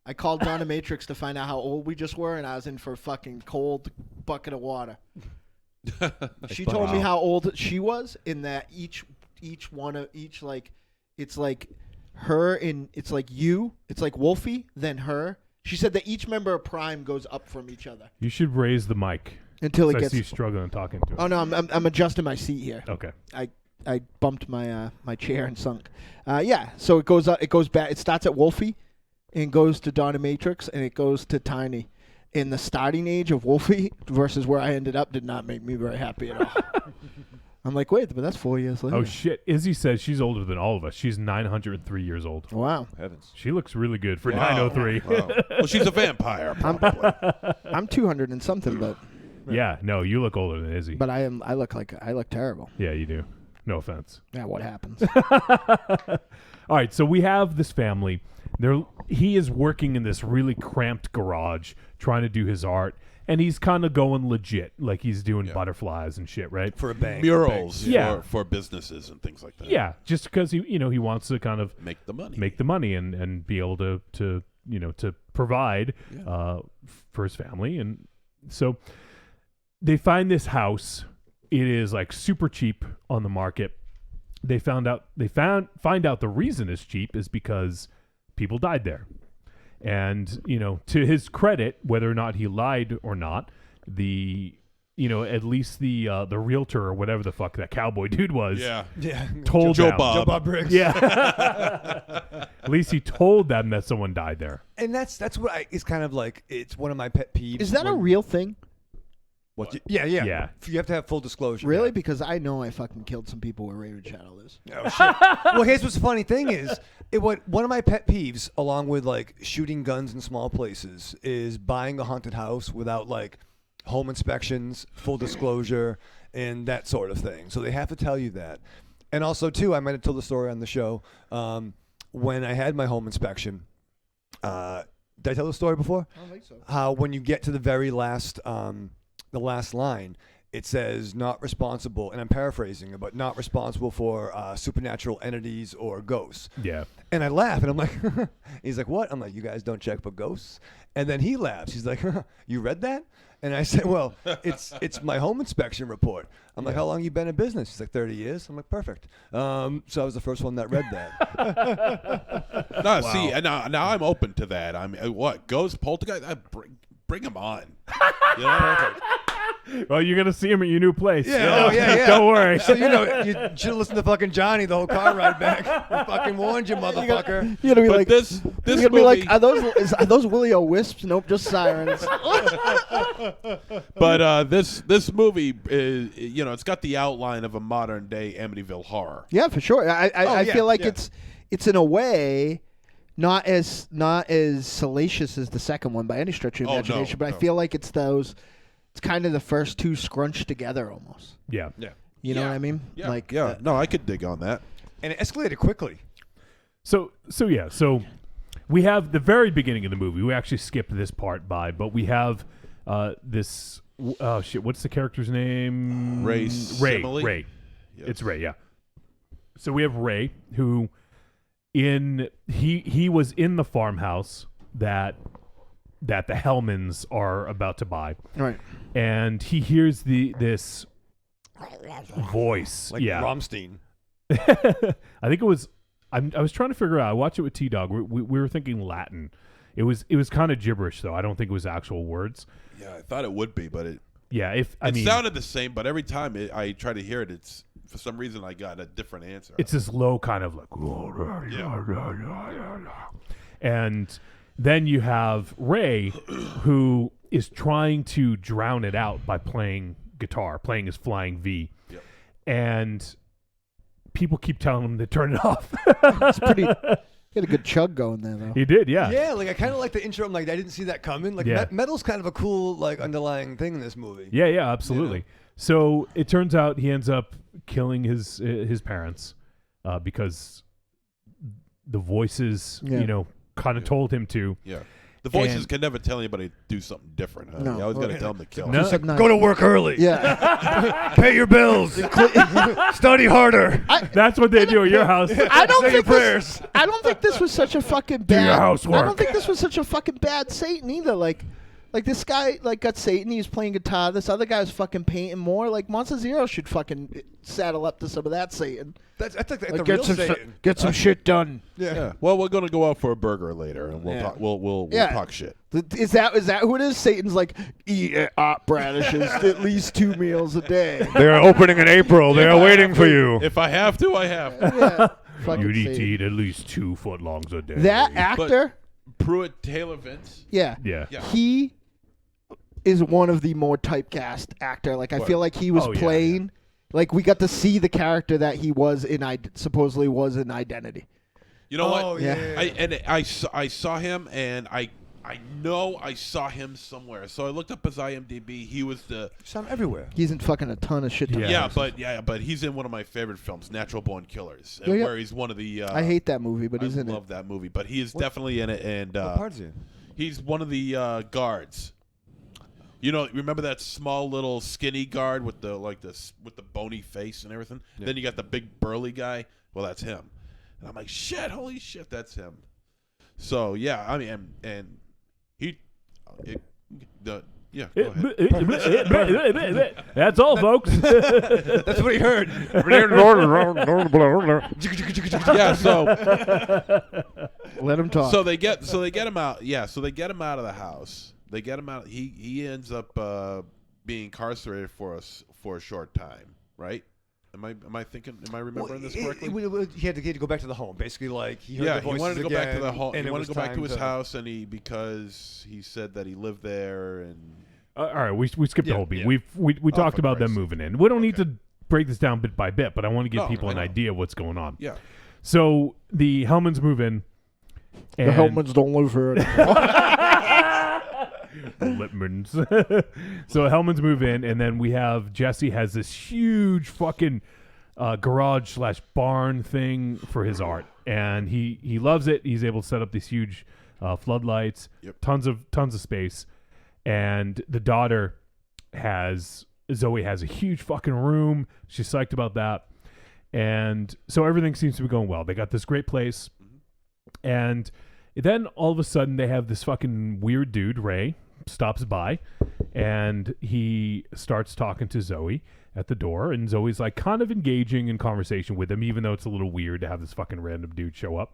I called Dominatrix to find out how old we just were, and I was in for a fucking cold bucket of water. She told me how old she was, in that each like, it's like her and it's like you, it's like Wolfie, then her. She said that each member of Prime goes up from each other. You should raise the mic until it gets. I see you struggling talking to it. Oh no, I'm adjusting my seat here. Okay. I bumped my my chair and sunk. So it goes up. It goes back. It starts at Wolfie, and goes to Dominatrix, and it goes to Tiny. In the starting age of Wolfie versus where I ended up did not make me very happy at all. I'm like, wait, but that's 4 years later. Oh shit! Izzy says she's older than all of us. She's 903 years old. Wow, heavens! She looks really good for 903. Wow. Well, she's a vampire. Probably. I'm 200 and something, but yeah, no, you look older than Izzy. But I look terrible. Yeah, you do. No offense. Yeah, what happens? All right, so we have this family. He is working in this really cramped garage trying to do his art, and he's kind of going legit, like he's doing butterflies and shit, right? For a bank. Murals for businesses and things like that. Yeah, just because he wants to kind of make the money and be able to provide for his family. And so they find this house. It is like super cheap on the market. They find out the reason it's cheap is because people died there. And, to his credit, whether or not he lied or not, at least the realtor or whatever the fuck that cowboy dude was, told Joe them. Bob Briggs. Yeah. At least he told them that someone died there. And that's what it's kind of like, it's one of my pet peeves. Is that a real thing? What? Yeah. You have to have full disclosure. Really? Yeah. Because I know I fucking killed some people where Raven Shadow is. Oh, shit. Well, here's what's the funny thing is, one of my pet peeves, along with like shooting guns in small places, is buying a haunted house without like home inspections, full disclosure, and that sort of thing. So they have to tell you that. And also, too, I might have told the story on the show, when I had my home inspection. Did I tell the story before? I don't think so. How when you get to the very last... the last line, it says not responsible, and I'm paraphrasing it, but not responsible for supernatural entities or ghosts. Yeah. And I laugh, and I'm like, he's like, what? I'm like, you guys don't check for ghosts? And then he laughs. He's like, you read that? And I said, well, it's my home inspection report. I'm like, how long you been in business? He's like, 30 years. I'm like, perfect. So I was the first one that read that. No, wow. See, now I'm open to that. I'm what? Ghost, poltergeist? Bring them on. Perfect. Well, you're gonna see him at your new place. Yeah, yeah. Don't worry. So you should have listened to fucking Johnny the whole car ride back. I fucking warned you, motherfucker. You're gonna be like this you're gonna movie, be like, are those Willy O Wisps? Nope, just sirens. But this movie is, it's got the outline of a modern day Amityville horror. Yeah, for sure. I feel like it's in a way not as salacious as the second one by any stretch of imagination, but I feel like it's kind of the first two scrunched together almost. Yeah. You know what I mean? Yeah. Like, no, I could dig on that. And it escalated quickly. So we have the very beginning of the movie. We actually skipped this part by, but we have this. Oh shit! What's the character's name? Ray. Ray. Yes. It's Ray. Yeah. So we have Ray, who he was in the farmhouse that the Hellmans are about to buy. Right. And he hears this voice. Like Rammstein. I think it was I was trying to figure out. I watched it with T-Dog. We were thinking Latin. It was kind of gibberish though. I don't think it was actual words. Yeah, I thought it would be, but Yeah, it sounded the same, but every time I try to hear it, it's for some reason I got a different answer. It's this low kind of like, and then you have Ray, who is trying to drown it out by playing guitar, playing his flying V, and people keep telling him to turn it off. It's pretty. He had a good chug going there, though. He did, yeah. Yeah, like I kind of like the intro. I'm like, I didn't see that coming. Like metal's kind of a cool like underlying thing in this movie. Yeah, absolutely. You know? So it turns out he ends up killing his parents because the voices, kind of told him to. Yeah. The voices can never tell anybody to do something different. Huh? No. You always got to tell them to kill. No. Go to work early. Yeah. Pay your bills. Study harder. That's what they do at your house. I don't Say your think prayers. I don't think this was such a fucking Do bad. your housework. I don't think this was such a fucking bad Satan either. Like this guy got Satan. He was playing guitar. This other guy was fucking painting more. Like Monster Zero should fucking saddle up to some of that Satan. That's like the Like, real Satan. get some shit done. Yeah. Well, we're gonna go out for a burger later, and we'll talk. We'll talk shit. Is that who it is? Satan's like eat radishes at least 2 meals a day. They're opening in April. They're waiting for you. If I have to, I have to. Yeah. You need Satan. to eat at least 2 footlongs a day. That actor. Pruitt Taylor Vince. Yeah. He is one of the more typecast actor. Like I feel like he was playing. Like we got to see the character that he was in. Supposedly was in Identity. You know what? Yeah. I saw him, and I know I saw him somewhere. So I looked up his IMDb. He was saw him everywhere. He's in fucking a ton of shit. But he's in one of my favorite films, Natural Born Killers, Yeah. where he's one of the. I hate that movie, but he's in it. I love that movie, but he is definitely in it. And what part is he in? He's one of the guards. You know, remember that small little skinny guard with the with the bony face and everything? Yeah. Then you got the big burly guy. Well, that's him. And I'm like, shit, holy shit, that's him. So yeah, I mean, and he, go ahead. That's all, folks. That's what he heard. Yeah, so let him talk. So they get him out. Yeah, so they get him out of the house. They get him out. He ends up being incarcerated for a short time, right? Am I remembering this correctly? He had to go back to the home. Basically, like he heard the voices he wanted to go back to the home. and He it wanted to was go back to time his house, and because he said that he lived there. And all right, we skipped the whole beat. We talked about them moving in. We don't need to break this down bit by bit, but I want to give people an idea of what's going on. Yeah. So the Hellmans move in. The Hellmans don't live here anymore. Lippmans. So Hellmans move in, and then we have Jesse has this huge fucking garage / barn thing for his art, and he loves it. He's able to set up these huge floodlights, tons of space, and the daughter Zoe has a huge fucking room. She's psyched about that, and so everything seems to be going well. They got this great place, and then all of a sudden they have this fucking weird dude, Ray, stops by, and he starts talking to Zoe at the door, and Zoe's like kind of engaging in conversation with him, even though it's a little weird to have this fucking random dude show up.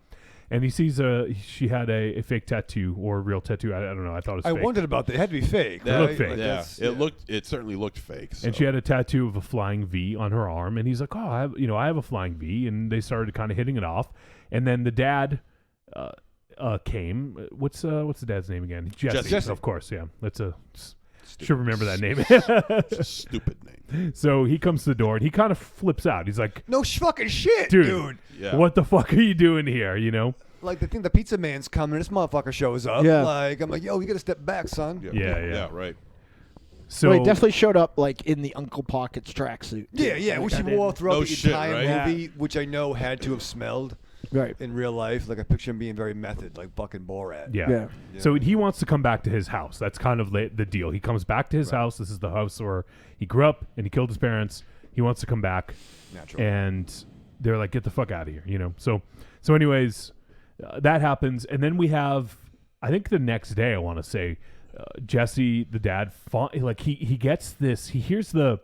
And he sees she had a fake tattoo or a real tattoo. I don't know. I thought it was fake. I wondered about that. It had to be fake. It looked fake. It certainly looked fake. So. And she had a tattoo of a flying V on her arm, and he's like, "Oh, I have a flying V," and they started kind of hitting it off. And then the dad came. What's the dad's name again? Jesse. Of course, yeah. That's should remember that name. It's a stupid name. So he comes to the door and he kind of flips out. He's like, "No fucking shit, dude. Yeah. What the fuck are you doing here?" You know. Like they think the pizza man's coming. This motherfucker shows up. Yeah. Like I'm like, "Yo, you gotta step back, son." Yeah, right. So he definitely showed up like in the Uncle Pockets tracksuit. Yeah, which he wore throughout the entire right? movie, which I know had to have smelled. Right. In real life, like I picture him being very method, like fucking Borat. Yeah. So he wants to come back to his house. That's kind of the deal. He comes back to his house. This is the house where he grew up and he killed his parents. He wants to come back. Naturally. And they're like, "Get the fuck out of here," you know. So anyways, that happens, and then we have, I think the next day, I want to say, Jesse, the dad, he gets this. He hears the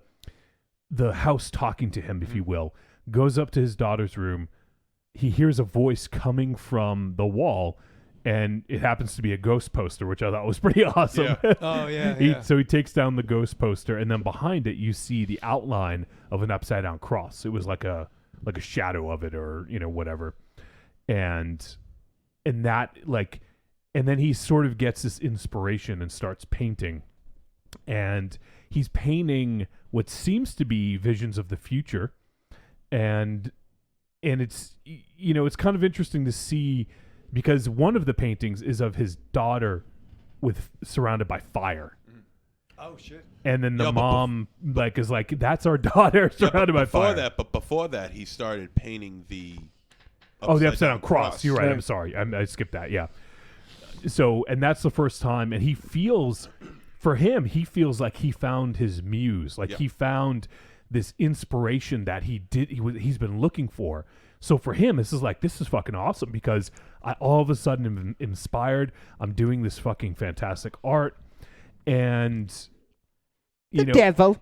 house talking to him, if you will. Goes up to his daughter's room. He hears a voice coming from the wall, and it happens to be a ghost poster, which I thought was pretty awesome. Yeah. Oh, yeah, So he takes down the ghost poster, and then behind it you see the outline of an upside down cross. It was like a shadow of it, or whatever, and that and then he sort of gets this inspiration and starts painting, and he's painting what seems to be visions of the future, and it's it's kind of interesting to see, because one of the paintings is of his daughter surrounded by fire. Oh shit! And then the mom is like, "That's our daughter surrounded by fire." But before that, he started painting the the upside down cross. You're right. I'm sorry. I skipped that. Yeah. So, and that's the first time, and he feels like he found his muse, he found this inspiration that he's been looking for. So for him, this is fucking awesome, because I all of a sudden am inspired. I'm doing this fucking fantastic art, and the devil.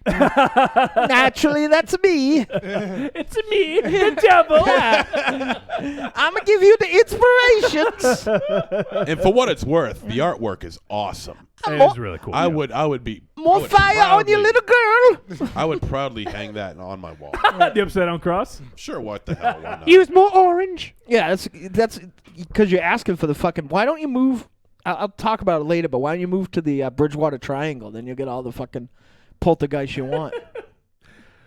Naturally, that's me. It's me, the devil. I'm gonna give you the inspirations. And for what it's worth, the artwork is awesome. It is really cool. I would be more fire on you, little girl. I would proudly hang that on my wall. The upside down cross. Sure, what the hell? Why not? Use more orange. Yeah, that's because you're asking for the fucking. Why don't you move? I'll talk about it later, but why don't you move to the Bridgewater Triangle? Then you'll get all the fucking poltergeist you want.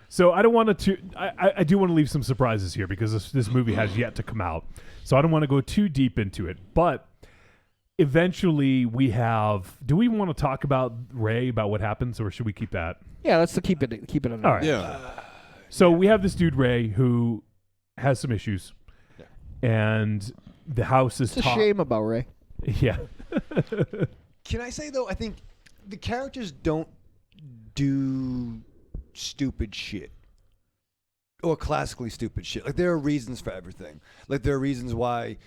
So I don't want to. I do want to leave some surprises here, because this movie has yet to come out. So I don't want to go too deep into it. But eventually we have. Do we want to talk about Ray, about what happens, or should we keep that? Yeah, let's keep it on. All right. Yeah. So we have this dude Ray who has some issues, and the house is. It's a shame about Ray. Yeah. Can I say though? I think the characters don't do stupid shit, or classically stupid shit. Like, there are reasons for everything. Like, there are reasons why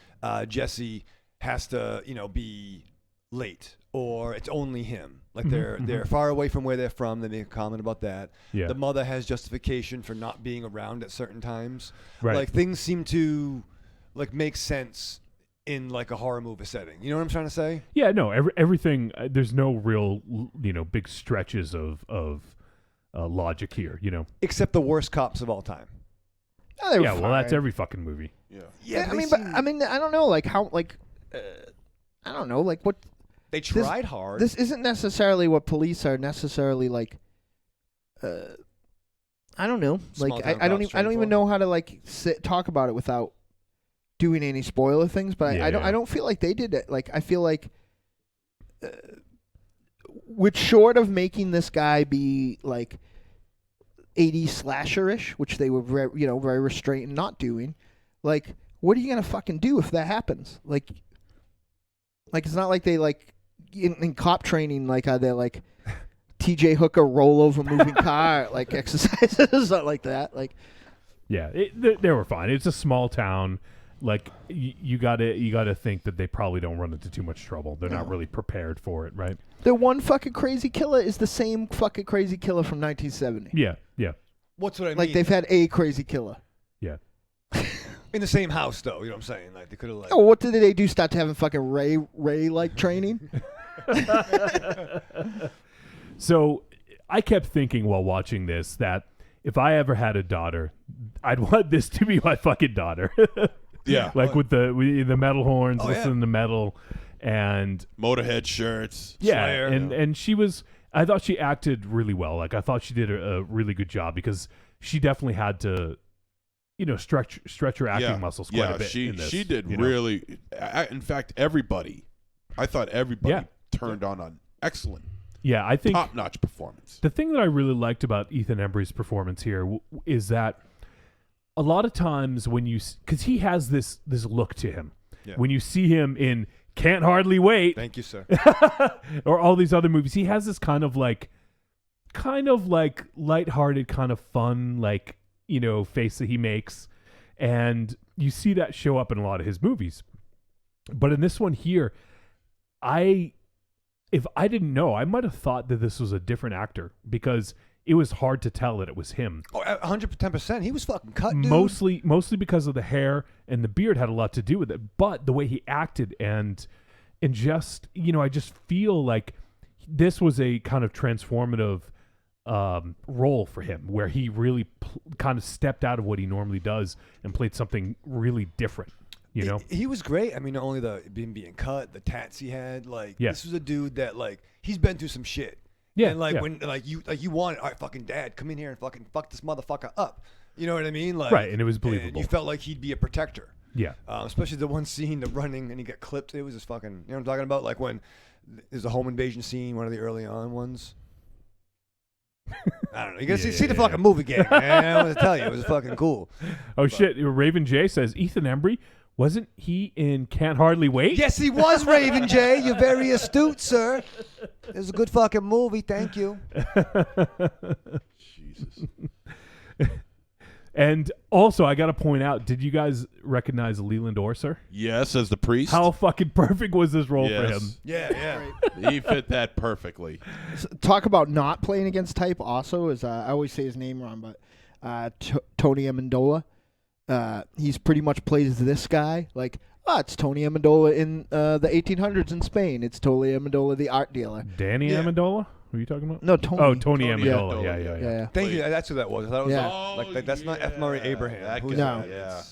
Jesse has to, be late, or it's only him. Like, they're far away from where they're from. They make a comment about that. Yeah. The mother has justification for not being around at certain times. Right. Like, things seem to make sense in like a horror movie setting. You know what I'm trying to say? Yeah, no, everything. There's no real, big stretches of logic here. Except the worst cops of all time. Oh, yeah, well, that's every fucking movie. Yeah. I mean, I don't know, like how, like, I don't know, like what they tried hard. This isn't necessarily what police are necessarily like. I don't know, like I don't even know how to talk about it without doing any spoiler things, but I don't feel like they did it. Like, I feel like with short of making this guy be like 80s slasher-ish, which they were very restrained in not doing, like, what are you gonna fucking do if that happens? Like it's not like they in cop training, like they're like T.J. Hooker rollover moving car like exercises, not like that. Like, yeah, they were fine. It's a small town. Like, you gotta think that they probably don't run into too much trouble. They're not really prepared for it, right? The one fucking crazy killer is the same fucking crazy killer from 1970. Yeah. What's what I mean? Like, they've had a crazy killer. Yeah. In the same house, though. You know what I'm saying? Like, they could have Oh, what did they do? Start having fucking Ray like training? So I kept thinking while watching this that if I ever had a daughter, I'd want this to be my fucking daughter. Yeah. Like with the metal horns, listening to metal, and Motorhead shirts. Yeah, Slayer. and she was. I thought she acted really well. Like, I thought she did a really good job, because she definitely had to, stretch her acting muscles quite a bit. in this, she did really. In fact, I thought everybody turned on an excellent. Yeah, I think top-notch performance. The thing that I really liked about Ethan Embry's performance here is that a lot of times when because he has this look to him, when you see him in Can't Hardly Wait, thank you, sir, or all these other movies, he has this kind of like lighthearted, kind of fun, face that he makes, and you see that show up in a lot of his movies. But in this one here, if I didn't know, I might have thought that this was a different actor, because it was hard to tell that it was him. Oh, 110%. He was fucking cut, dude. Mostly because of the hair, and the beard had a lot to do with it. But the way he acted and just, I just feel like this was a kind of transformative role for him, where he really kind of stepped out of what he normally does and played something really different. He was great. I mean, not only the being cut, the tats he had. Like, Yeah. this was a dude that, like, he's been through some shit. Yeah, And, like, yeah. when, you wanted, all right, fucking dad, come in here and fucking fuck this motherfucker up. You know what I mean? Like, Right, and it was believable. And you felt like he'd be a protector. Yeah. Especially the one scene, the running, and he got clipped. It was just fucking, you know what I'm talking about? Like, when there's a home invasion scene, one of the early on ones. I don't know. You gotta see the fucking movie, gang, man. I want to tell you, it was fucking cool. Oh, shit. Raven J says, Ethan Embry, wasn't he in Can't Hardly Wait? Yes, he was, Raven J. You're very astute, sir. It was a good fucking movie. Thank you. Jesus. And also, I got to point out, did you guys recognize Leland Orser? Yes, as the priest. How fucking perfect was this role for him? Yeah. He fit that perfectly. Talk about not playing against type also is, I always say his name wrong, but Tony Amendola. He's pretty much plays this guy like, it's Tony Amendola in the 1800s in Spain. It's Tony Amendola, the art dealer. Danny Amendola? Who are you talking about? No, Tony. Oh, Tony Amendola. Yeah. Thank you. That's who that was. I thought it was like that's not F. Murray Abraham. Who's No. that? Yeah.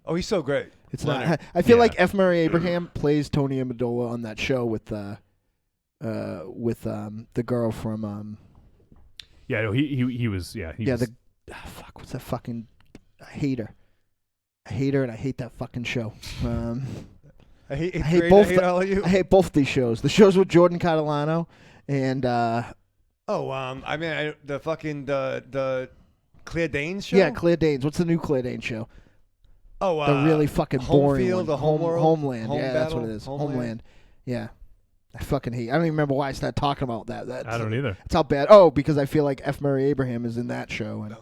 Oh, he's so great. It's not. I feel like F. Murray Abraham plays Tony Amendola on that show with the girl from. Yeah, no, he was. Yeah, he was. Fuck, what's that fucking? I hate her, and I hate that fucking show. I hate both. all of you. I hate both these shows. The shows with Jordan Catalano and. The fucking the Claire Danes show. Yeah, Claire Danes. What's the new Claire Danes show? Oh, the really fucking boring Homefield, one. the Homeworld? Homeland. Home Yeah, that's what it Battle? is. Homeland? Yeah. I fucking hate. I don't even remember why I started talking about that. I don't either. That's how bad. Oh, because I feel like F. Murray Abraham is in that show, and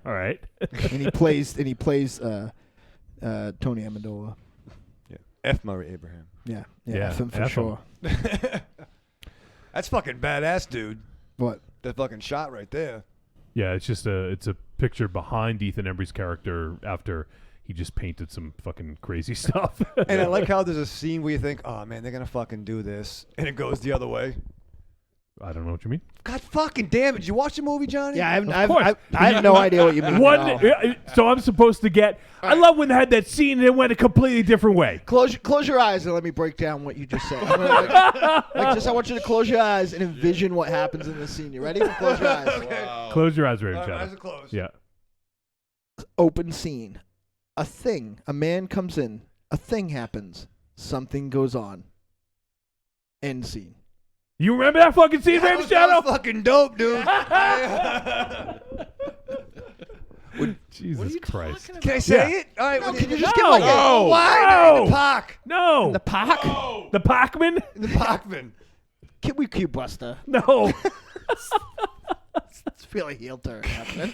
all right. and he plays Tony Amendola. Yeah, F. Murray Abraham. Yeah, Yeah, F him for F him. sure. That's fucking badass, dude. What? That fucking shot right there. Yeah, it's a picture behind Ethan Embry's character after he just painted some fucking crazy stuff. And I like how there's a scene where you think, oh man, they're gonna fucking do this, and it goes the other way. I don't know what you mean. God fucking damn it! Did you watch the movie, Johnny? Yeah, Of course. I have no idea what you mean. So I'm supposed to get. I love when they had that scene and it went a completely different way. Close your eyes and let me break down what you just said. I want you to close your eyes and envision what happens in this scene. You ready? Close your eyes. Okay. Wow. Close your eyes, Raven Shadow. Eyes are closed. Yeah. Open scene. A man comes in. A thing happens. Something goes on. End scene. You remember that fucking scene, Raven Shadow? That was fucking dope, dude. Jesus Christ. Can I say it? All right. No, can you just No. give like No. Why? No. The park. No. the park? The Pac-Man? The Parkman. Can we cue Buster? No. It's really heel turn happening.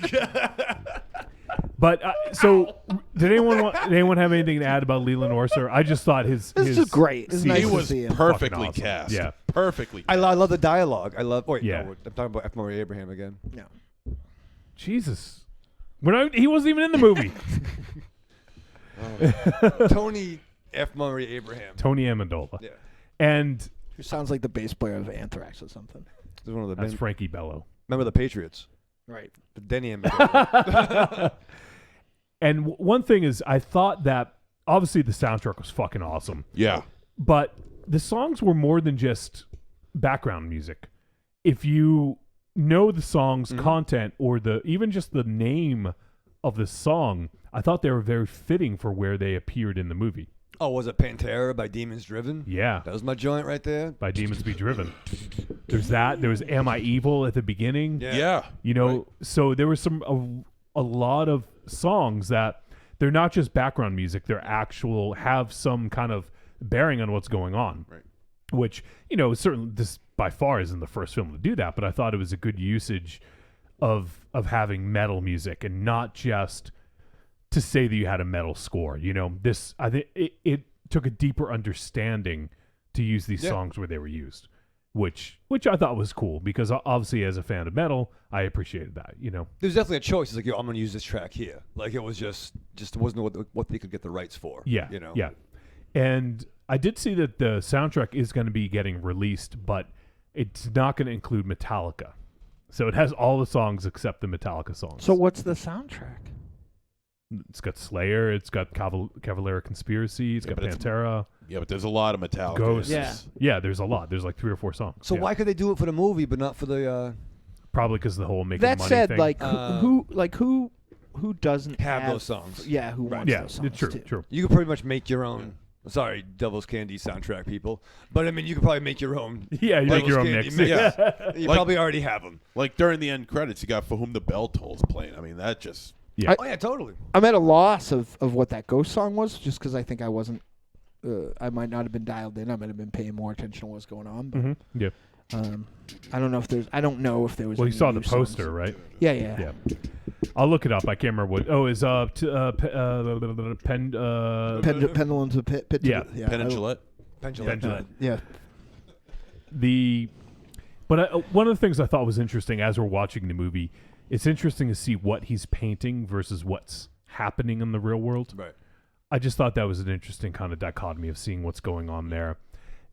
But so, did anyone have anything to add about Leland Orser? I just thought his This is great. It's scene nice He to was see him. perfectly Fucking awesome. cast. Yeah. Perfectly. I love the dialogue. I love. Wait, Yeah. no, I'm talking about F. Murray Abraham again. No. Jesus. He wasn't even in the movie. Tony F. Murray Abraham. Tony Amendola. Yeah. And Who sounds like the bass player of Anthrax or something. This is one of the that's Frankie Bello. Remember the Patriots? Right. The Denny and And one thing is, I thought that obviously the soundtrack was fucking awesome. Yeah. But the songs were more than just background music. If you know the song's content or even just the name of the song, I thought they were very fitting for where they appeared in the movie. Oh, was it Pantera by Demons Driven? Yeah. That was my joint right there. By Demons Be Driven. There's that. There was Am I Evil at the beginning. Yeah. You know, so there was a lot of songs that they're not just background music. They're have some kind of bearing on what's going on. Right. Which, certainly this by far isn't the first film to do that, but I thought it was a good usage of having metal music and not just to say that you had a metal score. I think it took a deeper understanding to use these songs where they were used. which I thought was cool because obviously as a fan of metal, I appreciated that. There's definitely a choice. It's like, yo, I'm gonna use this track here. Like it was just wasn't what they could get the rights for. Yeah, yeah. And I did see that the soundtrack is going to be getting released, but it's not going to include Metallica. So it has all the songs except the Metallica songs. So what's the soundtrack? It's got Slayer, it's got Cavalera Conspiracy, it's got Pantera. But there's a lot of Metallica. Ghosts. Yeah, there's a lot. There's like 3 or 4 songs. So why could they do it for the movie but not for the? Probably because of the whole making That money said, thing. like who doesn't have those songs? Yeah, who wants those songs? True, too? true. You could pretty much make your own. Sorry, Devil's Candy soundtrack people, but I mean, you could probably make your own. Yeah, you make your own mix. Yeah. You probably already have them. Like during the end credits, you got For Whom the Bell Tolls playing. I mean, that just. Yeah. Oh yeah, totally. I'm at a loss of what that Ghost song was, just because I think I wasn't. I might not have been dialed in. I might have been paying more attention to what was going on. But, Yeah. I don't know if there's. I don't know if there was. Well, you any saw the new songs. poster, right? Yeah. I'll look it up. I can't remember what. Oh, is Pendulums of Pit. Yeah. Penn and Gillette. Yeah. But one of the things I thought was interesting as we're watching the movie, it's interesting to see what he's painting versus what's happening in the real world. Right. I just thought that was an interesting kind of dichotomy of seeing what's going on there.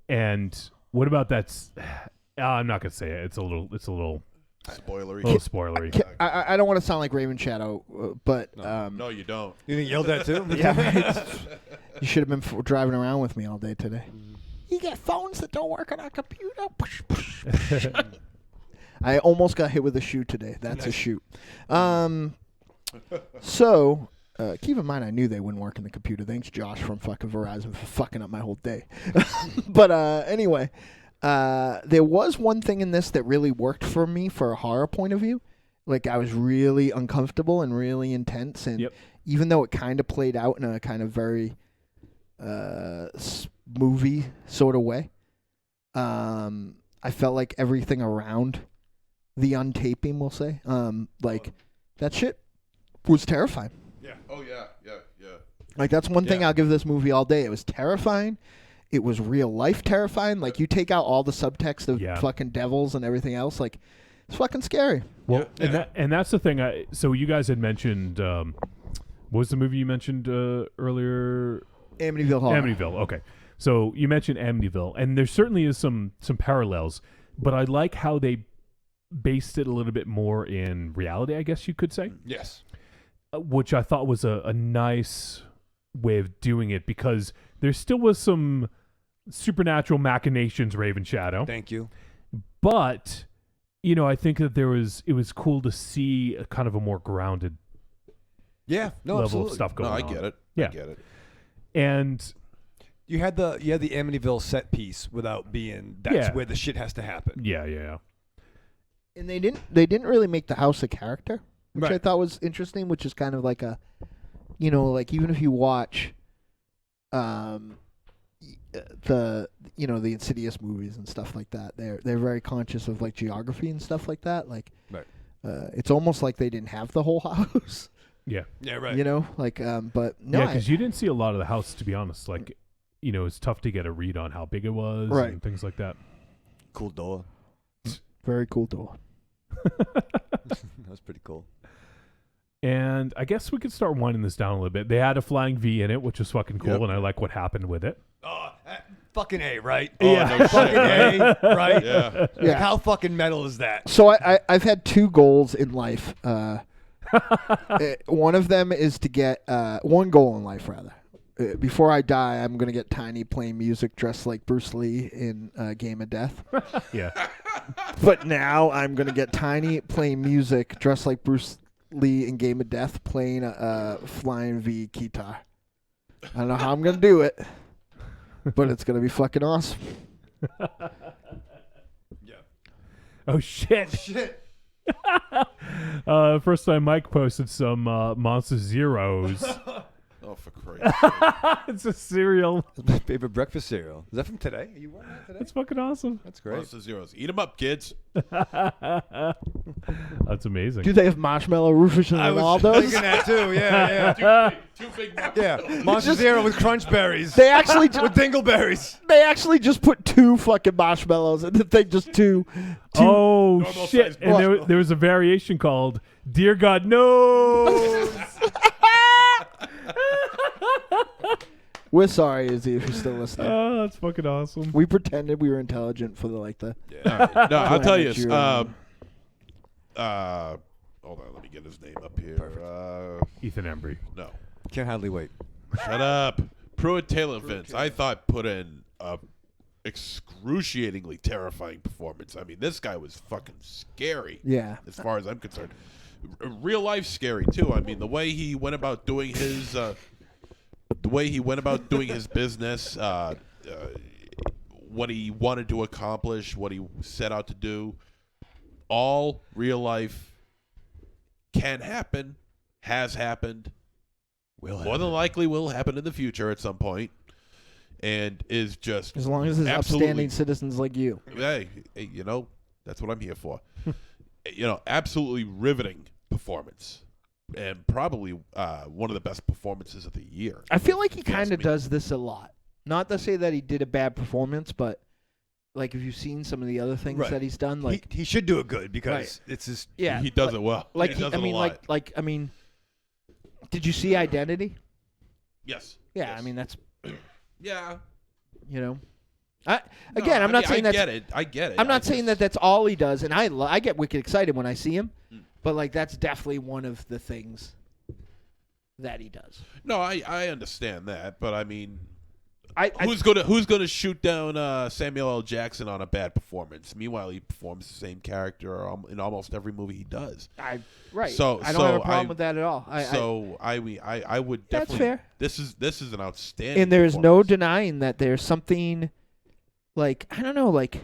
And what about that? I'm not gonna say it. It's a little spoilery. A little spoilery. I don't want to sound like Raven Shadow, but No, you don't. You didn't yell at too? Yeah. You should have been driving around with me all day today. You get phones that don't work on our computer. I almost got hit with a shoe today. That's a shoot. So, keep in mind, I knew they wouldn't work in the computer. Thanks, Josh, from fucking Verizon for fucking up my whole day. But anyway, there was one thing in this that really worked for me for a horror point of view. Like, I was really uncomfortable and really intense. And even though it kind of played out in a kind of very movie sort of way, I felt like everything around the untaping, we'll say, like that shit was terrifying. Yeah. Oh yeah. Like that's one thing I'll give this movie all day. It was terrifying. It was real life terrifying. Like you take out all the subtext of fucking devils and everything else, like it's fucking scary. Well, and that's the thing. So you guys had mentioned, what was the movie you mentioned earlier? Amityville Horror. Amityville. Okay. So you mentioned Amityville, and there certainly is some parallels, but I like how they based it a little bit more in reality, I guess you could say. Yes. Which I thought was a nice way of doing it, because there still was some supernatural machinations, Raven Shadow. Thank you. But, I think that it was cool to see a kind of a more grounded level absolutely. of stuff going on. I get it. Yeah. I get it. And you had the Amityville set piece without being that's where the shit has to happen. Yeah. And they didn't really make the house a character, which I thought was interesting, which is kind of like a, like even if you watch the Insidious movies and stuff like that, they're very conscious of like geography and stuff like that. Like it's almost like they didn't have the whole house. Yeah, right. But no, because you didn't see a lot of the house, to be honest. Like, it's tough to get a read on how big it was and things like that. Cool door. Very cool door. That was pretty cool. And I guess we could start winding this down a little bit. They had a flying V in it, which was fucking cool, and I like what happened with it. Oh, fucking A, right? Yeah. No fucking A, right? Yeah. Like, how fucking metal is that? So I've had 2 goals in life. One of them is to get one goal in life, rather. Before I die, I'm gonna get Tiny playing music dressed like Bruce Lee in Game of Death. Yeah. But now I'm gonna get Tiny playing music dressed like Bruce Lee in Game of Death, playing a flying V guitar. I don't know how I'm gonna do it, but it's gonna be fucking awesome. Oh shit! Shit. First time Mike posted some Monster Zeros. Oh, for Christ's sake. It's a cereal. It's my favorite breakfast cereal. Is that from today? Are you wearing that today? That's fucking awesome. That's great. Monster Zeros. Eat them up, kids. That's amazing. Do they have marshmallow Rufus and I was Ronaldo's? thinking that too. Yeah. Two big Yeah. Monster Zero with crunch berries. They actually with dingleberries. They actually just put 2 fucking marshmallows in the thing, just two. Oh normal shit! size And there was a variation called "Dear God Knows." We're sorry, Izzy, if you're still listening. Oh, that's fucking awesome. We pretended we were intelligent for the Yeah. No, I'll tell you. Hold on, let me get his name up here. Ethan Embry. No. Can't hardly wait. Shut up. Pruitt Taylor Vince, I thought put in a excruciatingly terrifying performance. I mean, this guy was fucking scary. Yeah. As far as I'm concerned. Real life scary too. I mean, the way he went about doing his business, what he wanted to accomplish, what he set out to do, all real life can happen, has happened, more than likely will happen in the future at some point, and is just As long as there's upstanding citizens like you. Hey, you know, that's what I'm here for. Absolutely riveting performance. And probably one of the best performances of the year. I feel like he kind of does this a lot. Not to say that he did a bad performance, but like if you've seen some of the other things that he's done, like he should do it good because it's his. Yeah, he does it well. Like he does it a lot. I mean, did you see Identity? Yes. Yeah, yes. I mean that's. Yeah. I'm not saying that. I get it. I'm not saying that that's all he does, and I get wicked excited when I see him, but like that's definitely one of the things that he does. No, I understand that, but I mean, who's gonna shoot down Samuel L. Jackson on a bad performance? Meanwhile, he performs the same character in almost every movie he does. Right. So I don't have a problem with that at all. I would definitely. That's fair. This is an outstanding. And there's no denying that there's something, like I don't know, like.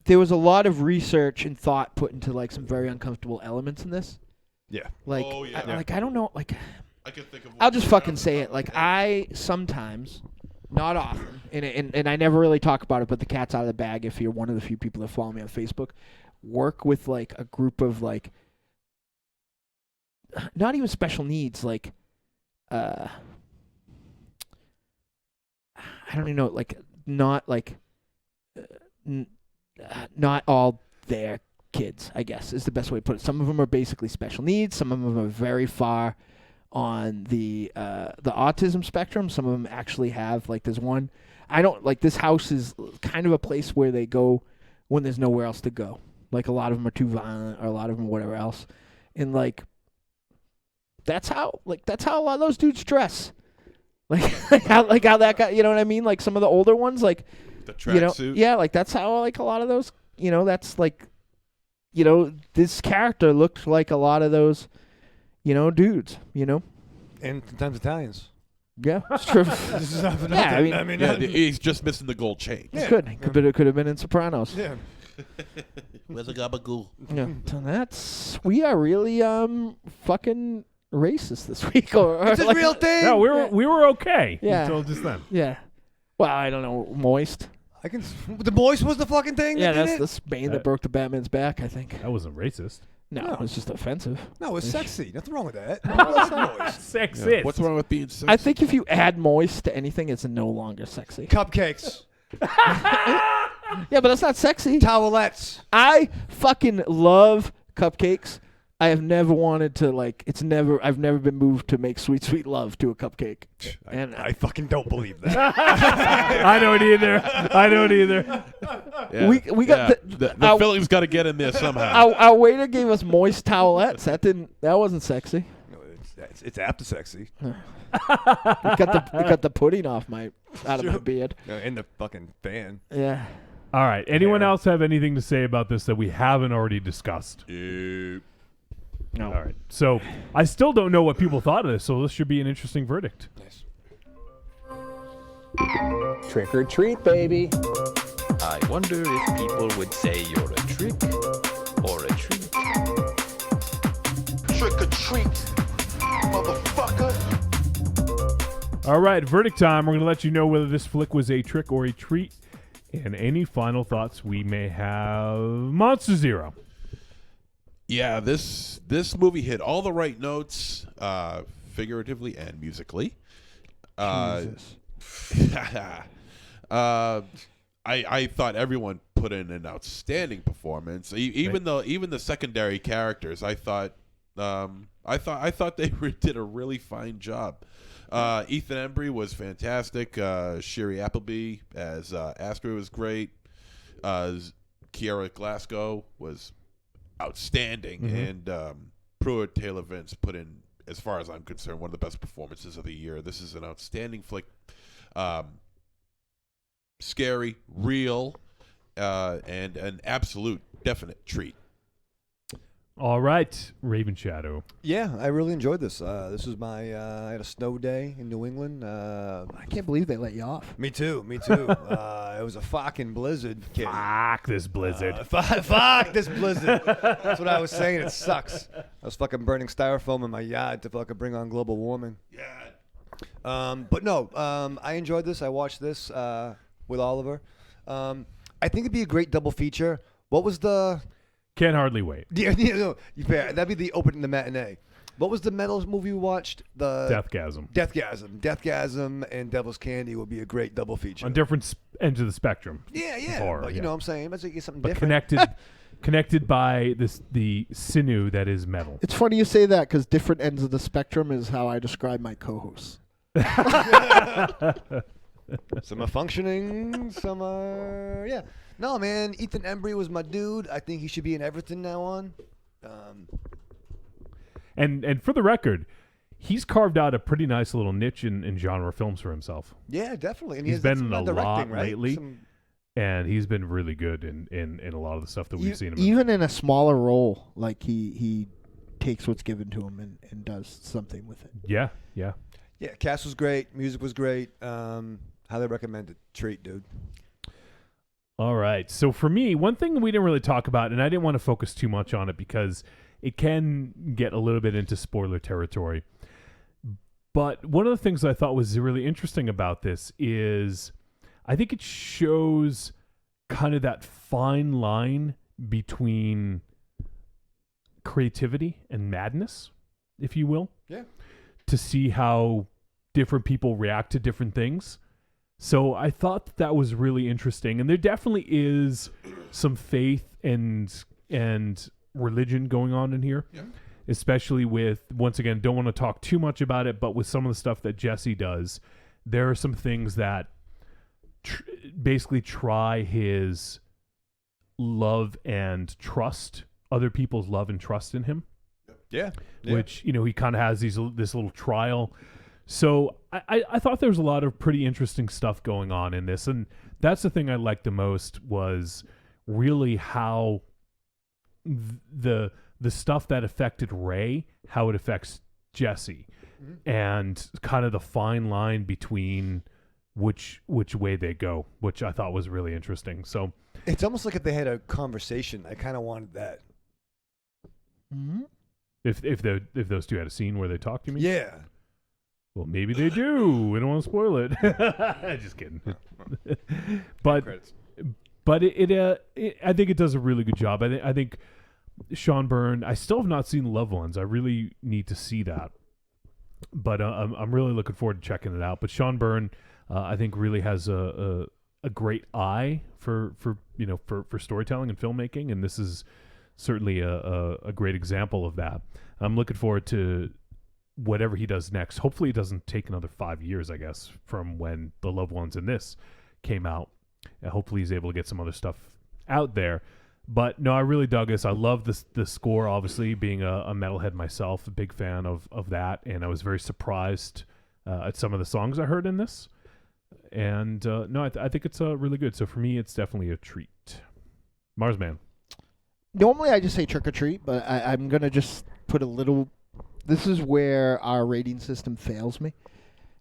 There was a lot of research and thought put into like some very uncomfortable elements in this. Yeah. Like, I don't know, like. I can think of. I'll just fucking say it. Like I sometimes, not often, and I never really talk about it, but the cat's out of the bag. If you're one of the few people that follow me on Facebook, work with like a group of like, not even special needs, like, I don't even know, like not like. Not all their kids, I guess, is the best way to put it. Some of them are basically special needs. Some of them are very far on the autism spectrum. Some of them actually have, like, there's one. I don't, like, this house is kind of a place where they go when there's nowhere else to go. Like, a lot of them are too violent, or a lot of them whatever else. And, like, that's how a lot of those dudes dress. Like how that guy, you know what I mean? Like, some of the older ones, like, the tracksuit. Yeah, like that's how like a lot of those, that's like, this character looked like a lot of those, dudes, And sometimes Italians. Yeah, it's true. This is not for Yeah, nothing. He's just missing the gold chain. Yeah. Could have been in Sopranos. Yeah. Where's the gabagool? Yeah, so we are really fucking racist this week. Or It's a like, real thing. No, we were okay until just then. Yeah. Well, I don't know. Moist. The Moist was the fucking thing. Yeah, that that's did the it? Spain that broke the Batman's back, I think. That wasn't racist. No, it was just offensive. No, it's sexy. Nothing wrong with that. Sexist. What's wrong with being sexy? I think if you add moist to anything, it's no longer sexy. Cupcakes. Yeah, but that's not sexy. Towelettes. I fucking love cupcakes. I have never wanted to, like, I've never been moved to make sweet, sweet love to a cupcake. And I fucking don't believe that. I don't either. Yeah. We got the filling's got to get in there somehow. Our waiter gave us moist towelettes. That wasn't sexy. No, it's after sexy. It got the pudding out of my beard. In the fucking fan. Yeah. All right. Anyone else have anything to say about this that we haven't already discussed? No. All right. So I still don't know what people thought of this, so this should be an interesting verdict. Nice. Trick or treat, baby. I wonder if people would say you're a trick or a treat. Trick or treat. motherfucker. All right, verdict time. We're going to let you know whether this flick was a trick or a treat, and any final thoughts we may have. Monster Zero. Yeah, this movie hit all the right notes, figuratively and musically. Jesus. I thought everyone put in an outstanding performance. Even the secondary characters, I thought they did a really fine job. Ethan Embry was fantastic. Sherry Appleby as Astrid was great. Kiara Glasgow was outstanding, and Pruitt Taylor Vince put in, as far as I'm concerned, one of the best performances of the year. This is an outstanding flick. Scary, real, and an absolute definite treat. All right, Raven Shadow. Yeah, I really enjoyed this. This was my I had a snow day in New England. I can't believe they let you off. Me too. It was a fucking blizzard. Kid. Fuck this blizzard. Fuck this blizzard. That's what I was saying. It sucks. I was fucking burning styrofoam in my yard to fucking bring on global warming. Yeah. But no, I enjoyed this. I watched this with Oliver. I think it'd be a great double feature. What was the... Can't hardly wait. Yeah, no, that'd be the opening, the matinee. What was the metal movie we watched? The Deathgasm and Devil's Candy would be a great double feature. On different ends of the spectrum. Yeah. Horror, But you know what I'm saying? Let's get something but different. connected by the sinew that is metal. It's funny you say that because different ends of the spectrum is how I describe my co-hosts. Some are functioning, some are... Yeah. No, man, Ethan Embry was my dude. I think he should be in everything now on. And for the record, he's carved out a pretty nice little niche in genre films for himself. Yeah, definitely. And he's been in a lot right? lately, and he's been really good in a lot of the stuff that we've seen him in. Even in a smaller role, like he takes what's given to him and does something with it. Yeah. Yeah, cast was great. Music was great. Highly recommended. Treat, dude. All right. So for me, one thing we didn't really talk about, and I didn't want to focus too much on it because it can get a little bit into spoiler territory. But one of the things I thought was really interesting about this is I think it shows kind of that fine line between creativity and madness, if you will. Yeah. To see how different people react to different things. So I thought that was really interesting, and there definitely is some faith and religion going on in here, especially with, once again, don't want to talk too much about it, but with some of the stuff that Jesse does, there are some things that basically try his love and trust, other people's love and trust in him. Yeah. Which, he kind of has this little trial. So I thought there was a lot of pretty interesting stuff going on in this, and that's the thing I liked the most was really how the stuff that affected Ray, how it affects Jesse, and kind of the fine line between which way they go, which I thought was really interesting. So it's almost like if they had a conversation. I kind of wanted that. Mm-hmm. If those two had a scene where they talk to me, yeah. Well, maybe they do. We don't want to spoil it. Just kidding. But I think it does a really good job. I think Sean Byrne. I still have not seen Loved Ones. I really need to see that. But I'm really looking forward to checking it out. But Sean Byrne, I think, really has a great eye for storytelling and filmmaking, and this is certainly a great example of that. I'm looking forward to whatever he does next. Hopefully it doesn't take another 5 years, I guess, from when The Loved Ones in this came out. Hopefully he's able to get some other stuff out there. But no, I really dug this. I love the score, obviously, being a metalhead myself, a big fan of that. And I was very surprised at some of the songs I heard in this. And no, I think it's really good. So for me, it's definitely a treat. Marsman. Normally I just say trick or treat, but I'm going to just put a little... This is where our rating system fails me,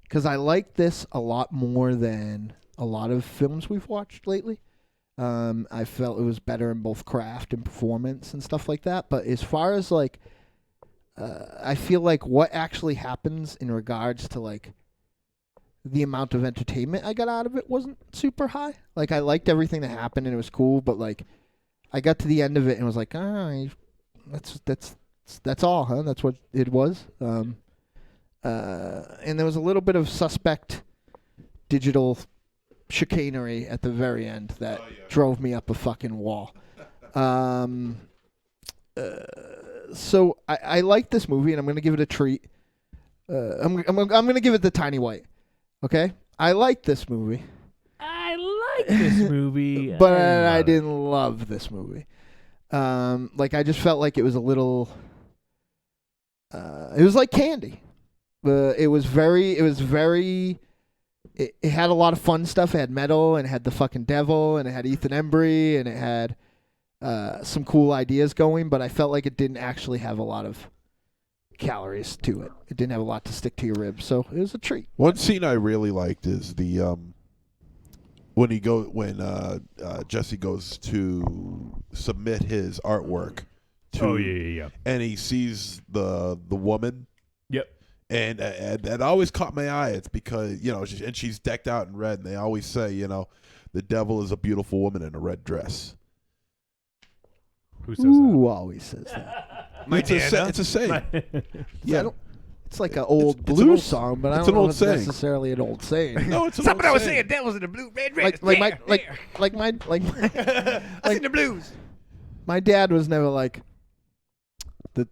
because I like this a lot more than a lot of films we've watched lately. I felt it was better in both craft and performance and stuff like that. But as far as like I feel like what actually happens in regards to like the amount of entertainment I got out of it wasn't super high. Like I liked everything that happened and it was cool, but like I got to the end of it and was like, that's all, huh? That's what it was. And there was a little bit of suspect digital chicanery at the very end that drove me up a fucking wall. So I like this movie, and I'm gonna give it a treat. I'm gonna give it the tiny white. Okay, I like this movie. I like this movie, but I didn't love this movie. Like I just felt like it was a little. It was like candy. It had a lot of fun stuff. It had metal, and it had the fucking devil, and it had Ethan Embry, and it had some cool ideas going, but I felt like it didn't actually have a lot of calories to it. It didn't have a lot to stick to your ribs, so it was a treat. One scene I really liked is the when Jesse goes to submit his artwork to and he sees the woman. Yep. And that always caught my eye. It's because, and she's decked out in red, and they always say, the devil is a beautiful woman in a red dress. Who says Who always says that? It's a saying. Yeah. It's like an old blues song, but I don't know if it's necessarily an old saying. No, it's an Somebody old was saying. saying devils in the blue red dress. I seen the blues. My dad was never like the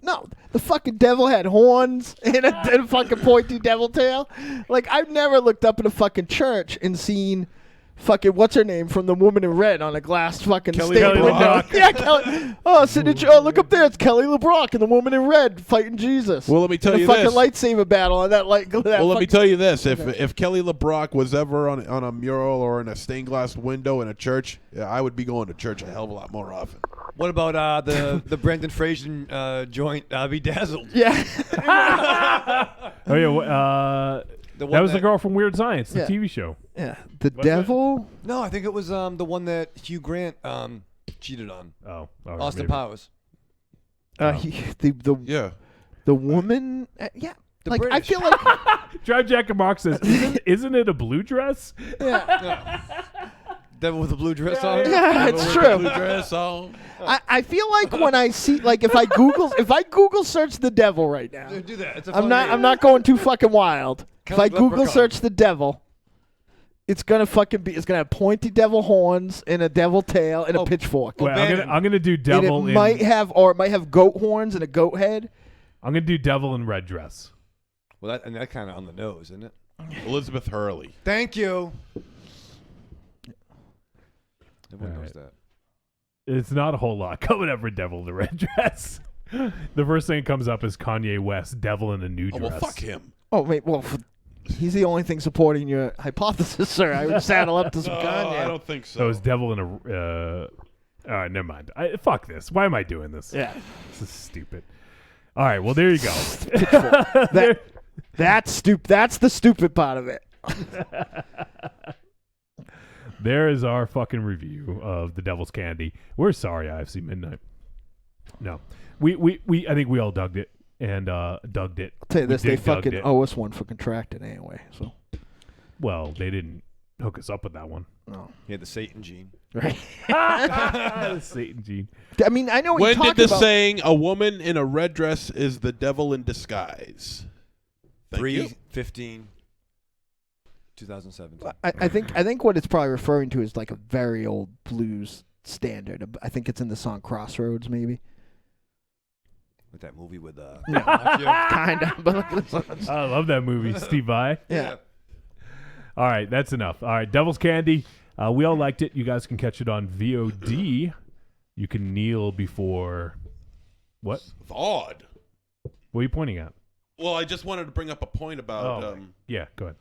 fucking devil had horns and a fucking pointy devil tail. Like I've never looked up in a fucking church and seen fucking what's her name from The Woman in Red on a glass fucking Kelly stained window. LeBrock. Yeah, Kelly. Oh, look up there. It's Kelly LeBrock and The Woman in Red fighting Jesus. Well, let me tell in you a fucking this. lightsaber battle on that light. Well, let me tell you this: if Kelly LeBrock was ever on a mural or in a stained glass window in a church, I would be going to church a hell of a lot more often. What about the Brendan Fraser joint, Bedazzled? Yeah. Oh yeah, that was the girl from Weird Science, the TV show. Yeah, the devil. No, I think it was the one that Hugh Grant cheated on. Oh, all right, Austin maybe. Powers. The woman. Yeah. The like British. I feel like Drive Jack and Mark says, "Isn't it a blue dress?" Devil with a blue dress on. Yeah, Devil it's with true. a blue dress on. I feel like when I see like if I Google search the devil right now. Do that. It's a I'm fun not name. I'm not going too fucking wild. If Kelly I Google Leprechaun. search the devil, it's gonna have pointy devil horns and a devil tail and a pitchfork. Wait, I'm gonna do And devil. it might have goat horns and a goat head. I'm gonna do devil in red dress. Well, that kind of on the nose, isn't it? Elizabeth Hurley. Thank you. Everyone knows that. It's not a whole lot coming up for devil in the red dress. The first thing that comes up is Kanye West, devil in a new dress. Well, fuck him. Oh wait, well, he's the only thing supporting your hypothesis, sir. I would saddle up to some Kanye. I don't think so. So it's devil in a. All right, never mind. Fuck this. Why am I doing this? Yeah, this is stupid. All right, well there you go. That's the stupid part of it. There is our fucking review of The Devil's Candy. We're sorry, IFC Midnight. No, we I think we all dug it and dug it. I'll tell you this, they fucking it. owe us one for contracted anyway. So, well, they didn't hook us up with that one. No, he had the Satan gene. Right. The Satan gene. I mean, I know what When you're did talking the about. saying "a woman in a red dress is the devil in disguise"? Thank you. 3/15/2017. I think what it's probably referring to is like a very old blues standard. I think it's in the song Crossroads, maybe. With that movie with kind of. But look at this. I love that movie, Steve Vai. Yeah. All right, that's enough. All right, Devil's Candy. We all liked it. You guys can catch it on VOD. You can kneel before what? Odd. What are you pointing at? Well, I just wanted to bring up a point about. Yeah, go ahead.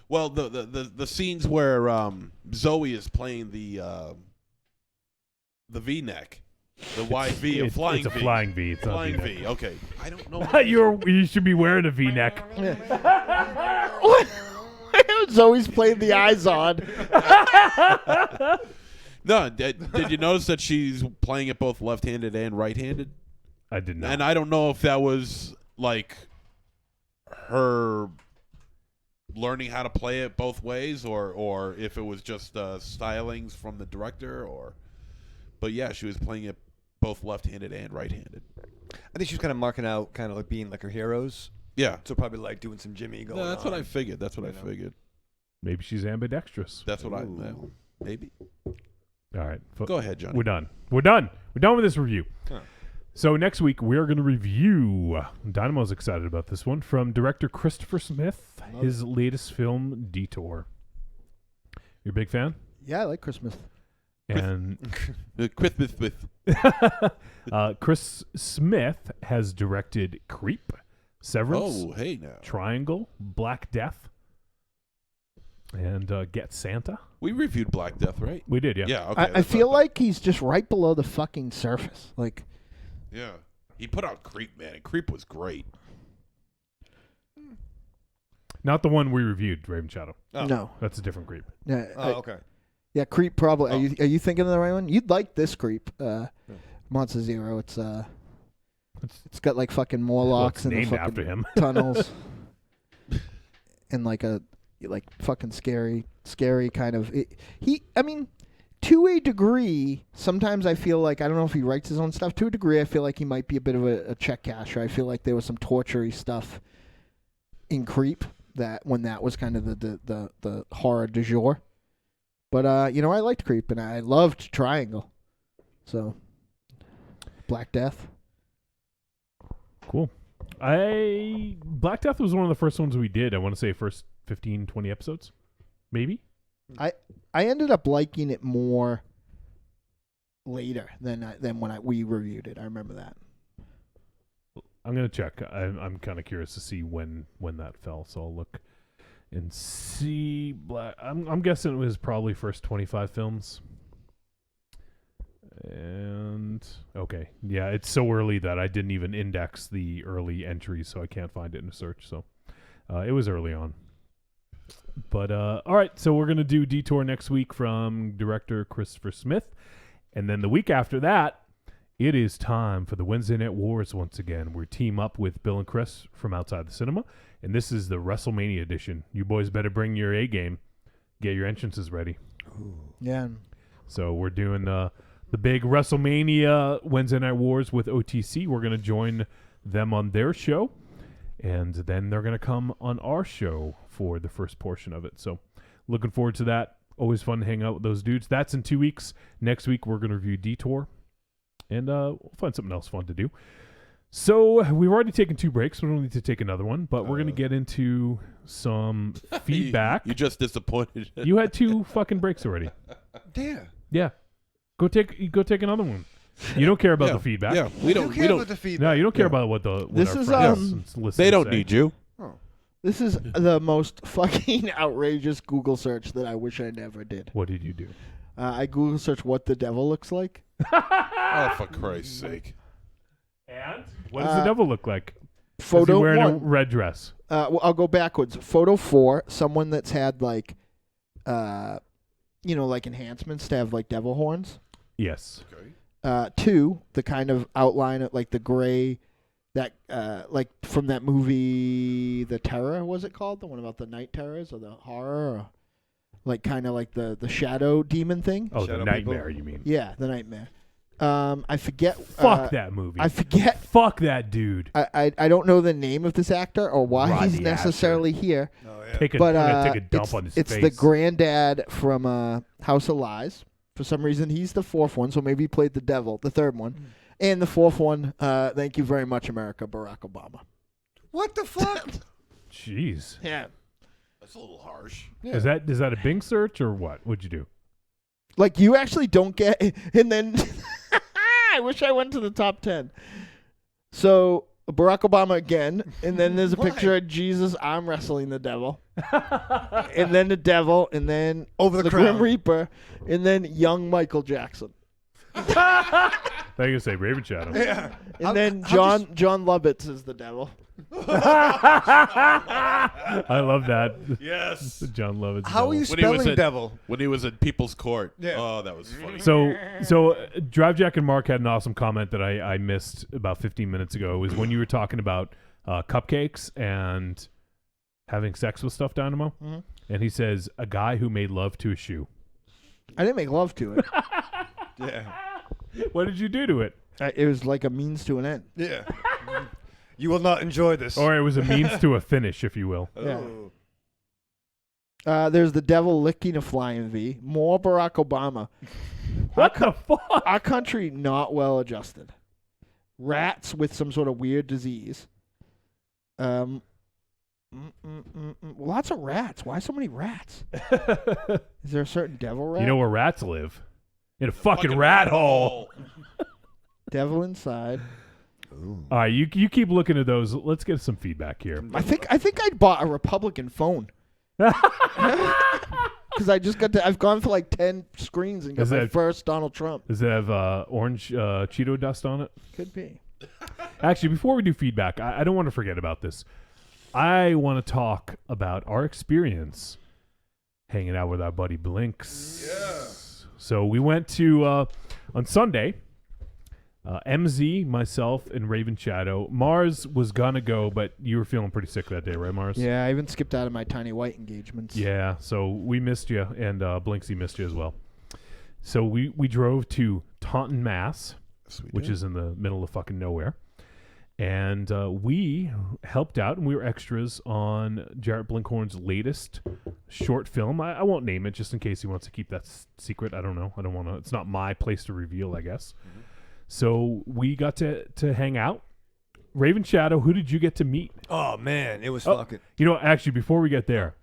Well, the scenes where Zoe is playing the V-neck, the wide V, It's a flying V. It's not flying V-neck. V. Okay, I don't know. You should be wearing a V-neck. Zoe's playing the eyes on. No, did you notice that she's playing it both left-handed and right-handed? I did not. And I don't know if that was like her learning how to play it both ways, or if it was just stylings from the director, but yeah, she was playing it both left-handed and right-handed. I think she was kind of marking out, kind of like being like her heroes. Yeah. So probably like doing some Jimmy going on. That's what I figured. That's what I figured. Maybe she's ambidextrous. That's what maybe. All right. Go ahead, Johnny. We're done. We're done with this review. Huh. So next week we're going to review, Dynamo's excited about this one, from director Christopher Smith, his latest film, Detour. You're a big fan? Yeah, I like Christmas. And Christmas with Chris Smith has directed Creep, Severance, Oh, hey now. Triangle, Black Death, and Get Santa. We reviewed Black Death, right? We did, yeah. Yeah, okay. I feel like he's just right below the fucking surface. Like, yeah. He put out Creep, man, and Creep was great. Not the one we reviewed, Raven Shadow. Oh. No. That's a different Creep. Yeah. Okay. Yeah, Creep probably. Are you thinking of the right one? You'd like this Creep, Monster Zero. It's got like fucking Morlocks in the named fucking after him. tunnels, and like fucking scary kind of. I mean, to a degree, sometimes I feel like, I don't know if he writes his own stuff. To a degree, I feel like he might be a bit of a check casher. I feel like there was some torture-y stuff in Creep when that was kind of the horror du jour. But, I liked Creep, and I loved Triangle. So, Black Death. Cool. Black Death was one of the first ones we did. I want to say first 15, 20 episodes. Maybe? I ended up liking it more later than when we reviewed it. I remember that. I'm going to check. I'm kind of curious to see when that fell, so I'll look and see. I'm guessing it was probably first 25 films. And okay, yeah, it's so early that I didn't even index the early entries, so I can't find it in a search. So it was early on. But all right, so we're gonna do Detour next week from director Christopher Smith, and then the week after that, it is time for the Wednesday Night Wars once again. We team up with Bill and Chris from Outside the Cinema, and this is the WrestleMania edition. You boys better bring your A game, get your entrances ready. Ooh. Yeah. So we're doing the big WrestleMania Wednesday Night Wars with OTC. We're going to join them on their show, and then they're going to come on our show for the first portion of it. So looking forward to that. Always fun to hang out with those dudes. That's in 2 weeks. Next week, we're going to review Detour, and we'll find something else fun to do. So we've already taken 2 breaks. We don't need to take another one, but we're going to get into some feedback. You just disappointed. You had 2 fucking breaks already. Damn. Yeah. Go take another one. You don't care about the feedback. Yeah, we don't care about the feedback. No, you don't care about what our friends listen They don't say. need you. Oh. This is the most fucking outrageous Google search that I wish I never did. What did you do? I Google searched what the devil looks like. Oh, for Christ's sake. And? What does the devil look like? Photo Is he wearing 1. a red dress? Well, I'll go backwards. Photo 4, someone that's had like, like enhancements to have like devil horns. Yes. Okay. 2, the kind of outline of like the gray, that like from that movie, The Terror, was it called? The one about the night terrors or the horror, or like kind of like the shadow demon thing. Oh, Shadow the nightmare, people? you mean? Yeah, the nightmare. I forget. Fuck that movie. I forget. Fuck that dude. I don't know the name of this actor or why Rodney he's necessarily here. Oh, yeah. I'm gonna take a dump on his it's face. the granddad from House of Lies. For some reason, he's the 4th one, so maybe he played the devil, the 3rd one. And the 4th one, thank you very much, America, Barack Obama. What the fuck? Jeez. Yeah. That's a little harsh. Yeah. Is that a Bing search or what? What'd you do? Like, you actually don't get... And then... I wish I went to the top 10. So, Barack Obama again, and then there's a picture of Jesus arm wrestling the devil. And then the devil, and then Over the Grim crown. Reaper, and then young Michael Jackson. I thought you were gonna say Raven Shadow. Yeah. And then John Lovitz is the devil. I love that. Yes. John Lovitz. How are you spelling devil? When he was at People's Court. Yeah. Oh, that was funny. So Drive Jack and Mark had an awesome comment that I missed about 15 minutes ago. It was when you were talking about cupcakes and having sex with stuffed animal. Mhm. And he says, a guy who made love to a shoe. I didn't make love to it. Yeah. What did you do to it? It was like a means to an end. Yeah. You will not enjoy this. Or it was a means to a finish, if you will. Yeah. There's the devil licking a flying V. More Barack Obama. What the fuck? Our country not well adjusted. Rats with some sort of weird disease. Lots of rats. Why so many rats? Is there a certain devil rat? You know where rats live? In a fucking rat hole. Devil inside. All right, you keep looking at those. Let's get some feedback here. I think I bought a Republican phone. Because I've gone for like 10 screens and got my first Donald Trump. Does it have orange Cheeto dust on it? Could be. Actually, before we do feedback, I don't want to forget about this. I want to talk about our experience hanging out with our buddy Blinks. Yeah. So we went to, on Sunday, MZ, myself, and Raven Shadow. Mars was going to go, but you were feeling pretty sick that day, right, Mars? Yeah, I even skipped out of my Tiny White engagements. Yeah, so we missed you, and Blinksy missed you as well. So we drove to Taunton, Mass, which is in the middle of fucking nowhere. And we helped out, and we were extras on Jarrett Blinkhorn's latest short film. I won't name it, just in case he wants to keep that secret. I don't know. I don't want to. It's not my place to reveal, I guess. Mm-hmm. So we got to hang out. Raven Shadow, who did you get to meet? Oh, man, it was fucking... You know, actually, before we get there,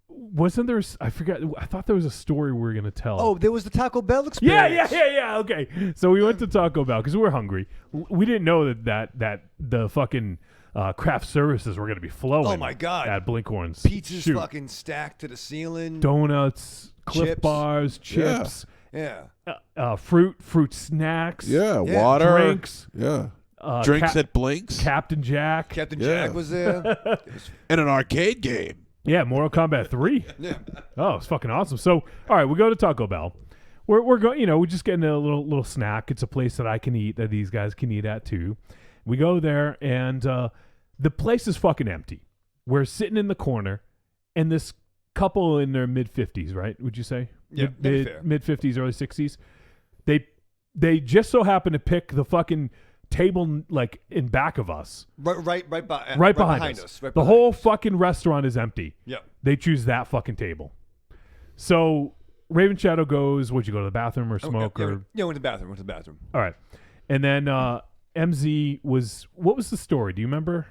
wasn't there... I forgot. I thought there was a story we were going to tell. Oh, there was the Taco Bell experience. Yeah. Okay. So we went to Taco Bell because we were hungry. We didn't know that the fucking craft services were going to be flowing. Oh, my God. At Blinkhorn's. Pizzas fucking stacked to the ceiling. Donuts, Cliff Chips. Bars, chips. Yeah. Fruit snacks. Yeah, water. Drinks. Yeah. Drinks at Blink's. Captain Jack. Captain Jack was there. And an arcade game. Yeah, Mortal Kombat 3. Yeah. Oh, it's fucking awesome. So, all right, we go to Taco Bell. We're going, we're just getting a little snack. It's a place that I can eat, that these guys can eat at too. We go there, and the place is fucking empty. We're sitting in the corner, and this couple in their mid-50s, right? Would you say? Yeah, mid-50s, early 60s. They just so happen to pick the fucking table like in back of us. Right behind us. The whole fucking restaurant is empty. Yep. They choose that fucking table. So Raven Shadow goes, would you go to the bathroom or smoke? Went to the bathroom. All right. And then MZ was, what was the story? Do you remember?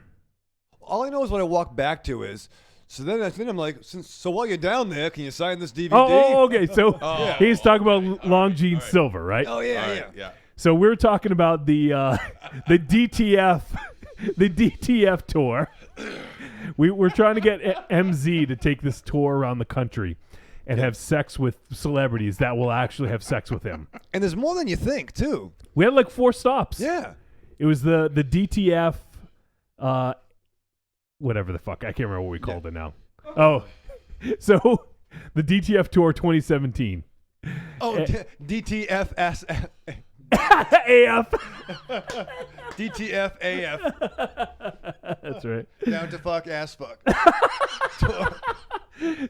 All I know is what I walked back to is, so then I'm like, so while you're down there, can you sign this DVD? Oh, okay. So he's talking about Long Gene Silver, right? Oh, yeah. So we're talking about the DTF, the DTF tour. We're trying to get MZ to take this tour around the country and have sex with celebrities that will actually have sex with him. And there's more than you think, too. We had like 4 stops. Yeah. It was the DTF, whatever the fuck. I can't remember what we called it now. Oh, so the DTF tour 2017. Oh, DTFS. AF. DTF AF. That's right. Down to fuck, ass fuck.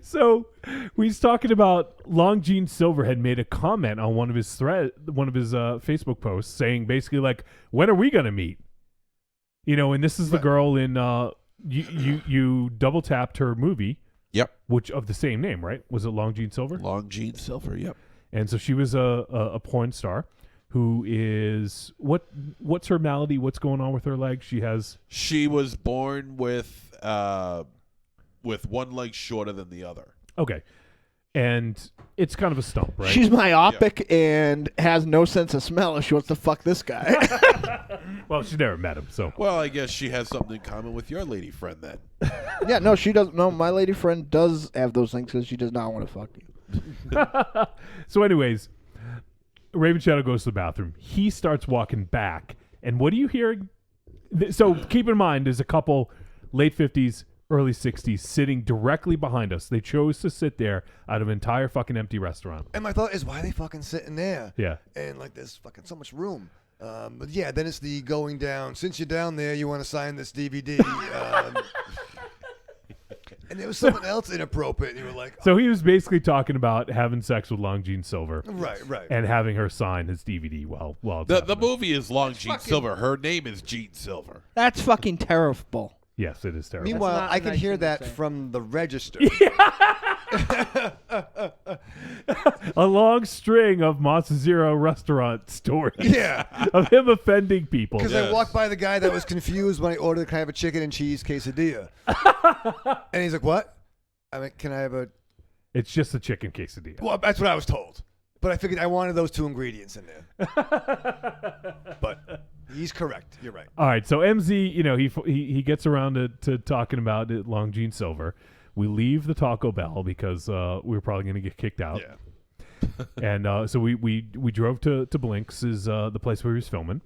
So we was talking about Long Gene Silver had made a comment on one of his Facebook posts saying basically like, when are we gonna meet? And this is the girl in you double tapped her movie. Yep. Which of the same name, right? Was it Long Gene Silver? Long Gene Silver, yep. And so she was a porn star who is what's her malady? What's going on with her leg? She was born with one leg shorter than the other. Okay. And it's kind of a stump, right? She's myopic and has no sense of smell, and she wants to fuck this guy. Well, she never met him, so. Well, I guess she has something in common with your lady friend then. Yeah, no, she doesn't. No, my lady friend does have those things because she does not want to fuck you. So anyways, Raven Shadow goes to the bathroom. He starts walking back, and what are you hearing? So keep in mind, there's a couple late 50s, early 60s sitting directly behind us. They chose to sit there out of an entire fucking empty restaurant. And my thought is, why are they fucking sitting there? Yeah. And like there's fucking so much room. But yeah, then it's the going down. Since you're down there, you want to sign this DVD. And there was something else inappropriate. You were like, So he was basically talking about having sex with Long Jean Silver. Right. And having her sign his DVD while it's The happening. movie is Long Jean Silver. Her name is Jean Silver. That's fucking terrible. Yes, it is terrible. Meanwhile, not I can nice hear thing to that say. from the register. A long string of Monster Zero restaurant stories. Yeah. Of him offending people. Because I walked by the guy that was confused when I ordered, can I have a chicken and cheese quesadilla? And he's like, what? I mean, can I have a... It's just a chicken quesadilla. Well, that's what I was told. But I figured I wanted those 2 ingredients in there. But he's correct. You're right. All right, so MZ, he gets around to talking about Long Jean Silver. We leave the Taco Bell because we were probably going to get kicked out. Yeah. And so we drove to Blink's, is the place where he was filming.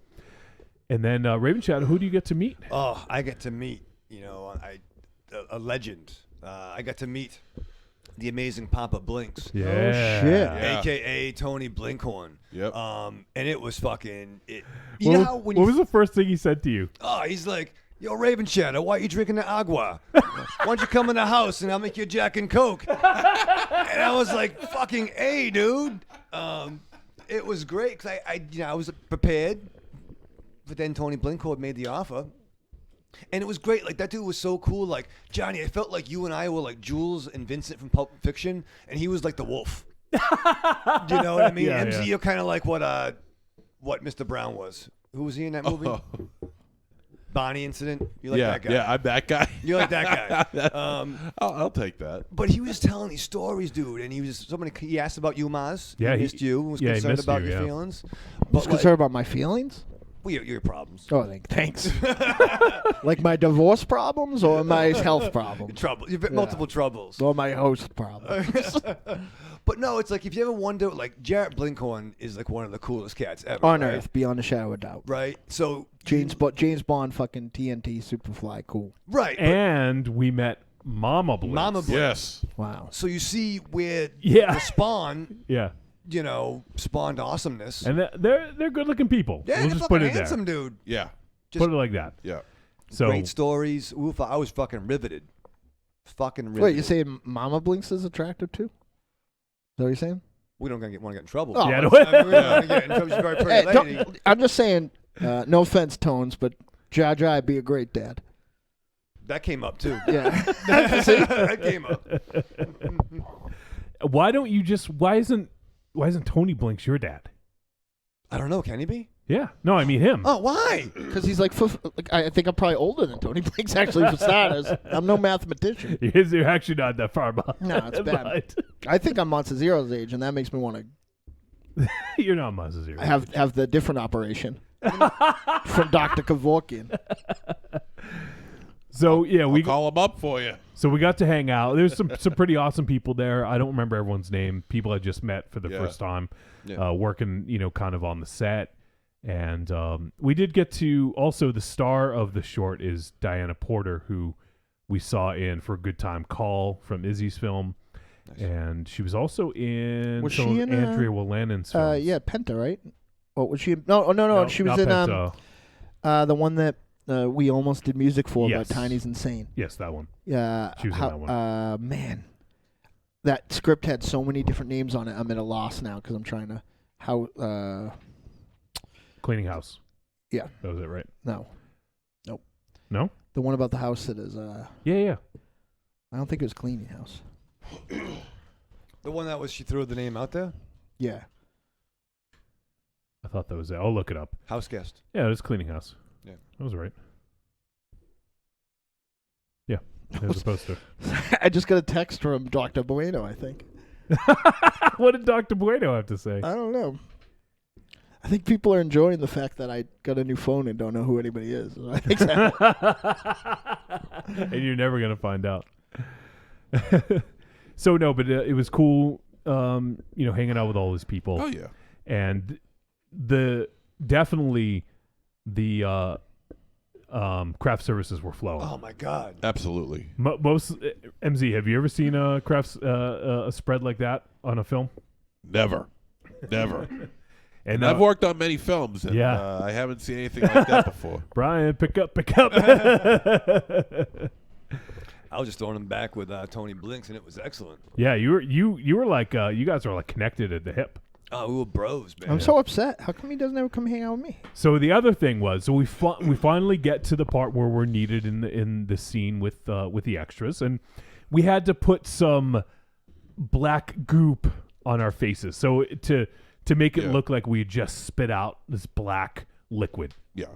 And then Raven Shadow, who do you get to meet? Oh, I get to meet, a legend. I got to meet the amazing Papa Blinks. Yeah. Oh, shit. Yeah. A.K.A. Tony Blinkhorn. Yep. And it was fucking... What was the first thing he said to you? Oh, he's like, yo, Raven Shadow, why are you drinking the agua? Why don't you come in the house and I'll make you a Jack and Coke? And I was like, fucking A, dude. It was great because I was prepared. But then Tony Blinkhorn made the offer. And it was great. Like, that dude was so cool. Like, Johnny, I felt like you and I were like Jules and Vincent from Pulp Fiction, and he was like the wolf. Do you know what I mean? Yeah, MZ, yeah. you're kind of like what Mr. Brown was. Who was he in that movie? Bonnie Incident. You like that guy? Yeah, I'm that guy. You're like that guy. I'll take that. But he was telling these stories, dude, and he asked about you, Maz. Yeah, he he- missed you. Was yeah, he concerned missed about you, your yeah. feelings. Who's concerned about my feelings? Well, your problems. Oh, thanks. Like my divorce problems or my health problems? Trouble. You've got multiple troubles. Or my host problems. But no, it's like if you ever wonder, like Jarrett Blinkhorn is like one of the coolest cats ever. On right? Earth, beyond a shadow of doubt. Right. So James Bond, fucking TNT, Superfly, cool. right. but And we met Mama Blinks. Mama Blinks. Yes. Wow. So you see where Yeah. the Spawn, Yeah. spawned awesomeness. And they're good-looking people. Yeah, we'll they're just put fucking it there. handsome, dude. Yeah. Just Put it like that. Yeah. So great stories. Oof, I was fucking riveted. Fucking riveted. Wait, you saying Mama Blinks is attractive too? Is that what you're saying? We don't want to get in trouble. Oh, Yeah, I mean, we don't want to get in trouble. She's a very pretty Hey, lady. I'm just saying, no offense, Tones, but Jaja would be a great dad. That came up too. Yeah. That came up. why isn't Tony Blinks your dad? I don't know. Can he be? Yeah. No, I mean him. Oh, why? Because he's like, I think I'm probably older than Tony Blinks actually for starters. I'm no mathematician. You're actually not that far behind. No, it's bad. But I think I'm Monster Zero's age, and that makes me want to you're not Mazda Zero. have the different operation from Dr. Kevorkian. So yeah, we call him up for you. So we got to hang out. There's some pretty awesome people there. I don't remember everyone's name. People I just met for the Yeah. first time, Yeah. working, kind of on the set. And we did get to also the star of the short is Diana Porter, who we saw in For a Good Time Call from Izzy's film, and she was also in Was some she of in Andrea Wallenen's films. Yeah, Penta, right? What was she? No. She was not in Penta. the one that we almost did music for, Yes. but Tiny's Insane. Yes, that one. Yeah, She was in that one. Man, that script had so many different names on it. I'm at a loss now because I'm trying to Cleaning House. Yeah. That was it, right? No. Nope. No? The one about the house that is Yeah. I don't think it was Cleaning House. The one that was she threw the name out there? Yeah. I thought that was it. I'll look it up. House Guest. Yeah, it was Cleaning House. Yeah. That was right. Yeah. There's a poster. I just got a text from Dr. Bueno, I think. What did Dr. Bueno have to say? I don't know. I think people are enjoying the fact that I got a new phone and don't know who anybody is. I think so. And you're never going to find out. So, no, but it was cool, hanging out with all these people. Oh, yeah. And definitely the craft services were flowing. Oh, my God. Absolutely. Most MZ, have you ever seen a craft a spread like that on a film? Never. And I've worked on many films, and I haven't seen anything like that before. Brian, pick up. I was just throwing him back with Tony Blinks, and it was excellent. Yeah, you were like you guys were like connected at the hip. Oh, we were bros, man. I'm so upset. How come he doesn't ever come hang out with me? So the other thing was, we finally get to the part where we're needed in the scene with the extras, and we had to put some black goop on our faces, so to make it look like we just spit out this black liquid. Yeah.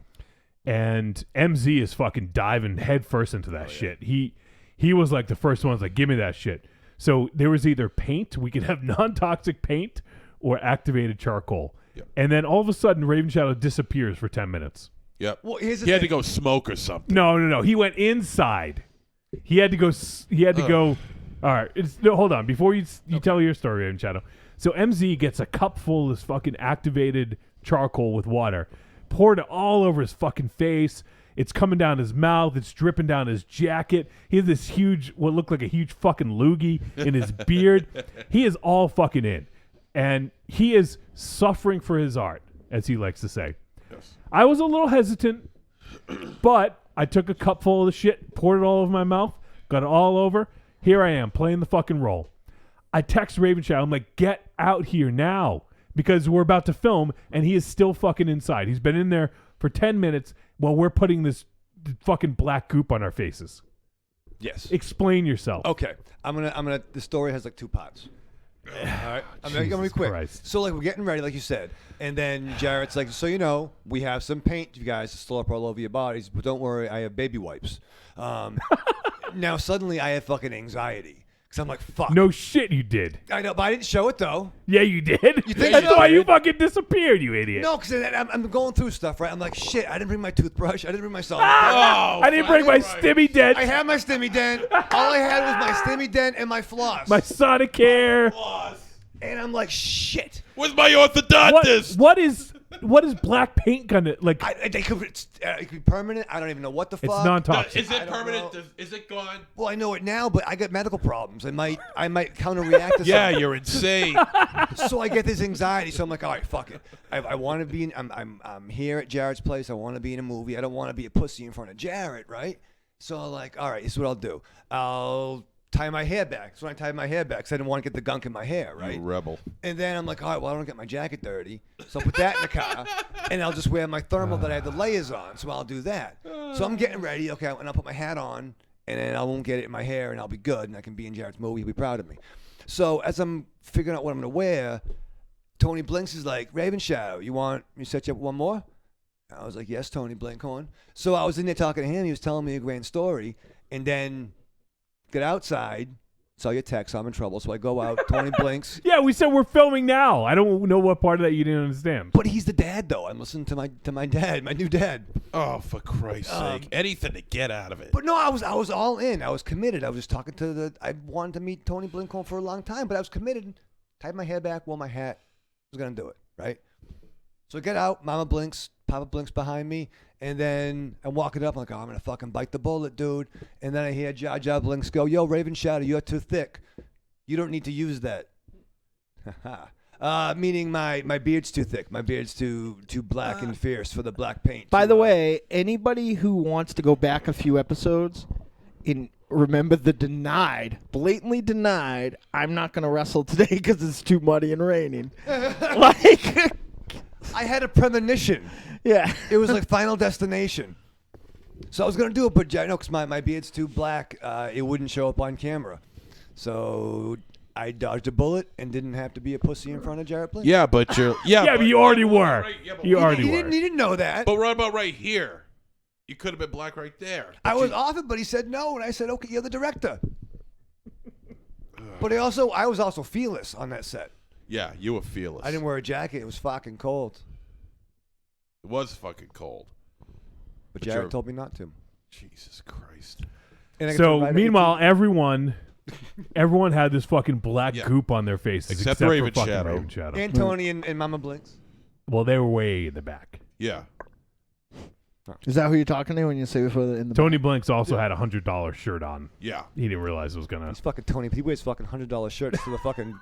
And MZ is fucking diving headfirst into that shit. He was like the first one. Was like, give me that shit. So there was either paint, we could have non-toxic paint, or activated charcoal. Yep. And then all of a sudden, Raven Shadow disappears for 10 minutes. Yep. Well, he had to go smoke or something. No. He went inside. He had to go. All right. Hold on. Before you tell your story, Raven Shadow. So MZ gets a cup full of this fucking activated charcoal with water, poured it all over his fucking face. It's coming down his mouth. It's dripping down his jacket. He has this huge, what looked like a huge fucking loogie in his beard. He is all fucking in. And he is suffering for his art, as he likes to say. Yes. I was a little hesitant, but I took a cup full of the shit, poured it all over my mouth, got it all over. Here I am, playing the fucking role. I text Raven Shadow. I'm like, get out here now, because we're about to film, and he is still fucking inside. He's been in there for 10 minutes while we're putting this fucking black goop on our faces. Yes. Explain yourself. Okay. I'm gonna. The story has like 2 parts. All right, I'm gonna be quick. Christ. So like we're getting ready, like you said, and then Jarrett's like, so we have some paint, you guys, to still up all over your bodies, but don't worry, I have baby wipes. Now suddenly I have fucking anxiety because I'm like, fuck. No shit, you did. I know, but I didn't show it though. Yeah, you did. You think That's so? why you fucking disappeared, you idiot. No, because I'm going through stuff, right? I'm like, shit, I didn't bring my toothbrush. I didn't bring my salt. I didn't bring my stimmy dent. I had my stimmy dent. All I had was my stimmy dent and my floss. My Sonicare. And I'm like, shit. Where's my orthodontist? What is black paint gonna like? It could be permanent. I don't even know what the fuck. It's non-toxic. Is it permanent? Is it gone? Well, I know it now, but I got medical problems. I might counter-react to Yeah, something. you're insane. So I get this anxiety. So I'm like, all right, fuck it. I want to be. I'm here at Jarrett's place. I want to be in a movie. I don't want to be a pussy in front of Jarrett, right? So I'm like, all right, this is what I'll do. I'll tie my hair back. So when I tied my hair back, because I didn't want to get the gunk in my hair, right? You rebel. And then I'm like, all right, well, I don't get my jacket dirty. So I'll put that in the car, and I'll just wear my thermal that I have the layers on. So I'll do that. So I'm getting ready, okay, and I'll put my hat on, and then I won't get it in my hair, and I'll be good, and I can be in Jarrett's movie. He'll be proud of me. So as I'm figuring out what I'm going to wear, Tony Blinks is like, Raven Shadow, you want me to set you up one more? I was like, yes, Tony Blinkhorn. So I was in there talking to him. He was telling me a grand story, and then get outside, saw your text, I'm in trouble. So I go out, Tony blinks. Yeah, we said we're filming now. I don't know what part of that you didn't understand. But he's the dad, though. I'm listening to my dad, my new dad. Oh, for Christ's sake. Anything to get out of it. But no, I was all in. I was committed. I was just talking to I wanted to meet Tony Blinkhorn for a long time, but I was committed. Tied my hair back, wore my hat. I was going to do it, right? So I get out, Mama blinks, Papa blinks behind me, and then I'm walking up, I'm like, oh, I'm going to fucking bite the bullet, dude. And then I hear Jar Jar Blinks go, yo, Raven Shadow, you're too thick. You don't need to use that. Meaning my beard's too thick. My beard's too black and fierce for the black paint. By the way, anybody who wants to go back a few episodes and remember the blatantly denied, I'm not going to wrestle today because it's too muddy and raining. Like, I had a premonition. Yeah. It was like Final Destination. So I was going to do it, but because my beard's too black, it wouldn't show up on camera. So I dodged a bullet and didn't have to be a pussy in front of Jarrett Blink. Yeah, but you're... Yeah, but you already were. Right, yeah, you already were. were. He didn't know that. But what about right here? You could have been black right there. I was off it, but he said no, and I said, okay, you're the director. But I was also fearless on that set. Yeah, you were fearless. I didn't wear a jacket. It was fucking cold. It was fucking cold. But Jarrett told me not to. Jesus Christ. So meanwhile, everyone had this fucking black goop on their faces, except for Raven fucking Shadow. Raven Shadow. And Tony and Mama Blinks. Well, they were way in the back. Yeah. Is that who you're talking to when you say in the Tony Blinks also had a $100 shirt on. Yeah. He didn't realize it was gonna. He's fucking Tony. He wears fucking $100 shirts to the fucking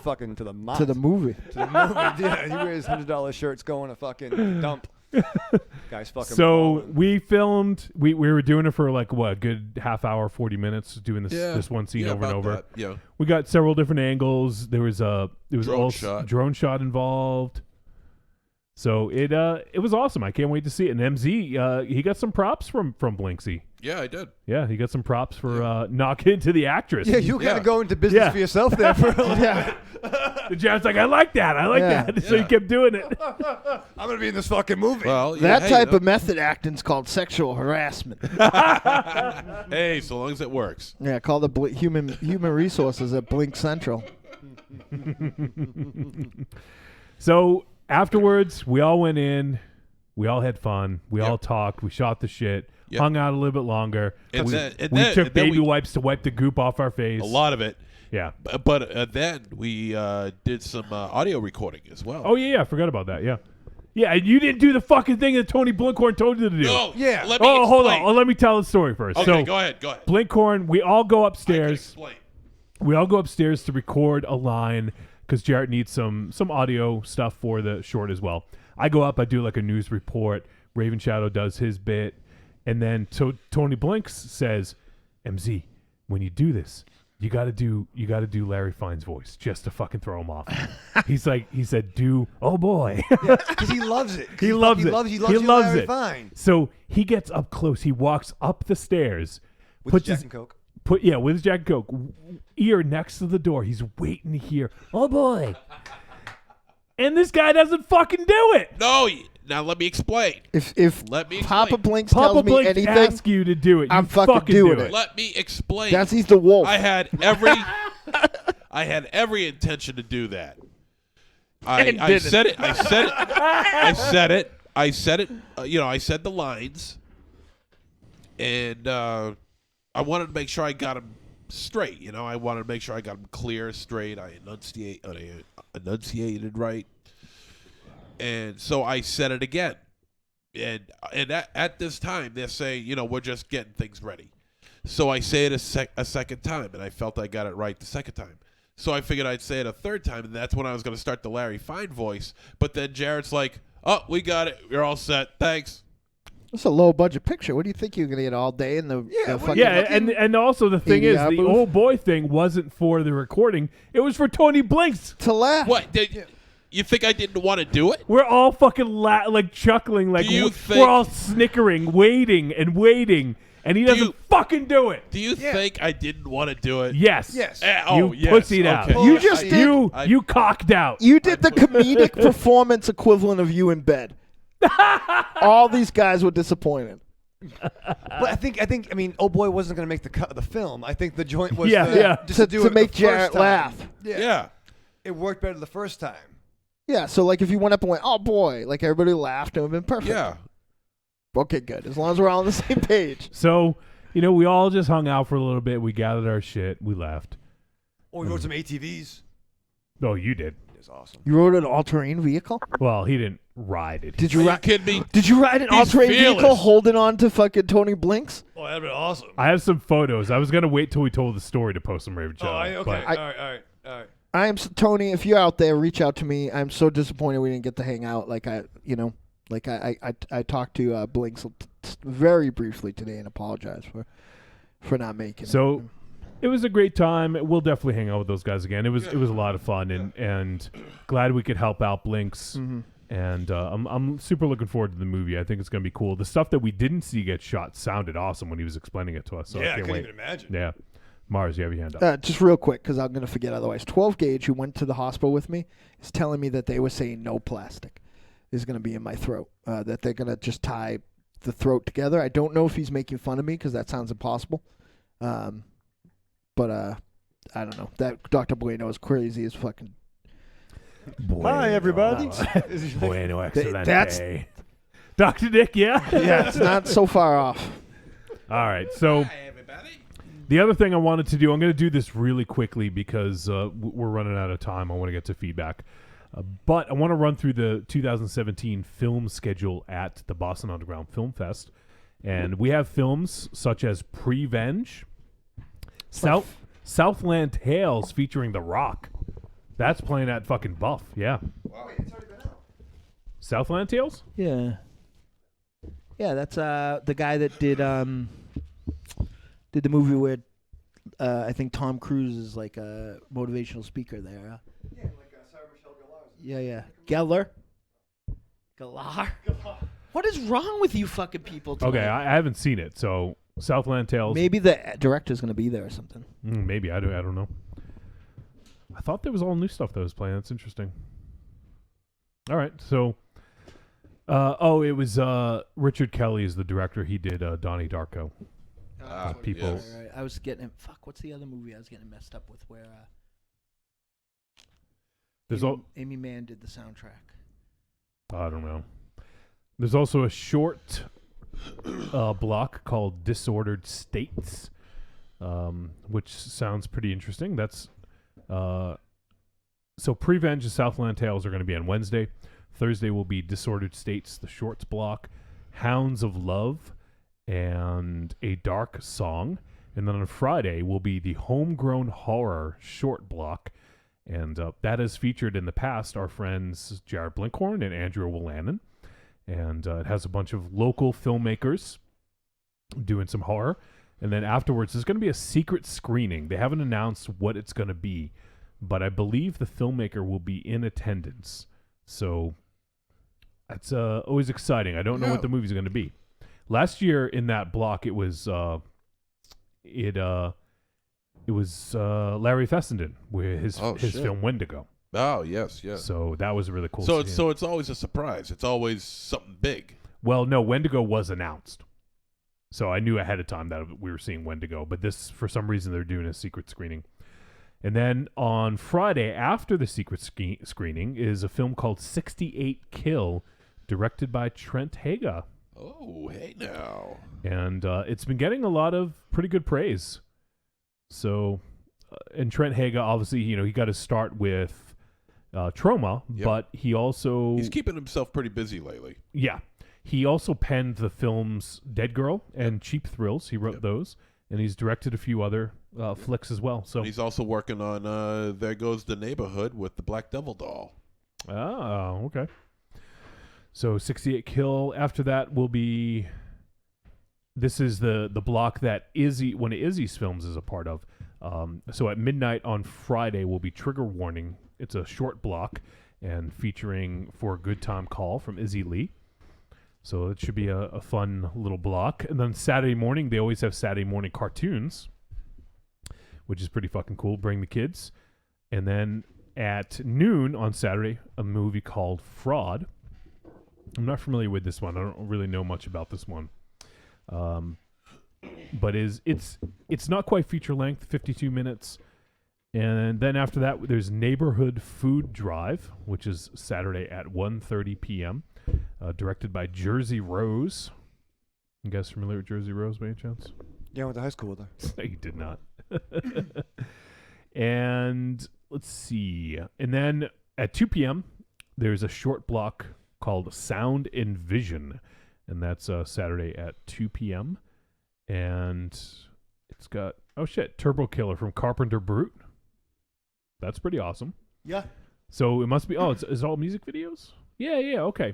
fucking to the mott. To the movie. To the movie. Yeah, he wears $100 shirts going to fucking dump. Guy's fucking. So balling. we filmed. We were doing it for like what, a good half hour, 40 minutes, doing this one scene over and over. That, yeah. We got several different angles. There was drone shot involved. So it was awesome. I can't wait to see it. And MZ, he got some props from Blinksy. Yeah, I did. Yeah, he got some props for knocking into the actress. Yeah, you kind of go into business for yourself there for a little bit. The Jared's like, I like that. So he kept doing it. I'm going to be in this fucking movie. Well, that type of method acting's called sexual harassment. Hey, so long as it works. Yeah, call the human resources at Blink Central. So afterwards, we all went in. We all had fun. We all talked. We shot the shit. Hung out a little bit longer. And we took baby wipes to wipe the goop off our face. A lot of it. Yeah. But then we did some audio recording as well. Oh, yeah. I forgot about that. Yeah. Yeah, and you didn't do the fucking thing that Tony Blinkhorn told you to do. No. Yeah. Let me explain. Hold on. Let me tell the story first. Okay, so, go ahead. Blinkhorn, we all go upstairs. I can explain. We all go upstairs to record a line because Jarrett needs some audio stuff for the short as well. I go up. I do like a news report. Raven Shadow does his bit. And then Tony Blinks says, MZ, when you do this, you gotta do Larry Fine's voice just to fucking throw him off. He said, oh boy. Because he loves it. He loves it. He loves Larry it. Fine. So he gets up close. He walks up the stairs. With his Jack and Coke. With his Jack and Coke. Ear next to the door. He's waiting to hear, oh boy. And this guy doesn't fucking do it. No, now let me explain. If Let me Papa explain. Blinks tells me anything, ask you to do it. I'm You fucking doing do it. Let me explain. He's the wolf. I had every intention to do that. I said it. I said the lines, and I wanted to make sure I got them straight. I wanted to make sure I got them clear, straight. I enunciated right. And so I said it again. And at this time, they're saying, we're just getting things ready. So I say it a second time, and I felt I got it right the second time. So I figured I'd say it a third time, and that's when I was going to start the Larry Fine voice. But then Jarrett's like, oh, we got it. We're all set. Thanks. That's a low-budget picture. What do you think you're going to get all day in the fucking and also the thing is, ADR the booth? old boy thing wasn't for the recording. It was for Tony Blinks to laugh. What? You think I didn't want to do it? We're all fucking chuckling, like we're all snickering, waiting, and he doesn't fucking do it. Do you think I didn't want to do it? Yes. Yes. You pussied out. Okay. You just did. You cocked out. You did the comedic performance equivalent of you in bed. All these guys were disappointed. But I think oh boy wasn't going to make the cut of the film. I think the joint was just to do it make the Jarrett first time. laugh. Yeah. It worked better the first time. Yeah, so like if you went up and went, oh boy, like everybody laughed, it would have been perfect. Yeah. Okay, good. As long as we're all on the same page. So, we all just hung out for a little bit. We gathered our shit. We left. Or we rode some ATVs. Oh, you did. It was awesome. You rode an all-terrain vehicle? Well, he didn't ride it. Did you ride? Kidding me? Did you ride an all-terrain vehicle holding on to fucking Tony Blinks? Oh, that'd be awesome. I have some photos. I was gonna wait till we told the story to post them, Raven Shadow. Okay. but- All right. I am Tony. If you're out there, reach out to me. I'm so disappointed we didn't get to hang out. Like I talked to Blinks very briefly today and apologize for not making it. So it was a great time. We'll definitely hang out with those guys again. It was a lot of fun and glad we could help out Blinks. Mm-hmm. And I'm super looking forward to the movie. I think it's going to be cool. The stuff that we didn't see get shot sounded awesome when he was explaining it to us. So I can't wait. Even imagine. Yeah. Mars, you have your hand up. Just real quick, because I'm going to forget otherwise. 12 Gauge, who went to the hospital with me, is telling me that they were saying no plastic is going to be in my throat, that they're going to just tie the throat together. I don't know if he's making fun of me because that sounds impossible. But I don't know. That Dr. Bueno is crazy as fucking... Hi, everybody. Bueno, excelente. That's... Dr. Dick, yeah? Yeah, it's not so far off. All right, so... The other thing I wanted to do, I'm going to do this really quickly because we're running out of time. I want to get to feedback. But I want to run through the 2017 film schedule at the Boston Underground Film Fest. And we have films such as Prevenge, Southland Tales featuring The Rock. That's playing at fucking Buff. Yeah. Wow. Wait, it's already been out. Southland Tales? Yeah. Yeah, that's the guy that did the movie where I think Tom Cruise is like a motivational speaker there. Yeah, like Sarah Michelle Gellar. Yeah. Gellar. What is wrong with you fucking people tonight? Okay, I haven't seen it, so Southland Tales. Maybe the director's going to be there or something. Maybe. I don't know. I thought there was all new stuff that was playing. That's interesting. All right, so... it was Richard Kelly is the director. He did Donnie Darko. People. Yes. Right. I was getting... Fuck, what's the other movie I was getting messed up with where... Amy Mann did the soundtrack. I don't know. There's also a short block called Disordered States, which sounds pretty interesting. That's so Prevenge and Southland Tales are going to be on Wednesday. Thursday will be Disordered States, the shorts block, Hounds of Love, and A Dark Song. And then on Friday will be the Homegrown Horror short block. And that has featured in the past our friends Jared Blinkhorn and Andrew Willanen. And it has a bunch of local filmmakers doing some horror. And then afterwards, there's going to be a secret screening. They haven't announced what it's going to be, but I believe the filmmaker will be in attendance. So that's always exciting. I don't know what the movie's going to be. Last year in that block, it was Larry Fessenden with his film Wendigo. Oh, yes. So that was really cool. So it's always a surprise. It's always something big. Well, no, Wendigo was announced. So I knew ahead of time that we were seeing Wendigo, but this, for some reason, they're doing a secret screening. And then on Friday, after the secret screening, is a film called 68 Kill, directed by Trent Haga. Oh, hey now. And it's been getting a lot of pretty good praise. So, and Trent Haga, obviously, he got to start with Trauma, but he's keeping himself pretty busy lately. Yeah. He also penned the films Dead Girl and Cheap Thrills. He wrote those, and he's directed a few other flicks as well. So and he's also working on There Goes the Neighborhood with the Black Devil doll. Oh, okay. So 68 Kill. After that will be... This is the block that one of Izzy's films is a part of. So at midnight on Friday will be Trigger Warning. It's a short block and featuring For a Good Time Call from Izzy Lee. So it should be a fun little block. And then Saturday morning, they always have Saturday morning cartoons, which is pretty fucking cool. Bring the kids. And then at noon on Saturday, a movie called Fraud. I'm not familiar with this one. I don't really know much about this one. But it's not quite feature length, 52 minutes. And then after that, there's Neighborhood Food Drive, which is Saturday at 1:30 p.m., directed by Jersey Rose. You guys familiar with Jersey Rose by any chance? Yeah, I went to high school with her. No, you did not. And let's see. And then at 2 p.m., there's a short block called Sound and Vision, and that's Saturday at 2 p.m. And it's got, Turbo Killer from Carpenter Brute. That's pretty awesome. Yeah. So it must be, it's all music videos? Yeah, okay.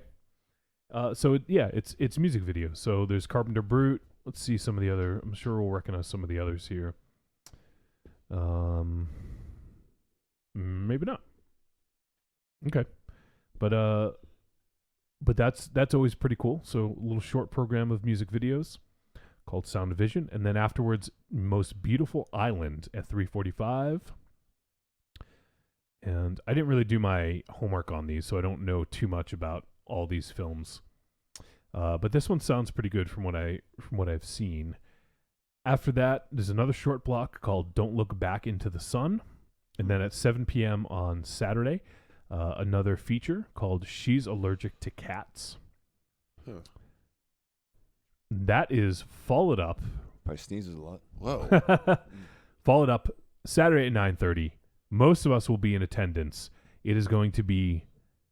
It's music videos. So there's Carpenter Brute. Let's see some of the other, I'm sure we'll recognize some of the others here. Maybe not. Okay. But that's always pretty cool. So a little short program of music videos called Sound Vision. And then afterwards, Most Beautiful Island at 3:45. And I didn't really do my homework on these, so I don't know too much about all these films. But this one sounds pretty good from what I've seen. After that, there's another short block called Don't Look Back into the Sun. And then at 7 p.m. on Saturday, another feature called She's Allergic to Cats. Huh. That is followed up. Probably sneezes a lot. Whoa. Followed up Saturday at 9:30. Most of us will be in attendance. It is going to be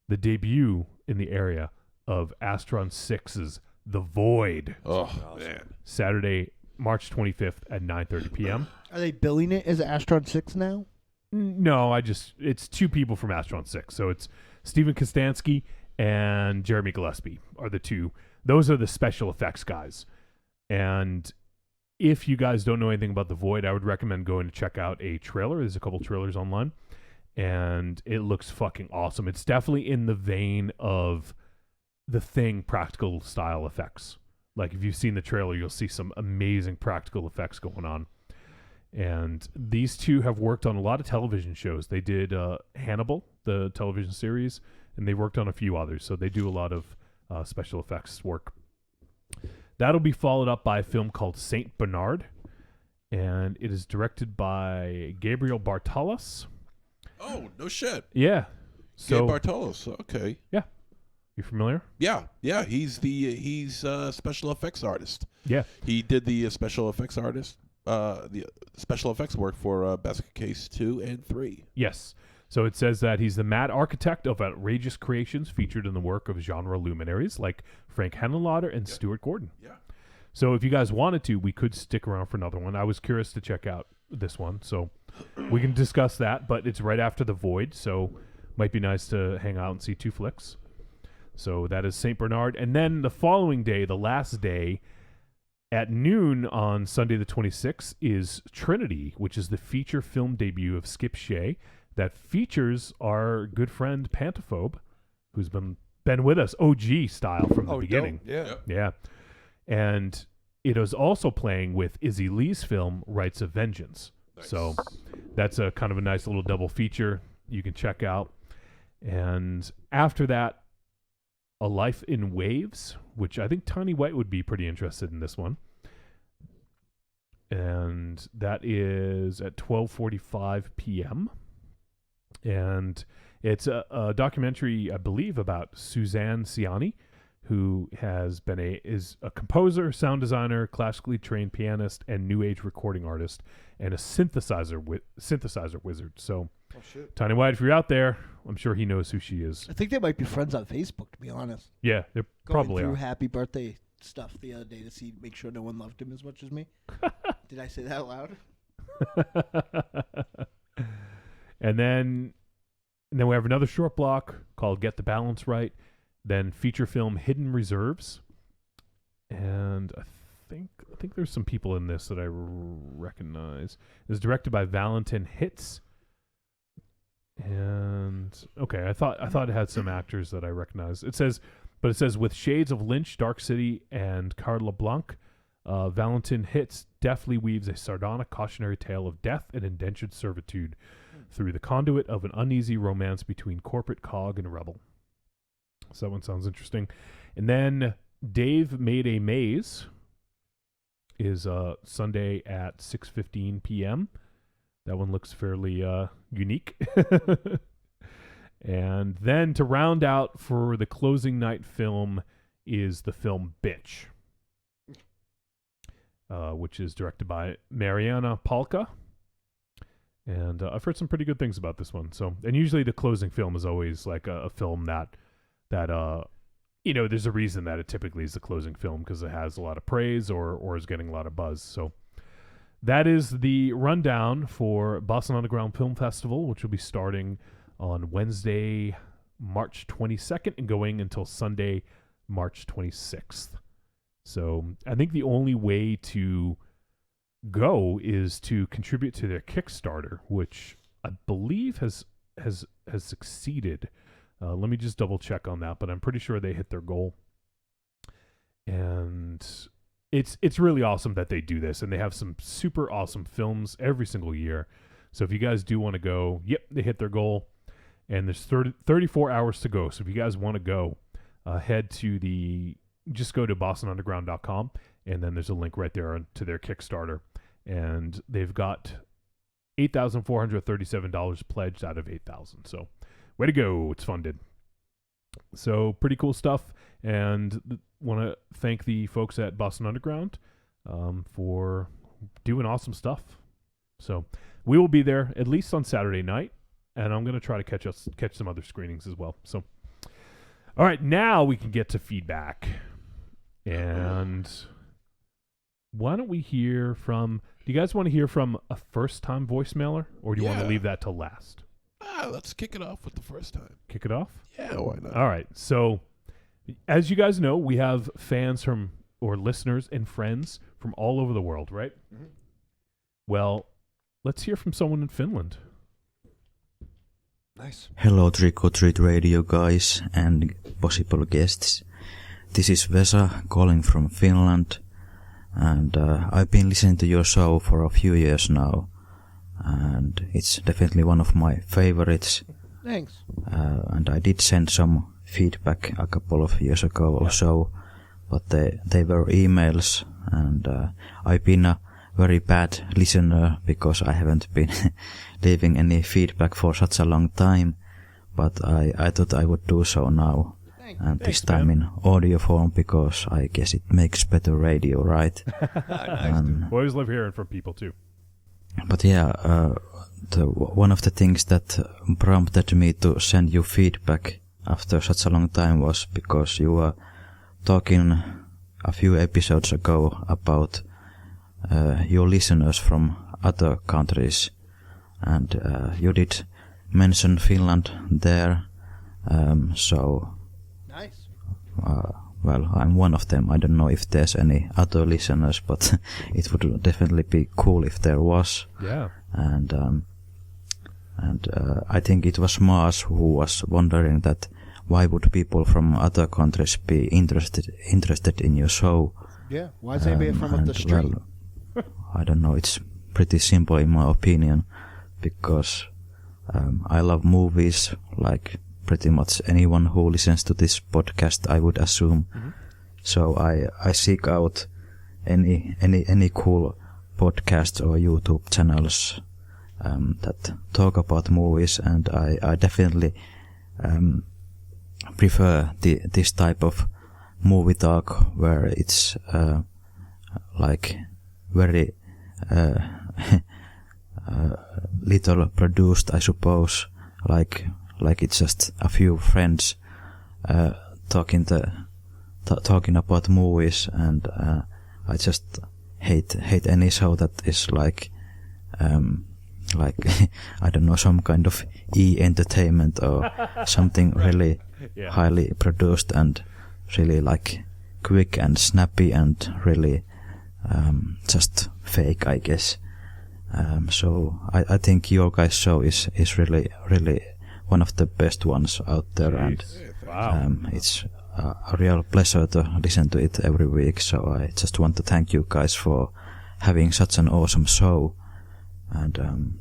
the debut in the area of Astron 6's The Void. Oh, man. Saturday, March 25th at 9:30 p.m. Are they billing it as Astron 6 now? No, it's two people from Astron 6. So it's Steven Kostansky and Jeremy Gillespie are the two. Those are the special effects guys. And if you guys don't know anything about The Void, I would recommend going to check out a trailer. There's a couple trailers online, and it looks fucking awesome. It's definitely in the vein of The Thing practical style effects. Like, if you've seen the trailer, you'll see some amazing practical effects going on. And these two have worked on a lot of television shows. They did Hannibal, the television series, and they worked on a few others. So they do a lot of special effects work. That'll be followed up by a film called Saint Bernard, and it is directed by Gabriel Bartalos. Oh, no shit. Yeah. So Gabe Bartalos. Okay. Yeah. You familiar? Yeah. He's special effects artist. Yeah. He did the special effects work for Basket Case 2 and 3. Yes. So it says that he's the mad architect of outrageous creations featured in the work of genre luminaries like Frank Henenlotter and Stuart Gordon. Yeah. So if you guys wanted to, we could stick around for another one. I was curious to check out this one, so we can discuss that, but it's right after The Void, so might be nice to hang out and see two flicks. So that is St. Bernard. And then the following day, the last day, at noon on Sunday the 26th, is Trinity, which is the feature film debut of Skip Shea that features our good friend Pantophobe, who's been with us OG style from the beginning. Dope. Yeah. And it is also playing with Izzy Lee's film Rights of Vengeance. Nice. So that's a kind of a nice little double feature you can check out. And after that, A Life in Waves, which I think Tiny White would be pretty interested in this one. And that is at 12:45 p.m. And it's a documentary, I believe, about Suzanne Ciani, who is a composer, sound designer, classically trained pianist, and new age recording artist, and a synthesizer wizard. So, Tiny White, if you're out there, I'm sure he knows who she is. I think they might be friends on Facebook, to be honest. Yeah, they probably Going are. through happy birthday stuff the other day to make sure no one loved him as much as me. Did I say that out loud? And then we have another short block called Get the Balance Right. Then feature film Hidden Reserves. And I think there's some people in this that I recognize. It's directed by Valentin Hitz. And okay, I thought it had some actors that I recognize. It says with shades of Lynch, Dark City, and Carla Blanc, Valentin Hitz deftly weaves a sardonic cautionary tale of death and indentured servitude through the conduit of an uneasy romance between corporate cog and rebel. So that one sounds interesting. And then Dave Made a Maze is Sunday at 6:15 p.m. That one looks fairly unique. And then to round out for the closing night film is the film Bitch, which is directed by Mariana Palka. And I've heard some pretty good things about this one. So, and usually the closing film is always like a film that there's a reason that it typically is the closing film because it has a lot of praise or is getting a lot of buzz. So that is the rundown for Boston Underground Film Festival, which will be starting on Wednesday, March 22nd and going until Sunday, March 26th. So I think the only way to go is to contribute to their Kickstarter, which I believe has succeeded. Let me just double check on that, but I'm pretty sure they hit their goal. And it's really awesome that they do this, and they have some super awesome films every single year. So if you guys do want to go, yep, they hit their goal, and there's 34 hours to go. So if you guys want to go, just go to bostonunderground.com, and then there's a link right there to their Kickstarter. And they've got $8,437 pledged out of $8,000. So way to go. It's funded. So pretty cool stuff. And want to thank the folks at Boston Underground for doing awesome stuff. So we will be there at least on Saturday night. And I'm going to try to catch some other screenings as well. So, all right, now we can get to feedback. And why don't we hear from? Do you guys want to hear from a first-time voicemailer, or do you want to leave that till last? Let's kick it off with the first time. Kick it off? Yeah, why not? All right. So, as you guys know, we have fans from, or listeners and friends from all over the world, right? Mm-hmm. Well, let's hear from someone in Finland. Nice. Hello, Trick or Treat Radio guys and possible guests. This is Vesa calling from Finland, and I've been listening to your show for a few years now, and it's definitely one of my favorites. Thanks. And I did send some feedback a couple of years ago or so, but they were emails, and I've been a very bad listener because I haven't been leaving any feedback for such a long time, but I thought I would do so now. And this time in audio form, because I guess it makes better radio, right? Nice. We always love hearing from people too. But yeah, one of the things that prompted me to send you feedback after such a long time was because you were talking a few episodes ago about your listeners from other countries, and you did mention Finland there, so nice. Well, I'm one of them. I don't know if there's any other listeners, but it would definitely be cool if there was. Yeah. And I think it was Mars who was wondering that why would people from other countries be interested in your show? Yeah. Why is anybody from up the street? Well, I don't know. It's pretty simple in my opinion, because I love movies like pretty much anyone who listens to this podcast, I would assume. Mm-hmm. So I seek out any cool podcasts or YouTube channels that talk about movies, and I definitely prefer this type of movie talk where it's like very little produced, I suppose, like it's just a few friends talking about movies, and I just hate any show that is like I don't know, some kind of entertainment or something really highly produced and really like quick and snappy and really just fake, I guess. So I think your guys' show is really one of the best ones out there. Jeez. And it's a real pleasure to listen to it every week. So I just want to thank you guys for having such an awesome show. And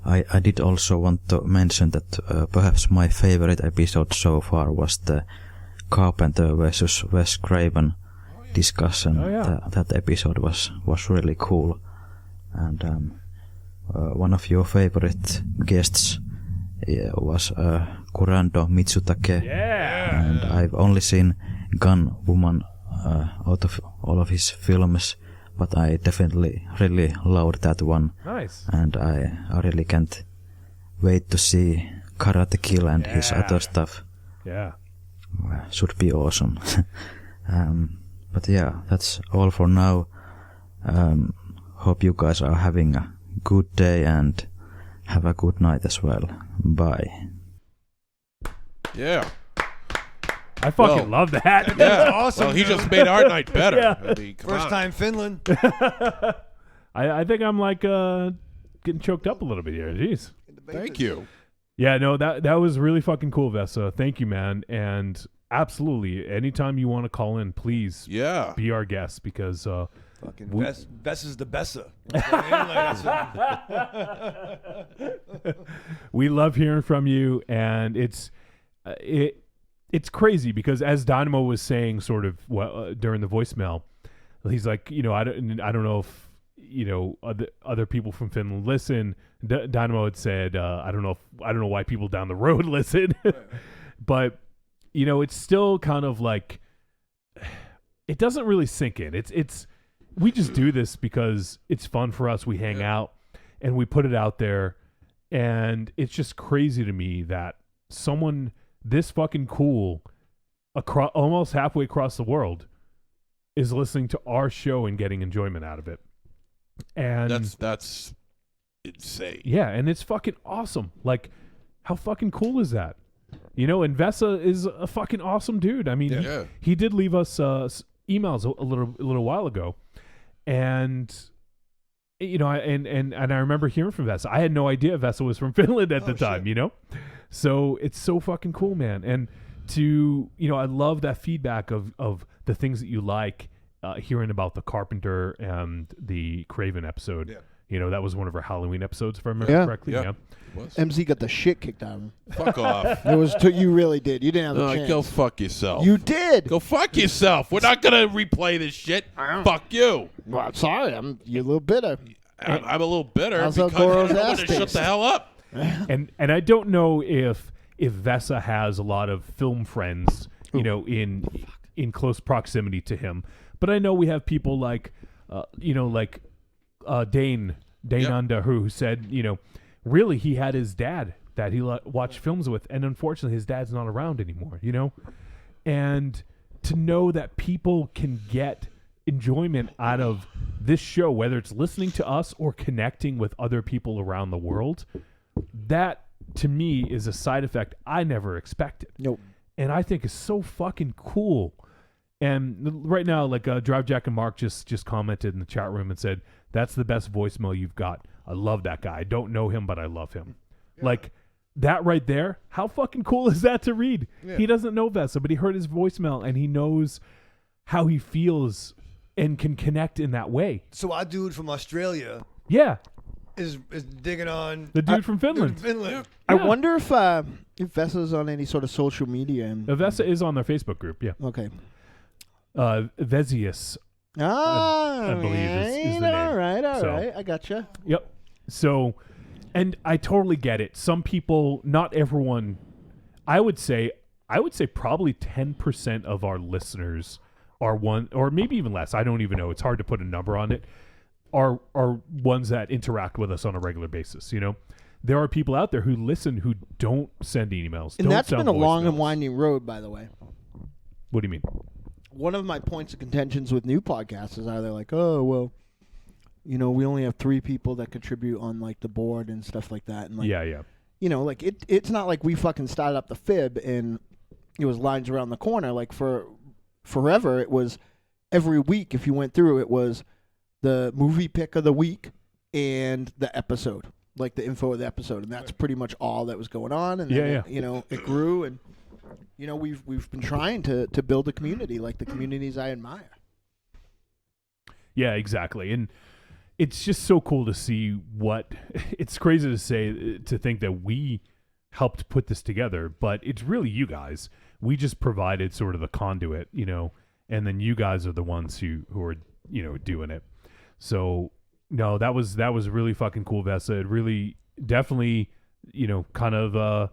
I did also want to mention that perhaps my favorite episode so far was the Carpenter versus Wes Craven discussion. Oh, yeah. That episode was really cool. And one of your favorite guests was Kurando Mitsutake. Yeah. And I've only seen Gun Woman out of all of his films, but I definitely really loved that one. Nice. And I really can't wait to see Karate Kill and his other stuff. Yeah. Should be awesome. But yeah, that's all for now. Hope you guys are having a good day and have a good night as well. Bye. Yeah. I fucking love that. Yeah. That's awesome. Well, he just made our night better. Yeah. I mean, come First on. time Finland. I think I'm like getting choked up a little bit here. Jeez. Thank you. Yeah, no, that was really fucking cool, Vesa. Thank you, man. And absolutely, anytime you want to call in, please be our guest, because fucking Bess is the Bessa. we love hearing from you, and it's crazy because, as Dynamo was saying sort of during the voicemail, he's like, I don't know if other people from Finland listen. Dynamo had said, I don't know why people down the road listen. But it's still kind of like, it doesn't really sink in. It's we just do this because it's fun for us. We hang out and we put it out there, and it's just crazy to me that someone this fucking cool almost halfway across the world is listening to our show and getting enjoyment out of it. And that's insane. Yeah, and it's fucking awesome. Like, how fucking cool is that? You know, and Vesa is a fucking awesome dude. I mean, he did leave us emails a little while ago, and you know, and I remember hearing from Vesa. I had no idea Vesa was from Finland at the time. Shit. You know, so it's so fucking cool, man. And I love that feedback of the things that you like, hearing about the Carpenter and the Craven episode. Yeah. You know, that was one of our Halloween episodes, if I remember correctly. Yeah. MZ got the shit kicked out of him. Fuck off. It was you really did. You didn't have a chance. Go fuck yourself. You did. Go fuck yourself. We're not gonna replay this shit. Fuck you. Well, sorry, you're a little bitter. I'm a little bitter How's because Goro's I don't ass want to shut taste? the hell up. And I don't know if Vesa has a lot of film friends, you know, in close proximity to him. But I know we have people like, Dane Unda, who said, you know, really he had his dad that he watched films with, and unfortunately his dad's not around anymore, you know? And to know that people can get enjoyment out of this show, whether it's listening to us or connecting with other people around the world, that to me is a side effect I never expected. Nope. And I think is so fucking cool. And right now, like Drive Jack and Mark just commented in the chat room and said, that's the best voicemail you've got. I love that guy. I don't know him, but I love him. Yeah. Like that right there, how fucking cool is that to read? Yeah. He doesn't know Vesa, but he heard his voicemail and he knows how he feels and can connect in that way. So our dude from Australia is digging on the dude from Finland. Yeah. I wonder if Vesa's on any sort of social media. Vesa is on their Facebook group, yeah. Okay. Vesius, I believe is the name. All right. I gotcha. Yep. So, and I totally get it. Some people, not everyone, I would say probably 10% of our listeners are one, or maybe even less. I don't even know. It's hard to put a number on it. Are ones that interact with us on a regular basis. You know, there are people out there who listen who don't send emails. And that's been a long voicemails. and winding road, by the way. What do you mean? One of my points of contentions with new podcasts is either like, oh, well, you know, we only have 3 people that contribute on like the board and stuff like that. And like, yeah. You know, like it's not like we fucking started up the Fib and it was lines around the corner. Like for forever, it was every week. If you went through, it was the movie pick of the week and the episode, like the info of the episode, and that's pretty much all that was going on. And then it, you know, it grew, and you know, we've been trying to build a community like the communities I admire. Yeah, exactly, and it's just so cool to see what. It's crazy to think that we helped put this together, but it's really you guys. We just provided sort of the conduit, you know, and then you guys are the ones who are, you know, doing it. So no, that was really fucking cool, Vesa. It really definitely, you know, kind of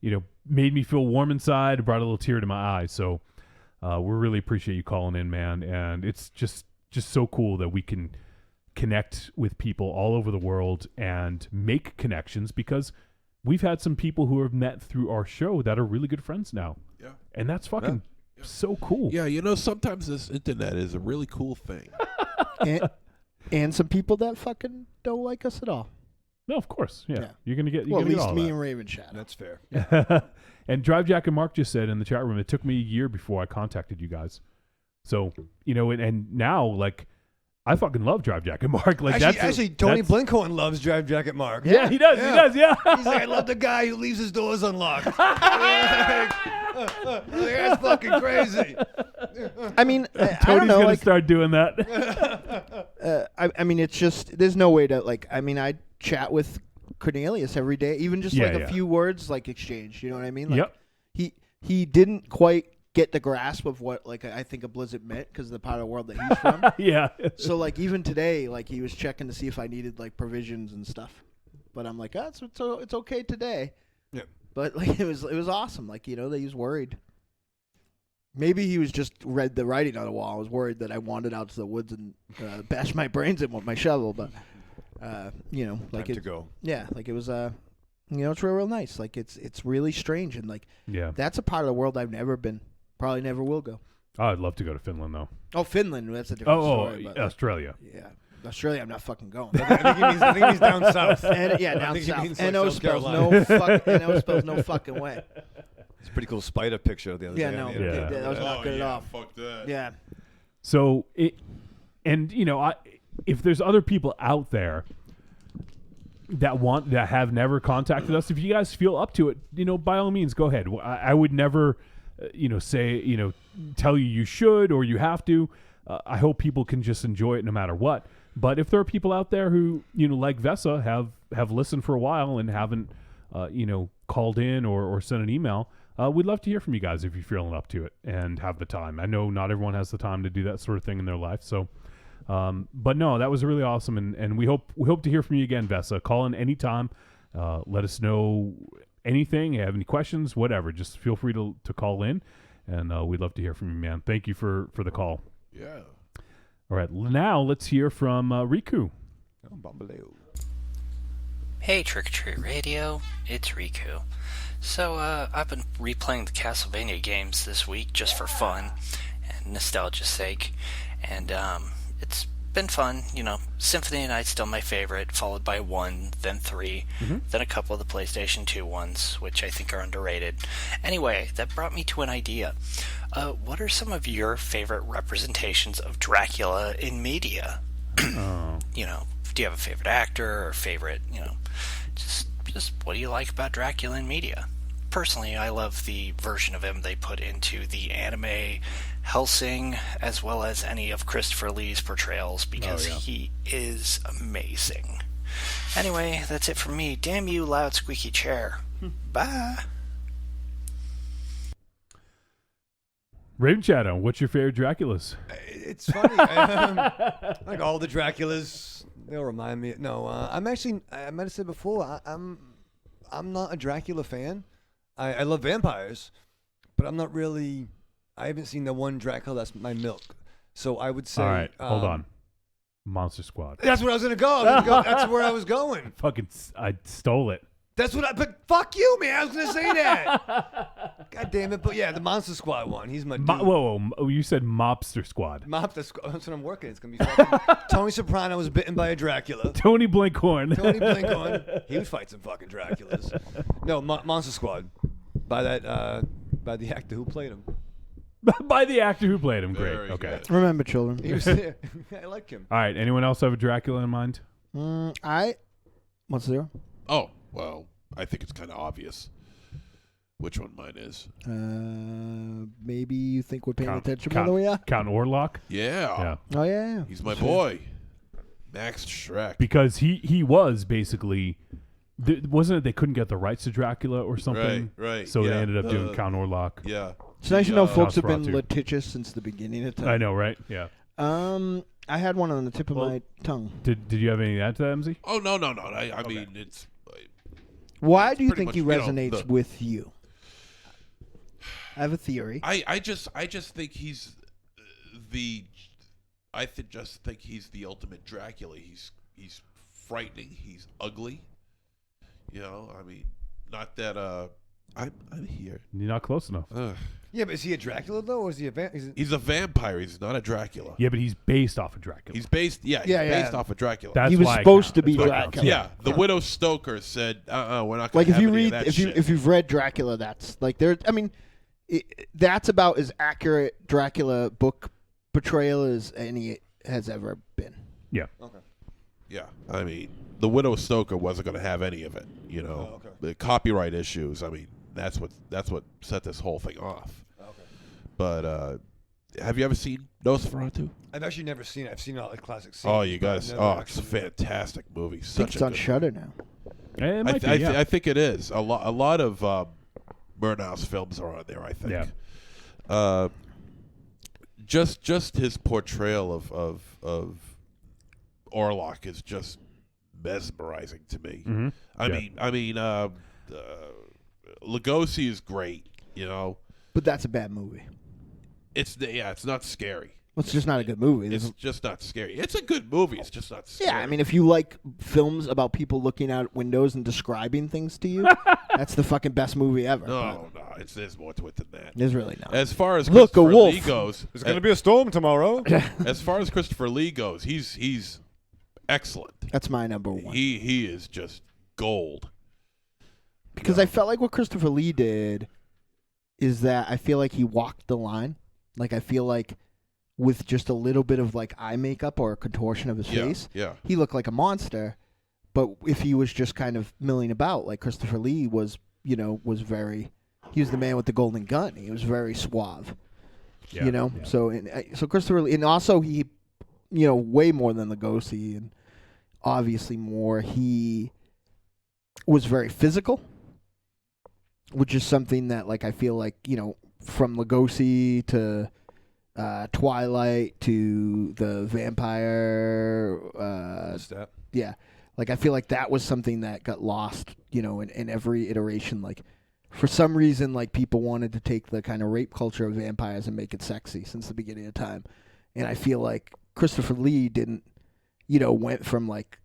you know, made me feel warm inside, brought a little tear to my eye. So we really appreciate you calling in, man. And it's just so cool that we can connect with people all over the world and make connections, because we've had some people who have met through our show that are really good friends now. Yeah. And that's fucking so cool. Yeah, you know, sometimes this internet is a really cool thing. and some people that fucking don't like us at all. No, of course. Yeah. You're going to get well, at get least all me that. and Raven Shadow. That's fair. And Drive Jack and Mark just said in the chat room, it took me a year before I contacted you guys. So, you know, and now, like, I fucking love Drive Jack and Mark. Like, actually, Tony Blinkhorn loves Drive Jacket Mark. Yeah, he does. Yeah. He does. He's like, I love the guy who leaves his doors unlocked. That's fucking crazy. I mean, I don't Tony's know. gonna start doing that. I mean, it's just there's no way to like. I mean, I chat with Cornelius every day, even just like a few words like exchange. You know what I mean? Like, He didn't quite get the grasp of what like I think a Blizzard meant because of the part of the world that he's from. Yeah. So like even today, like he was checking to see if I needed like provisions and stuff, but I'm like, it's okay today. Yeah. But like it was awesome. Like, you know, that he was worried. Maybe he was just read the writing on the wall. I was worried that I wandered out to the woods and bashed my brains in with my shovel. But you know, like Time to go. Yeah, like it was you know, it's real nice. Like it's really strange and like yeah, that's a part of the world I've never been. Probably never will go. Oh, I'd love to go to Finland, though. Oh, Finland. That's a different story. But Australia. Yeah. Australia, I'm not fucking going. I think he's down south. Yeah, down south. NO spells no fucking way. It's a pretty cool spider picture the other day. No, Yeah. that was not good at all. Fuck that. Yeah. So, if there's other people out there that have never contacted us, if you guys feel up to it, by all means, go ahead. I would never, say, tell you should or you have to. I hope people can just enjoy it no matter what. But if there are people out there who, like Vesa, have listened for a while and haven't, called in or sent an email, we'd love to hear from you guys if you're feeling up to it and have the time. I know not everyone has the time to do that sort of thing in their life. So, but no, that was really awesome. And we hope to hear from you again, Vesa. Call in anytime. Let us know anything. Have any questions, whatever. Just feel free to call in, and we'd love to hear from you, man. Thank you for the call. Yeah. All right, now let's hear from Riku. Hey, Trick or Treat Radio, it's Riku. So, I've been replaying the Castlevania games this week just for fun and nostalgia's sake, and it's been fun. Symphony of Night's still my favorite, followed by 1, then 3, then a couple of the PlayStation 2 ones, which I think are underrated. Anyway, that brought me to an idea. What are some of your favorite representations of Dracula in media? Do you have a favorite actor or favorite, just what do you like about Dracula in media? Personally, I love the version of him they put into the anime Hellsing, as well as any of Christopher Lee's portrayals, because he is amazing. Anyway, that's it from me. Damn you, loud squeaky chair. Bye. Raven Shadow, what's your favorite Draculas? It's funny. Like all the Draculas, they'll remind me. No, I'm actually. I might have said before. I'm not a Dracula fan. I love vampires, but I'm not really. I haven't seen the one Dracula that's my milk. So I would say. All right, hold on. Monster Squad. That's where I was gonna go. That's where I was going. I stole it. That's what But fuck you, man. I was gonna say that. God damn it! But yeah, the Monster Squad one. He's my dude. Whoa! You said Mobster Squad. Mobster Squad. That's what I'm working. It's gonna be fucking Tony Soprano was bitten by a Dracula. Tony Blinkhorn. Tony Blinkhorn. He would fight some fucking Draculas. No, Monster Squad. By the actor who played him. By the actor who played him. Great. Very Okay. good. Remember, children. He was there. I like him. All right. Anyone else have a Dracula in mind? What's there? Oh, well, I think it's kind of obvious which one mine is. Maybe you think we're paying attention by the way. Count Orlok? Yeah. Oh, yeah. He's my boy. Max Schreck. Because he was basically... wasn't it they couldn't get the rights to Dracula or something? Right. So they ended up doing Count Orlok. Yeah. It's nice to know folks have been litigious since the beginning of time. I know, right? Yeah. I had one on the tip of my tongue. Did you have anything to add to that, MZ? Oh, no. I mean, it's... Why do you think he resonates with you? I have a theory. I just think he's just think he's the ultimate Dracula. He's frightening. He's ugly. I mean, not that I'm here. You're not close enough. Yeah, but is he a Dracula though, or is he a vampire? He's a vampire. He's not a Dracula. Yeah, but he's based off of Dracula. He's based off of Dracula. He was supposed to be Dracula. Yeah, the Widow Stoker said, we're not going like to if have you any read of that if shit. you've read Dracula, that's like there. I mean, that's about as accurate Dracula book portrayal as any has ever been. Yeah. Okay. Yeah, I mean, the Widow Stoker wasn't going to have any of it. okay. The copyright issues. I mean, that's what set this whole thing off. Okay. But have you ever seen Nosferatu? I've actually never seen it. I've seen all the classic scenes. Oh, you guys! It's a actually- fantastic movie. I think Such it's a on good Shudder now. It might be, yeah. I think it is. A lot of Byrne films are on there. I think. Yeah. Just his portrayal of Orlok is just mesmerizing to me. Mm-hmm. I mean, Lugosi is great, But that's a bad movie. It's not scary. Well, it's just not a good movie. It's just not scary. It's a good movie. It's just not scary. Yeah, I mean, if you like films about people looking out windows and describing things to you, that's the fucking best movie ever. No, there's more to it than that. There's really not. As far as Look, a Christopher wolf. Lee goes, There's going to be a storm tomorrow. as far as Christopher Lee goes, he's excellent. That's my number one. He is just gold. Because I felt like what Christopher Lee did is that I feel like he walked the line. Like, I feel like with just a little bit of, like, eye makeup or a contortion of his face, he looked like a monster. But if he was just kind of milling about, like Christopher Lee was, he was the man with the golden gun. He was very suave, Yeah. So Christopher Lee, and also he, way more than Lugosi, and obviously more, he was very physical, which is something that, like, I feel like, from Lugosi to Twilight to the vampire, yeah. Like, I feel like that was something that got lost, in every iteration. Like, for some reason, like, people wanted to take the kind of rape culture of vampires and make it sexy since the beginning of time. And I feel like Christopher Lee didn't, went from, like,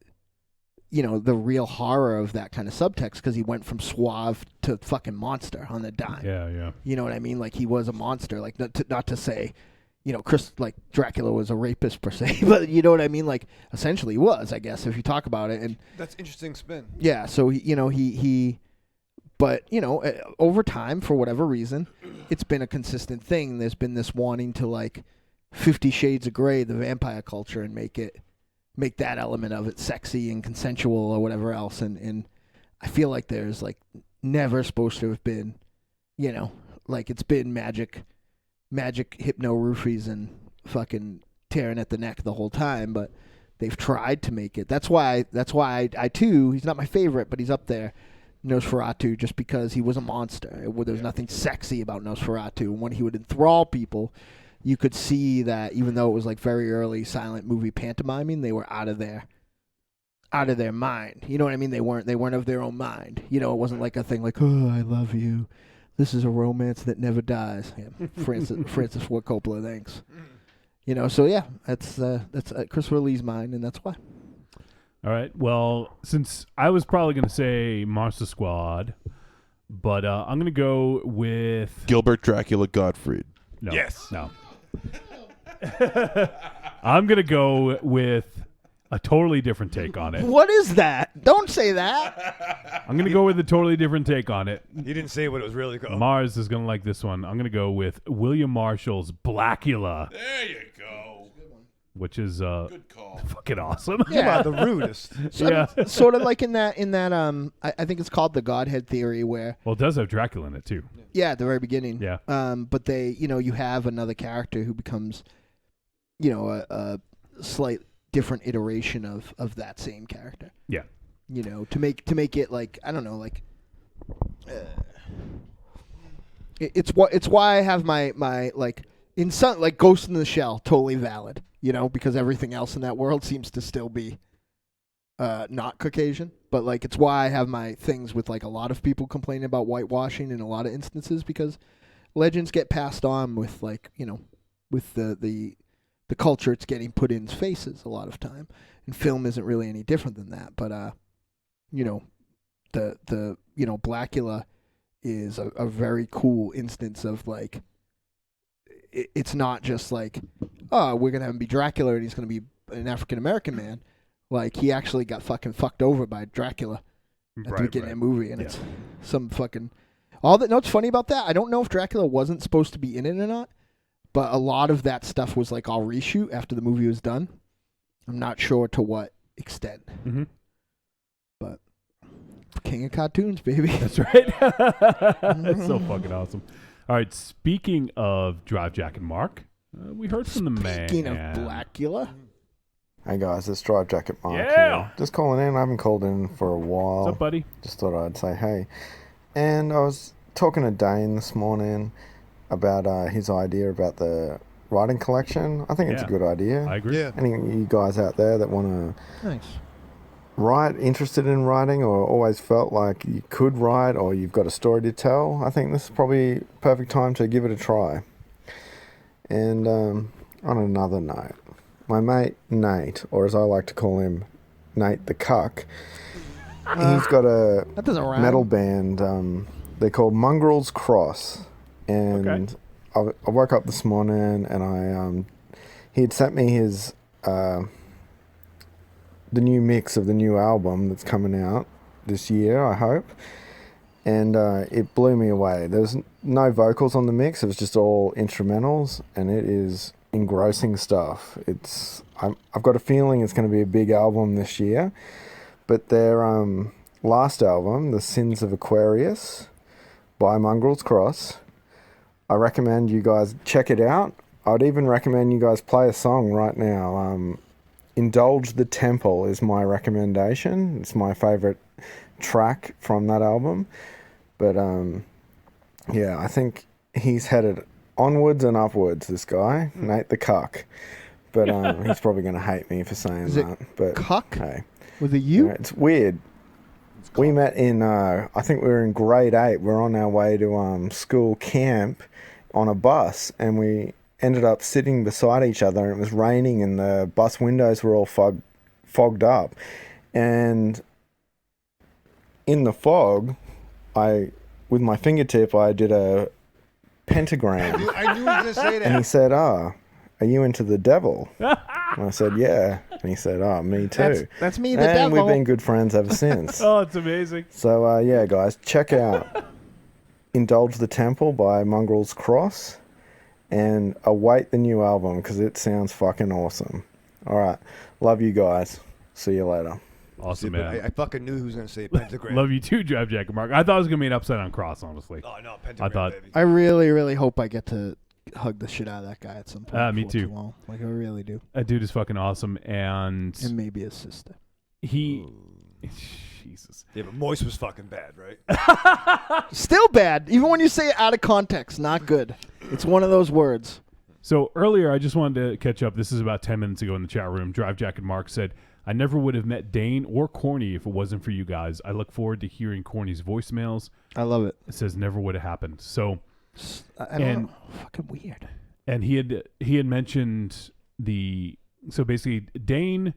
the real horror of that kind of subtext, because he went from suave to fucking monster on the dime. Yeah. You know what I mean? Like, he was a monster. Like, not to say, Dracula was a rapist per se, but you know what I mean? Like, essentially he was, I guess, if you talk about it. And that's interesting spin. Yeah, so but over time, for whatever reason, it's been a consistent thing. There's been this wanting to, like, 50 Shades of Grey, the vampire culture, and make that element of it sexy and consensual or whatever else. And I feel like there's, like, never supposed to have been, like, it's been magic hypno roofies and fucking tearing at the neck the whole time, but they've tried to make it. That's why I too, he's not my favorite, but he's up there, Nosferatu, just because he was a monster. There's nothing sexy about Nosferatu. And when he would enthrall people, you could see that even though it was, like, very early silent movie pantomiming, they were out of their mind. You know what I mean? They weren't of their own mind. It wasn't like a thing like, oh, I love you. This is a romance that never dies. Yeah, Francis Ford Coppola, thanks. So yeah, that's Christopher Lee's mind, and that's why. All right. Well, since I was probably going to say Monster Squad, but I'm going to go with Gilbert Dracula Gottfried. No. Yes. No. I'm going to go with a totally different take on it. What is that? Don't say that. I'm going to go with a totally different take on it. You didn't say what it was really called. Mars is going to like this one. I'm going to go with William Marshall's Blackula. There you go. Which is good call. Fucking awesome. Yeah, the rudest. Sort of like in that I think it's called the Godhead theory, where it does have Dracula in it too. Yeah, at the very beginning. Yeah. But they, you have another character who becomes, a slight different iteration of that same character. Yeah. To make it, like, I don't know, like, it's why I have my like, in some, like, Ghost in the Shell, totally valid, because everything else in that world seems to still be not Caucasian. But, like, it's why I have my things with, like, a lot of people complaining about whitewashing in a lot of instances, because legends get passed on with, like, with the culture it's getting put in faces a lot of time. And film isn't really any different than that. But, the Blackula is a very cool instance of, like, it's not just like, oh, we're going to have him be Dracula and he's going to be an African-American man. Like, he actually got fucking fucked over by Dracula at the beginning of the movie. And it's some fucking... what's funny about that? I don't know if Dracula wasn't supposed to be in it or not, but a lot of that stuff was, like, all reshoot after the movie was done. I'm not sure to what extent. Mm-hmm. But king of cartoons, baby. That's right. That's so fucking awesome. All right, speaking of Drive Jack and Mark, we heard from the man. Speaking of Blackula. Hey guys, it's Drive Jacket Mark Yeah. here. Just calling in. I haven't called in for a while. What's up, buddy? Just thought I'd say hey. And I was talking to Dane this morning about his idea about the writing collection. I think it's a good idea. I agree. Yeah. Any of you guys out there that want to Nice. write, interested in writing, or always felt like you could write, or you've got a story to tell, I think this is probably perfect time to give it a try. And on another note, my mate Nate, or as I like to call him, Nate the Cuck, he's got a That doesn't rhyme. metal band They're called Mongrel's Cross, and I woke up this morning and he had sent me his the new mix of the new album that's coming out this year, I hope, and it blew me away. There's no vocals on the mix; it was just all instrumentals, and it is engrossing stuff. I've got a feeling it's going to be a big album this year, but their last album, The Sins of Aquarius by Mongrel's Cross, I recommend you guys check it out. I'd even recommend you guys play a song right now. Indulge the Temple is my recommendation. It's my favorite track from that album. But yeah, I think he's headed onwards and upwards, this guy, Nate the Cuck. But he's probably going to hate me for saying that. But Cuck? Hey, With a U? it's weird. We met in, I think we were in grade 8. We're on our way to school camp on a bus, and we ended up sitting beside each other, and it was raining, and the bus windows were all fogged up. And in the fog, with my fingertip, I did a pentagram. I knew he was going to say that. And he said, are you into the devil? And I said, yeah. And he said, me too. That's me, the and devil. We've been good friends ever since. Oh, it's amazing. So, yeah, guys, check out Indulge the Temple by Mongrel's Cross and await the new album because it sounds fucking awesome. All right. Love you guys. See you later. Awesome, See, man. I fucking knew he was going to say pentagram. Love you too, Drive Jacket Mark. I thought it was going to be an upside down cross, honestly. Oh, no, pentagram, baby. I really, really hope I get to hug the shit out of that guy at some point. Me before too. too long. Like, I really do. That dude is fucking awesome, and maybe his sister. Jesus. Yeah, but Moist was fucking bad, right? Still bad. Even when you say it out of context, not good. It's one of those words. So earlier, I just wanted to catch up. This is about 10 minutes ago in the chat room. Drive Jacket Mark said, I never would have met Dane or Corny if it wasn't for you guys. I look forward to hearing Corny's voicemails. I love it. It says never would have happened. So, I don't know. Fucking weird. And he had mentioned so basically Dane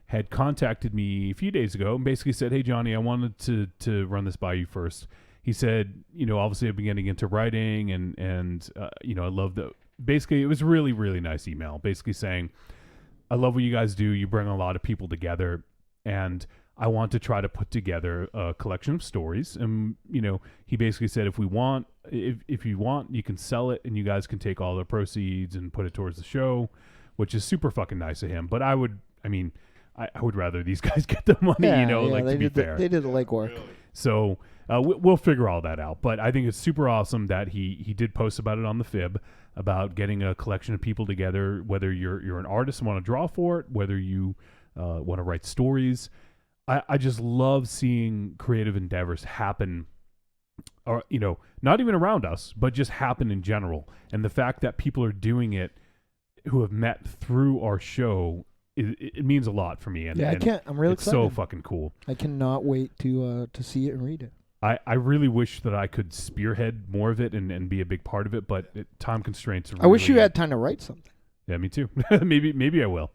had contacted me a few days ago and basically said, hey, Johnny, I wanted to run this by you first. He said, obviously I've been getting into writing and I love basically it was a really, really nice email basically saying, I love what you guys do. You bring a lot of people together, and I want to try to put together a collection of stories. And, he basically said, if you want, you can sell it, and you guys can take all the proceeds and put it towards the show, which is super fucking nice of him. But I would rather these guys get the money, to be fair. They did the legwork. So we'll figure all that out. But I think it's super awesome that he did post about it on the Fib, about getting a collection of people together, whether you're an artist and want to draw for it, whether you want to write stories. I just love seeing creative endeavors happen, or not even around us, but just happen in general. And the fact that people are doing it who have met through our show, it means a lot for me. And, I'm really it's excited. so fucking cool. I cannot wait to see it and read it. I really wish that I could spearhead more of it and be a big part of it, but time constraints. I wish you had time to write something. Yeah, me too. maybe I will.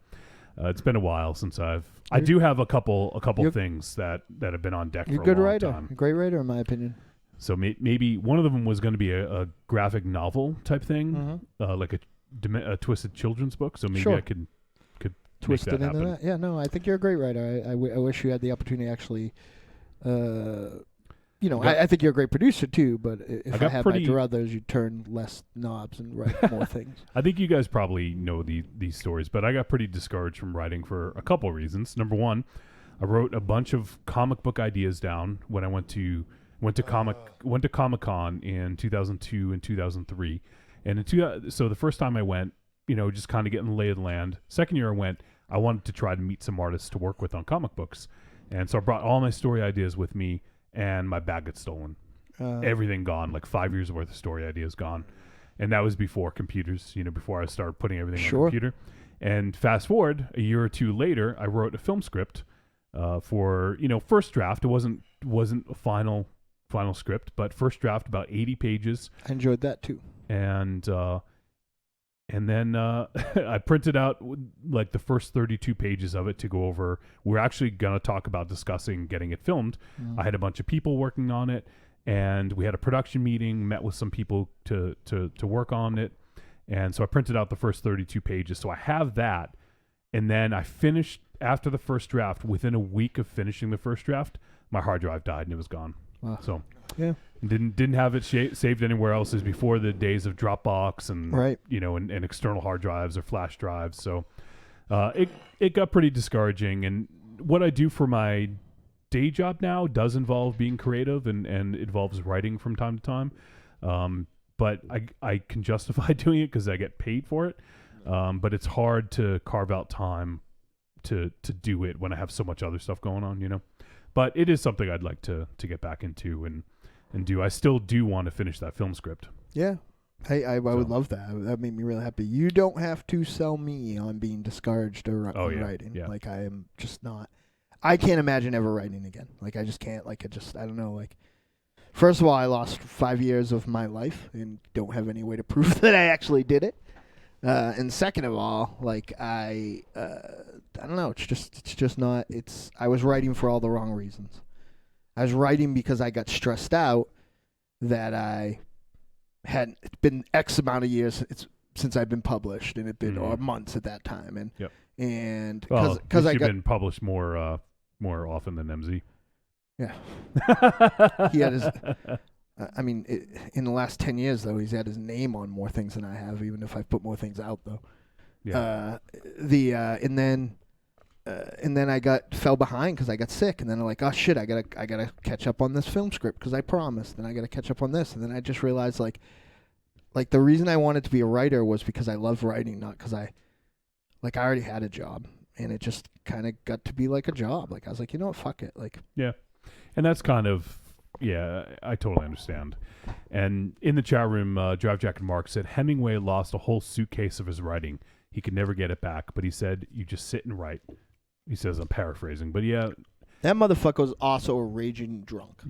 It's been a while since I do have a couple things that have been on deck for a long time. You're a good writer. A great writer, in my opinion. So maybe one of them was going to be a graphic novel type thing, like a twisted children's book. So maybe I could twist make it that into happen. that. Yeah, no, I think you're a great writer. I wish you had the opportunity to actually. I think you're a great producer too, but if I had my druthers, you'd turn less knobs and write more things. I think you guys probably know these stories, but I got pretty discouraged from writing for a couple of reasons. Number one, I wrote a bunch of comic book ideas down when I went to Comic-Con in 2002 and 2003, and so the first time I went, just kind of getting the lay of the land. Second year I went, I wanted to try to meet some artists to work with on comic books, and so I brought all my story ideas with me. And my bag got stolen. Everything gone, like 5 years worth of story ideas gone. And that was before computers, before I started putting everything on the computer. And fast forward, a year or two later, I wrote a film script for, first draft. It wasn't a final script, but first draft, about 80 pages. I enjoyed that too. And then I printed out like the first 32 pages of it to go over. We're actually going to talk about discussing getting it filmed. I had a bunch of people working on it, and we had a production meeting, met with some people to work on it. And so I printed out the first 32 pages. So I have that. And then I finished after the first draft. Within a week of finishing the first draft, my hard drive died and it was gone. Wow. So yeah, didn't have it saved anywhere else. Is before the days of Dropbox and right. and external hard drives or flash drives. So it got pretty discouraging. And what I do for my day job now does involve being creative and involves writing from time to time. But I can justify doing it because I get paid for it. But it's hard to carve out time to do it when I have so much other stuff going on, But it is something I'd like to get back into and do. I still do want to finish that film script. Yeah. I would love that. That made me really happy. You don't have to sell me on being discouraged or writing. Yeah. Like, I am just not. I can't imagine ever writing again. Like, I just can't. Like, I don't know. Like, first of all, I lost 5 years of my life and don't have any way to prove that I actually did it. And second of all, like, I don't know. It's just not. I was writing for all the wrong reasons. I was writing because I got stressed out that it's been X amount of years since I've been published, and it'd been or months at that time, and because I got been published more often than MZ. Yeah, he had his. I mean, in the last 10 years though, he's had his name on more things than I have, even if I've put more things out though. Yeah. And then I fell behind because I got sick, and then I'm like, oh shit, I gotta catch up on this film script because I promised, and I gotta catch up on this, and then I just realized like the reason I wanted to be a writer was because I love writing, not because I already had a job, and it just kind of got to be like a job. Like I was like, you know what, fuck it, like. Yeah, and that's kind of I totally understand. And in the chat room, Drive Jacket Mark said Hemingway lost a whole suitcase of his writing. He could never get it back, but he said you just sit and write. He says, I'm paraphrasing, but yeah. That motherfucker was also a raging drunk.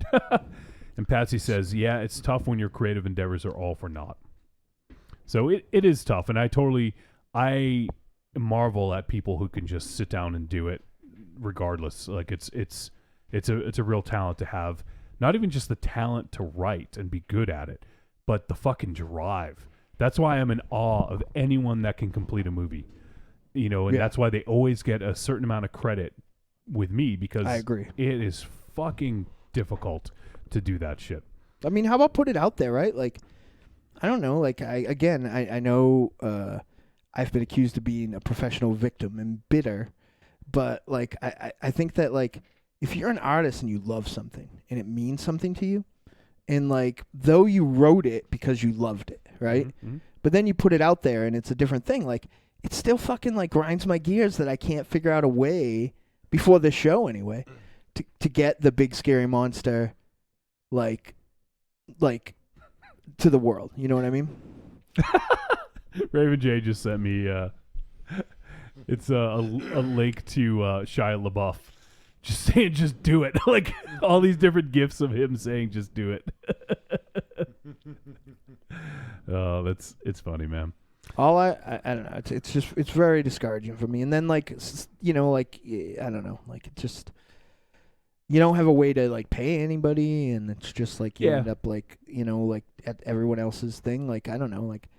And Patsy says, yeah, it's tough when your creative endeavors are all for naught. So it is tough, and I marvel at people who can just sit down and do it regardless. Like it's a real talent to have, not even just the talent to write and be good at it, but the fucking drive. That's why I'm in awe of anyone that can complete a movie. And that's why they always get a certain amount of credit with me, because I agree. It is fucking difficult to do that shit. I mean, how about put it out there, right? Like, I don't know. Like, I know I've been accused of being a professional victim and bitter, but like, I think that like, if you're an artist and you love something and it means something to you, and like, though you wrote it because you loved it, right? Mm-hmm. But then you put it out there and it's a different thing. Like, it still fucking like grinds my gears that I can't figure out a way before the show anyway to get the big scary monster like to the world. You know what I mean? Raven J just sent me it's a link to Shia LaBeouf just saying just do it. Like all these different gifs of him saying just do it. Oh, it's funny, man. All I don't know. It's very discouraging for me. And then like I don't know, like it just you don't have a way to like pay anybody, and it's just like you end up like like at everyone else's thing. Like I don't know, like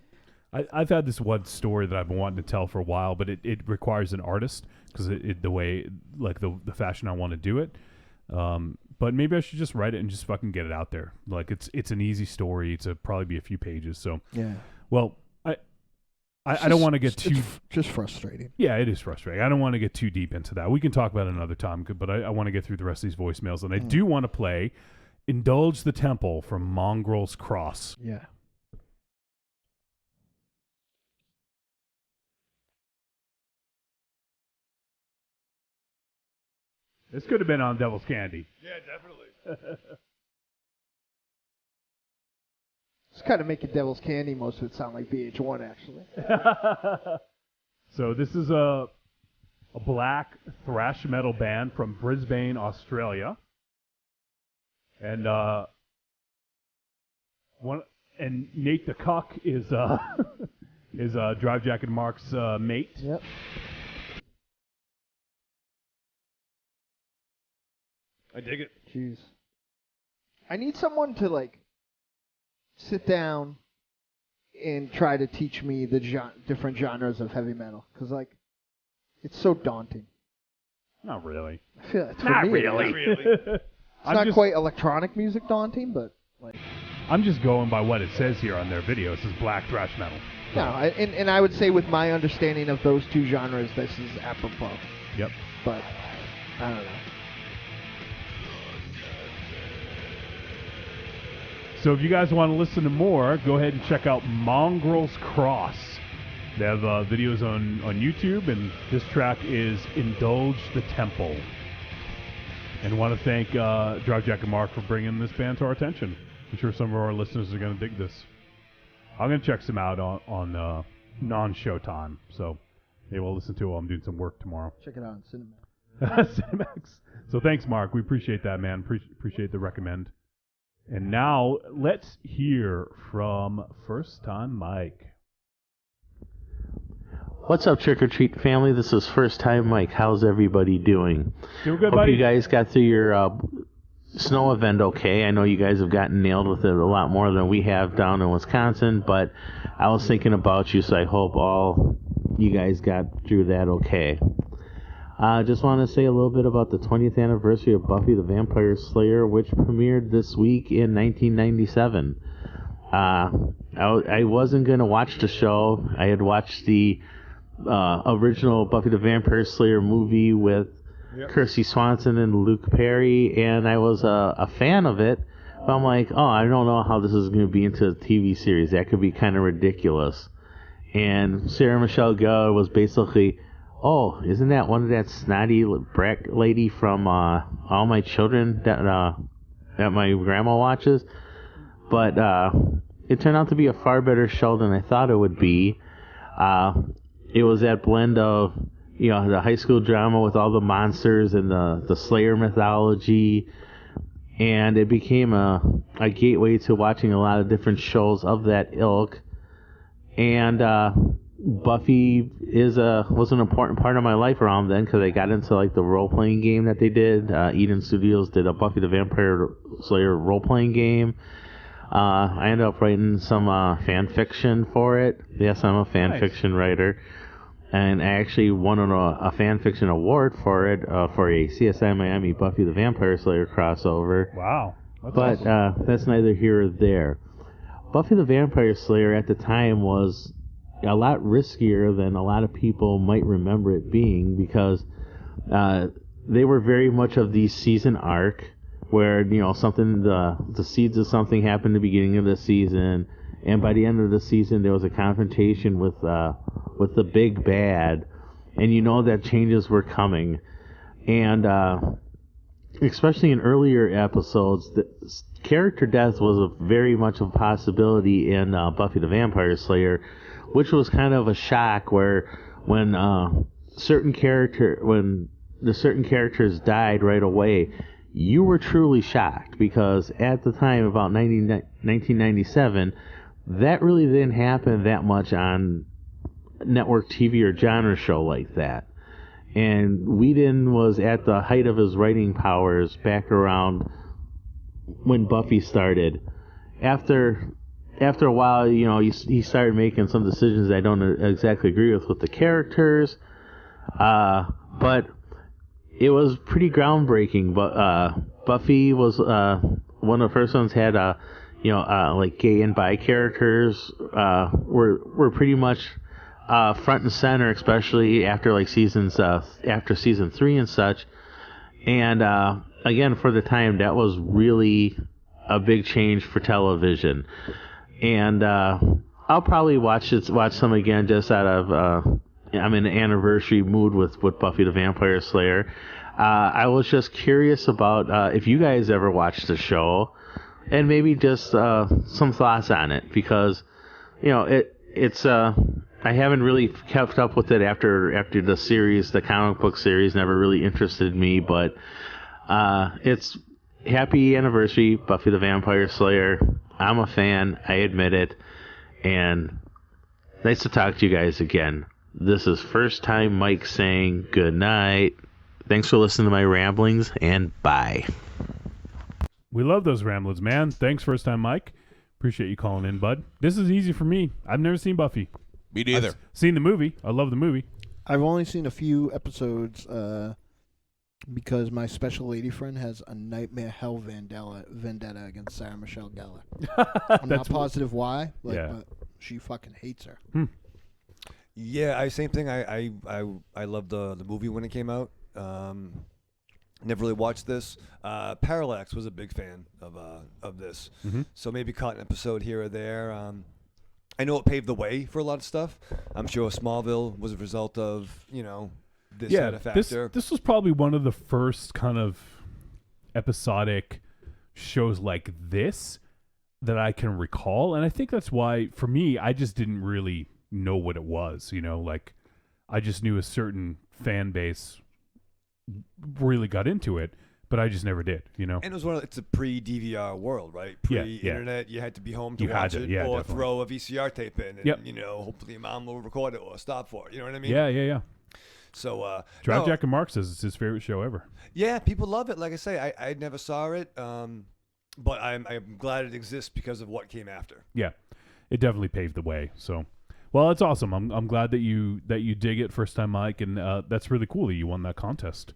I've had this one story that I've been wanting to tell for a while, but it requires an artist because the way like the fashion I want to do it. But maybe I should just write it and just fucking get it out there. Like it's an easy story. It's probably be a few pages. So yeah. Well, I don't want to get too... just frustrating. Yeah, it is frustrating. I don't want to get too deep into that. We can talk about it another time, but I want to get through the rest of these voicemails. And I do want to play Indulge the Temple from Mongrel's Cross. Yeah. This could have been on Devil's Candy. Yeah, definitely. It's kind of making Devil's Candy most of it sound like VH1, actually. So this is a black thrash metal band from Brisbane, Australia, and Nate the Cuck is Drive Jacket Mark's mate. Yep. I dig it. Jeez. I need someone to like sit down and try to teach me the different genres of heavy metal, because like it's so daunting. Not really. I feel for Not me, really. It's not quite electronic music daunting, but like. I'm just going by what it says here on their video. It says black thrash metal. No, and I would say with my understanding of those two genres, this is apropos. Yep. But I don't know. So if you guys want to listen to more, go ahead and check out Mongrel's Cross. They have videos on YouTube, and this track is Indulge the Temple. And want to thank Drive Jack and Mark for bringing this band to our attention. I'm sure some of our listeners are going to dig this. I'm going to check some out on non-show time, so maybe we'll listen to it while I'm doing some work tomorrow. Check it out on Cinemax. Cinemax. So thanks, Mark. We appreciate that, man. Appreciate the recommend. And now let's hear from First Time Mike. What's up, Trick or Treat family? This is First Time Mike. How's everybody doing? Doing good, Hope buddy. you guys got through your snow event okay. I know you guys have gotten nailed with it a lot more than we have down in Wisconsin, but I was thinking about you, so I hope all you guys got through that okay. I just want to say a little bit about the 20th anniversary of Buffy the Vampire Slayer, which premiered this week in 1997. I wasn't going to watch the show. I had watched the original Buffy the Vampire Slayer movie with Kirsty Swanson and Luke Perry, and I was a fan of it. But I'm like, I don't know how this is going to be into a TV series. That could be kind of ridiculous. And Sarah Michelle Gellar was basically, isn't that one of that snotty brat lady from All My Children that my grandma watches? But it turned out to be a far better show than I thought it would be. It was that blend of, the high school drama with all the monsters and the Slayer mythology, and it became a gateway to watching a lot of different shows of that ilk. And Buffy was an important part of my life around then, because I got into like the role-playing game that they did. Eden Studios did a Buffy the Vampire Slayer role-playing game. I ended up writing some fan fiction for it. Yes, I'm a fan fiction writer. And I actually won a fan fiction award for it for a CSI Miami Buffy the Vampire Slayer crossover. Wow. That's awesome. That's neither here or there. Buffy the Vampire Slayer at the time was a lot riskier than a lot of people might remember it being, because they were very much of the season arc where, something, the seeds of something happened at the beginning of the season, and by the end of the season there was a confrontation with the big bad, and that changes were coming. And especially in earlier episodes, the character death was very much a possibility in Buffy the Vampire Slayer, which was kind of a shock, where when the certain characters died right away, you were truly shocked, because at the time, about 1997, that really didn't happen that much on network TV or genre show like that. And Whedon was at the height of his writing powers back around when Buffy started. After a while, he started making some decisions I don't exactly agree with the characters, but it was pretty groundbreaking. But Buffy was one of the first ones had like gay and bi characters were pretty much front and center, especially after after season 3 and such. And again, for the time, that was really a big change for television. And I'll probably watch some again, just out of I'm in an anniversary mood with Buffy the Vampire Slayer. I was just curious about if you guys ever watched the show, and maybe just some thoughts on it, because it's I haven't really kept up with it after the series. The comic book series never really interested me, but it's happy anniversary, Buffy the Vampire Slayer. I'm a fan, I admit it, and nice to talk to you guys again. This is First Time Mike saying good night. Thanks for listening to my ramblings, and bye. We love those ramblings, man. Thanks, first time Mike. Appreciate you calling in, bud. This is easy for me. I've never seen Buffy. Me neither. I've seen the movie. I love the movie. I've only seen a few episodes because my special lady friend has a nightmare hell vendetta against Sarah Michelle Gellar. I'm not positive why, but she fucking hates her. Yeah, same thing. I loved the movie when it came out. Never really watched this. Parallax was a big fan of this, so maybe caught an episode here or there. I know it paved the way for a lot of stuff. I'm sure Smallville was a result of this had a factor. This was probably one of the first kind of episodic shows like this that I can recall, and I think that's why for me I just didn't really know what it was. Like I just knew a certain fan base really got into it, but I just never did, And it was it's a pre-DVR world, right? Pre-internet, you had to be home to watch it, or definitely. throw a VCR tape in, and hopefully your mom will record it or stop for it. You know what I mean? Yeah. So, Drive Jack and Mark says it's his favorite show ever. Yeah, people love it. Like I say, I never saw it, but I'm glad it exists because of what came after. Yeah, it definitely paved the way. So, well, it's awesome. I'm glad that you dig it, first time Mike, and that's really cool that you won that contest.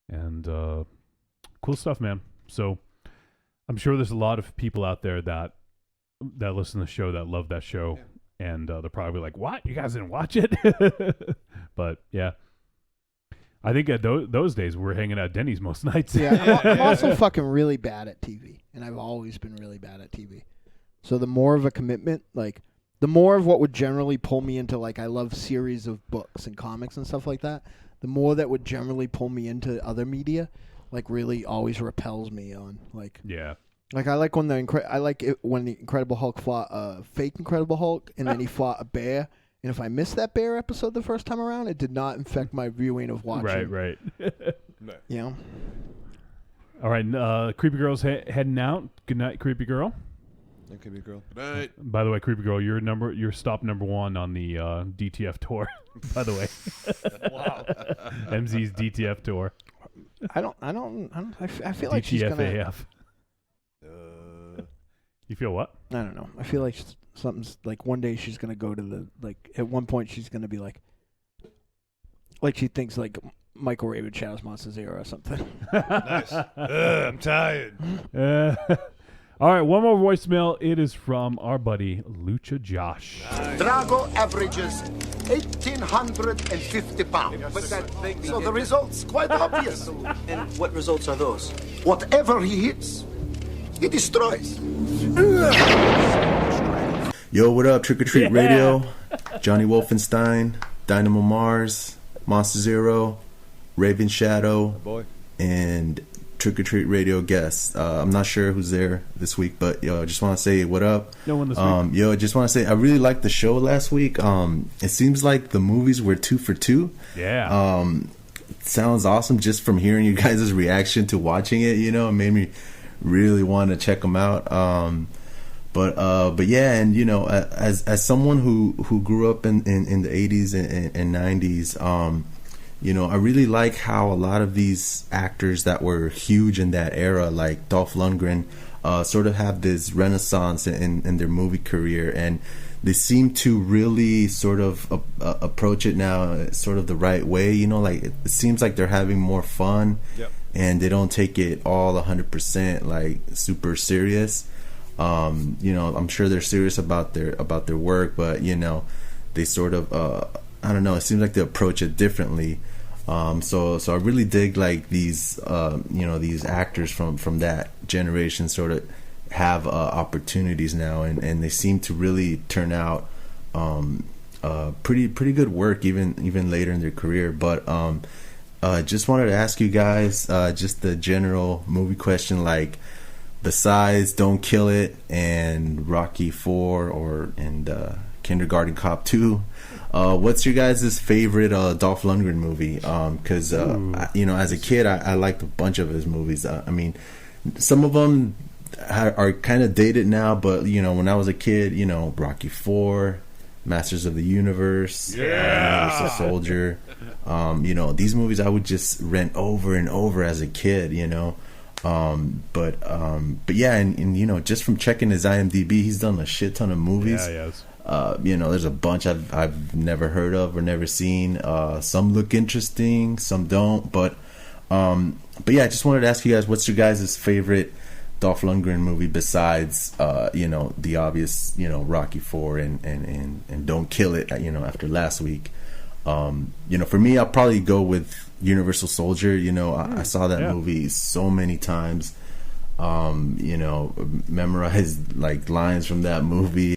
And cool stuff, man. So I'm sure there's a lot of people out there that listen to the show that love that show, and they're probably like, "What? You guys didn't watch it?" But yeah, I think at those days we're hanging out at Denny's most nights. Yeah, I'm also fucking really bad at TV, and I've always been really bad at TV. So the more of a commitment, like the more of what would generally pull me into, like, I love series of books and comics and stuff like that. The more that would generally pull me into other media, like, really always repels me on, like. Yeah. Like, I like when the Incredible Hulk fought a fake Incredible Hulk, and then he fought a bear. And if I missed that bear episode the first time around, it did not affect my viewing of watching. Right. Yeah. All right, Creepy Girl's heading out. Good night, Creepy Girl. Hey, Creepy Girl. Good night. By the way, Creepy Girl, you're stop number 1 on the DTF tour. By the way. Wow. MZ's DTF tour. I feel like she's gonna. You feel what? I don't know. I feel like something's like one day she's gonna go to at one point she's gonna be like she thinks like Michael Ray would Shadows Monster Zero or something. Nice. I'm tired. All right, one more voicemail. It is from our buddy Lucha Josh. Drago averages 1,850 pounds. So the results quite obvious. And what results are those? Whatever he hits, he destroys. Yo, what up? Trick or Treat Radio. Johnny Wolfenstein, Dynamo Mars, Monster Zero, Raven Shadow, and Trick or Treat Radio guests. I'm not sure who's there this week, but I just want to say what up. No one this week. I just want to say I really liked the show last week. It seems like the movies were 2 for 2. Yeah. Sounds awesome just from hearing you guys' reaction to watching it. It made me really want to check them out. But yeah, and as someone who grew up in the 80s and 90s, I really like how a lot of these actors that were huge in that era, like Dolph Lundgren, sort of have this renaissance in their movie career, and they seem to really sort of approach it now sort of the right way. Like it seems like they're having more fun, and they don't take it all 100% like super serious. I'm sure they're serious about their work, but they sort of I don't know, it seems like they approach it differently. So I really dig like these these actors from that generation sort of have opportunities now, and they seem to really turn out pretty good work even later in their career. But just wanted to ask you guys just the general movie question, like besides Don't Kill It and Rocky 4 and Kindergarten Cop 2, what's your guys' favorite Dolph Lundgren movie? Because as a kid I liked a bunch of his movies. I mean, some of them are kind of dated now, but when I was a kid, Rocky 4, Masters of the Universe, Universal Soldier, these movies I would just rent over and over as a kid. But yeah, and you know, just from checking his IMDb, he's done a shit ton of movies. Yeah, yes. You know, there's a bunch I've never heard of or never seen. Some look interesting, some don't. But yeah, I just wanted to ask you guys, what's your guys' favorite Dolph Lundgren movie besides you know, the obvious, you know, Rocky IV and Don't Kill It, you know, after last week. You know, for me, I'll probably go with Universal Soldier. You know, I saw that movie so many times. You know, memorized like lines from that movie.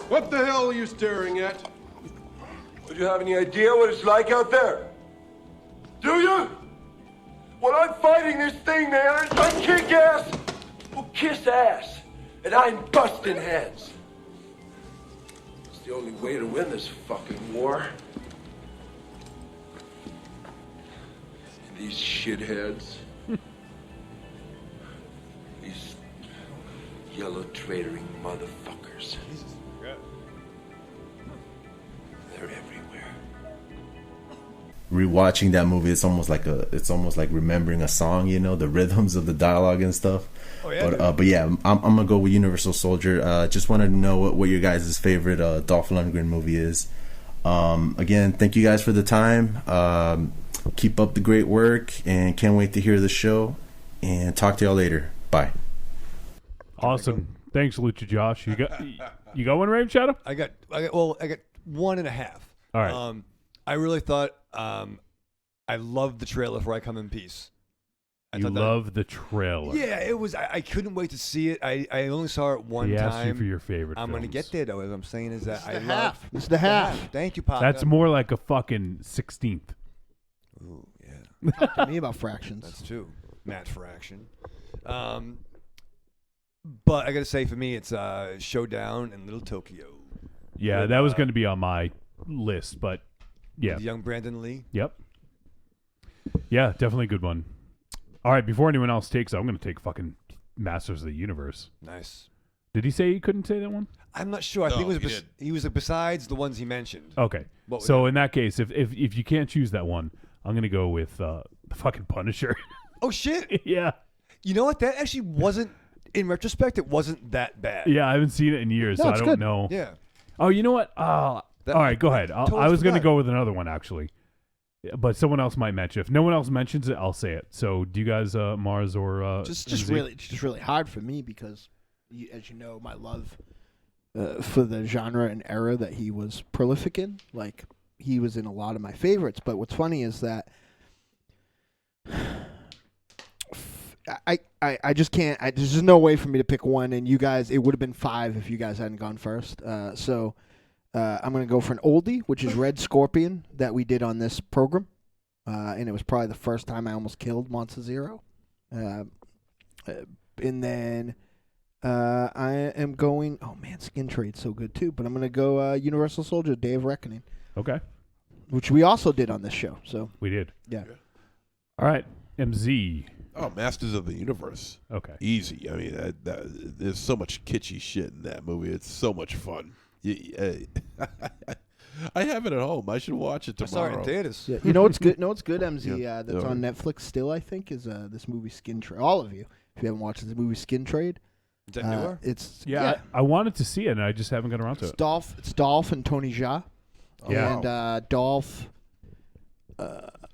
What the hell are you staring at? Do you have any idea what it's like out there? Do you? Well, I'm fighting this thing, man. I kick ass. Well, kiss ass. And I'm busting heads. It's the only way to win this fucking war. And these shitheads. These yellow traitoring motherfuckers. They're everywhere. Rewatching that movie, it's almost like remembering a song, you know, the rhythms of the dialogue and stuff. Oh, yeah, but yeah, I'm gonna go with Universal Soldier. Just wanted to know what your guys' favorite Dolph Lundgren movie is. Again, thank you guys for the time. Keep up the great work, and can't wait to hear the show. And talk to y'all later. Bye. Awesome. Thanks, Lucha Josh. You got one, Rave Shadow? I got 1.5. All right. I really thought I loved the trailer for I Come in Peace. You love the trailer. Yeah, it was. I couldn't wait to see it. I only saw it one time. He asked you for your favorite I'm going to films. get there, though. As I'm saying is that I half. love... It's the half. Thank you, Pop. That's more like a fucking 16th. Ooh, yeah. Talk to me about fractions. That's true. Matt Fraction. But I got to say, for me, it's Showdown and Little Tokyo. Yeah, that was going to be on my list, but yeah. With young Brandon Lee. Yep. Yeah, definitely a good one. All right, before anyone else takes it, I'm going to take fucking Masters of the Universe. Nice. Did he say he couldn't say that one? I'm not sure. I think it was he was besides the ones he mentioned. Okay. So in that case, if you can't choose that one, I'm going to go with the fucking Punisher. Oh, shit. Yeah. You know what? That actually wasn't, in retrospect, it wasn't that bad. Yeah, I haven't seen it in years, so I don't know. Yeah. Oh, you know what? All right, go ahead. I was going to go with another one, actually. But someone else might mention. If no one else mentions it, I'll say it. So do you guys, Mars or just really hard for me because, as you know, my love for the genre and era that he was prolific in, like he was in a lot of my favorites. But what's funny is that I just can't. There's just no way for me to pick one. And you guys, it would have been 5 if you guys hadn't gone first. So I'm going to go for an oldie, which is Red Scorpion that we did on this program. And it was probably the first time I almost killed Monster Zero. And then I am going, oh man, Skin Trade's so good too. But I'm going to go Universal Soldier, Day of Reckoning. Okay. Which we also did on this show. So we did. Yeah. All right. MZ. Oh, Masters of the Universe. Okay. Easy. I mean, there's so much kitschy shit in that movie. It's so much fun. I have it at home. I should watch it tomorrow. I saw it in theaters. Yeah. You know what's good? No, what's good, MZ. That's on Netflix still. I think is this movie Skin Trade. All of you, if you haven't watched this movie Skin Trade, is that newer? It's I wanted to see it, and I just haven't got around to it. It's Dolph and Tony Jaa. Yeah. And Dolph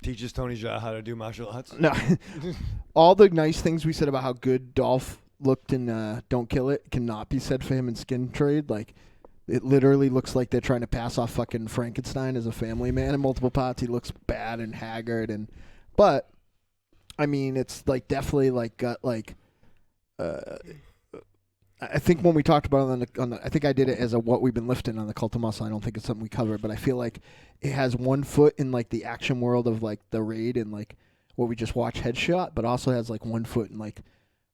teaches Tony Jaa how to do martial arts. No, all the nice things we said about how good Dolph looked in Don't Kill It cannot be said for him in Skin Trade. Like, it literally looks like they're trying to pass off fucking Frankenstein as a family man in multiple parts. He looks bad and haggard, but I mean, it's like definitely like got like. I think when we talked about it on the I think I did it as a what we've been lifting on the Cult of Muscle. I don't think it's something we covered, but I feel like it has one foot in like the action world of like The Raid and like what we just watched, Headshot, but also has like one foot in like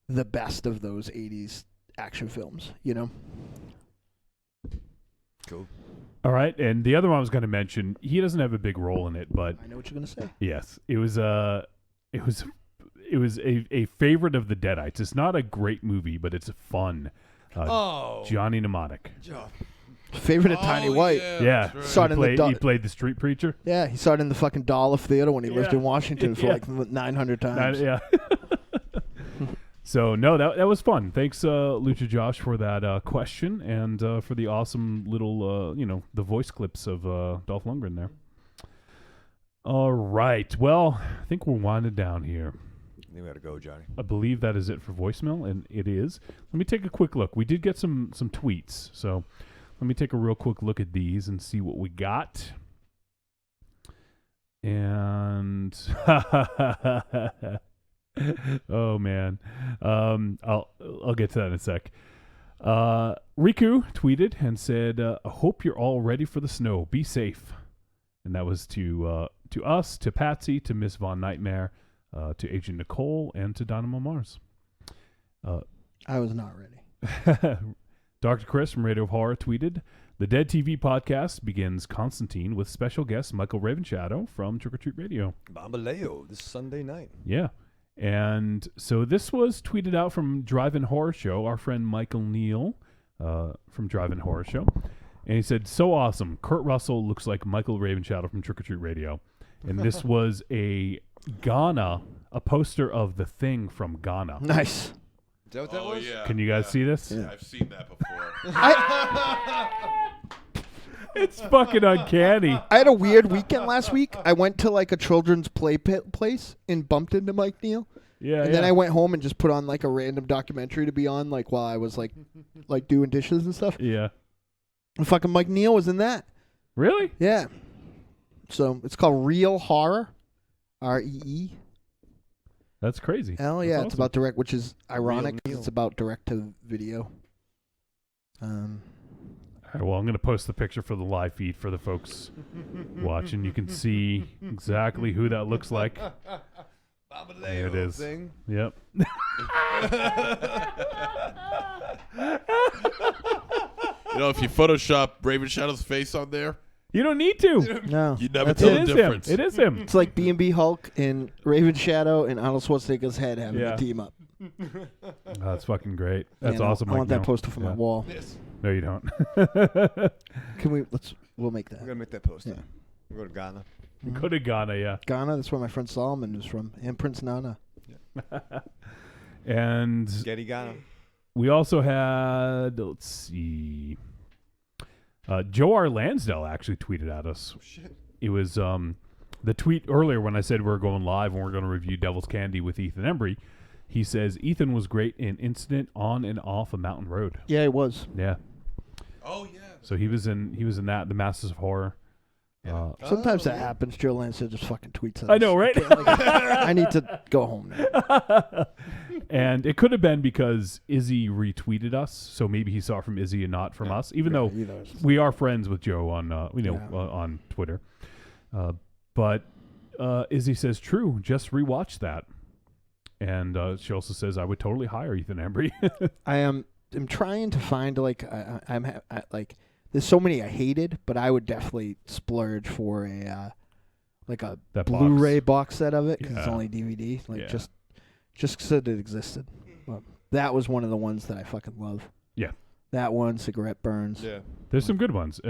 the best of those 80s action films, you know? Cool. All right, and the other one I was going to mention, he doesn't have a big role in it, but I know what you're going to say. Yes, it was a favorite of the Deadites. It's not a great movie, but it's fun. Johnny Mnemonic. Favorite of Tiny White. Yeah. Saw it in the He played the street preacher. Yeah, he saw it in the fucking Dollar Theater when he lived Yeah. in Washington for like 900 times. Yeah. So, no, that was fun. Thanks, Lucha Josh, for that question and for the awesome little, the voice clips of Dolph Lundgren there. All right. Well, I think we're winding down here. I think we gotta go, Johnny. I believe that is it for voicemail, and it is. Let me take a quick look. We did get some tweets, so let me take a real quick look at these and see what we got. And oh man, I'll get to that in a sec. Riku tweeted and said, "I hope you're all ready for the snow. Be safe." And that was to us, to Patsy, to Miss Von Nightmare, to Agent Nicole, and to Dynamo Mars. I was not ready. Dr. Chris from Radio of Horror tweeted, "The Dead TV podcast begins Constantine with special guest Michael Ravenshadow from Trick or Treat Radio." Bambaleo this Sunday night. Yeah. And so this was tweeted out from Drive-In Horror Show, our friend Michael Neal from Drive-In Horror Show. And he said, "So awesome. Kurt Russell looks like Michael Ravenshadow from Trick or Treat Radio." And this was a poster of The Thing from Ghana. Nice. Is that what that was? Yeah. Can you guys see this? Yeah. I've seen that before. It's fucking uncanny. I had a weird weekend last week. I went to like a children's play pit place and bumped into Mike Neal. Yeah. And then I went home and just put on like a random documentary to be on like while I was like doing dishes and stuff. Yeah. And fucking Mike Neal was in that. Really? Yeah. So it's called Real Horror. REE. That's crazy. Hell yeah, That's it's awesome. about direct, which is ironic Neal. because it's about direct to video. All right, well, I'm going to post the picture for the live feed for the folks watching. You can see exactly who that looks like. There it is. Thing. Yep. If you Photoshop Ravenshadow's face on there, you don't need to. No. You never That's tell it. the difference. It is him. It's like B&B Hulk and Raven Shadow and Arnold Schwarzenegger's head having a team up. That's fucking great. That's Yeah, awesome. I want Mike that poster for my wall. Yes. No, you don't. Can we? We'll make that. We're gonna make that poster. Yeah. We'll go to Ghana. Go to Ghana, yeah. Ghana. That's where my friend Solomon is from, and Prince Nana. And Getty Ghana. we also had, let's see, Joe R. Lansdale actually tweeted at us. Oh, shit. It was the tweet earlier when I said we were going live and we're going to review Devil's Candy with Ethan Embry. He says Ethan was great in Incident on and off a mountain road. Yeah, it was. Yeah. Oh yeah. So he was in that, The Masters of Horror. Sometimes that happens. Joe Lansdale just fucking tweets at I us. know, right? I need to go home now. And it could have been because Izzy retweeted us, so maybe he saw it from Izzy and not from us. Even though we are friends with Joe on on Twitter. But Izzy says, "True, just rewatch that." And she also says, "I would totally hire Ethan Embry." I am trying to find like there's so many I hated, but I would definitely splurge for a That Blu-ray box set of it because it's Yeah. only DVD. Like Yeah. just so that it existed. Well, that was one of the ones that I fucking love. Yeah. That one, Cigarette Burns. Yeah. There's some good ones.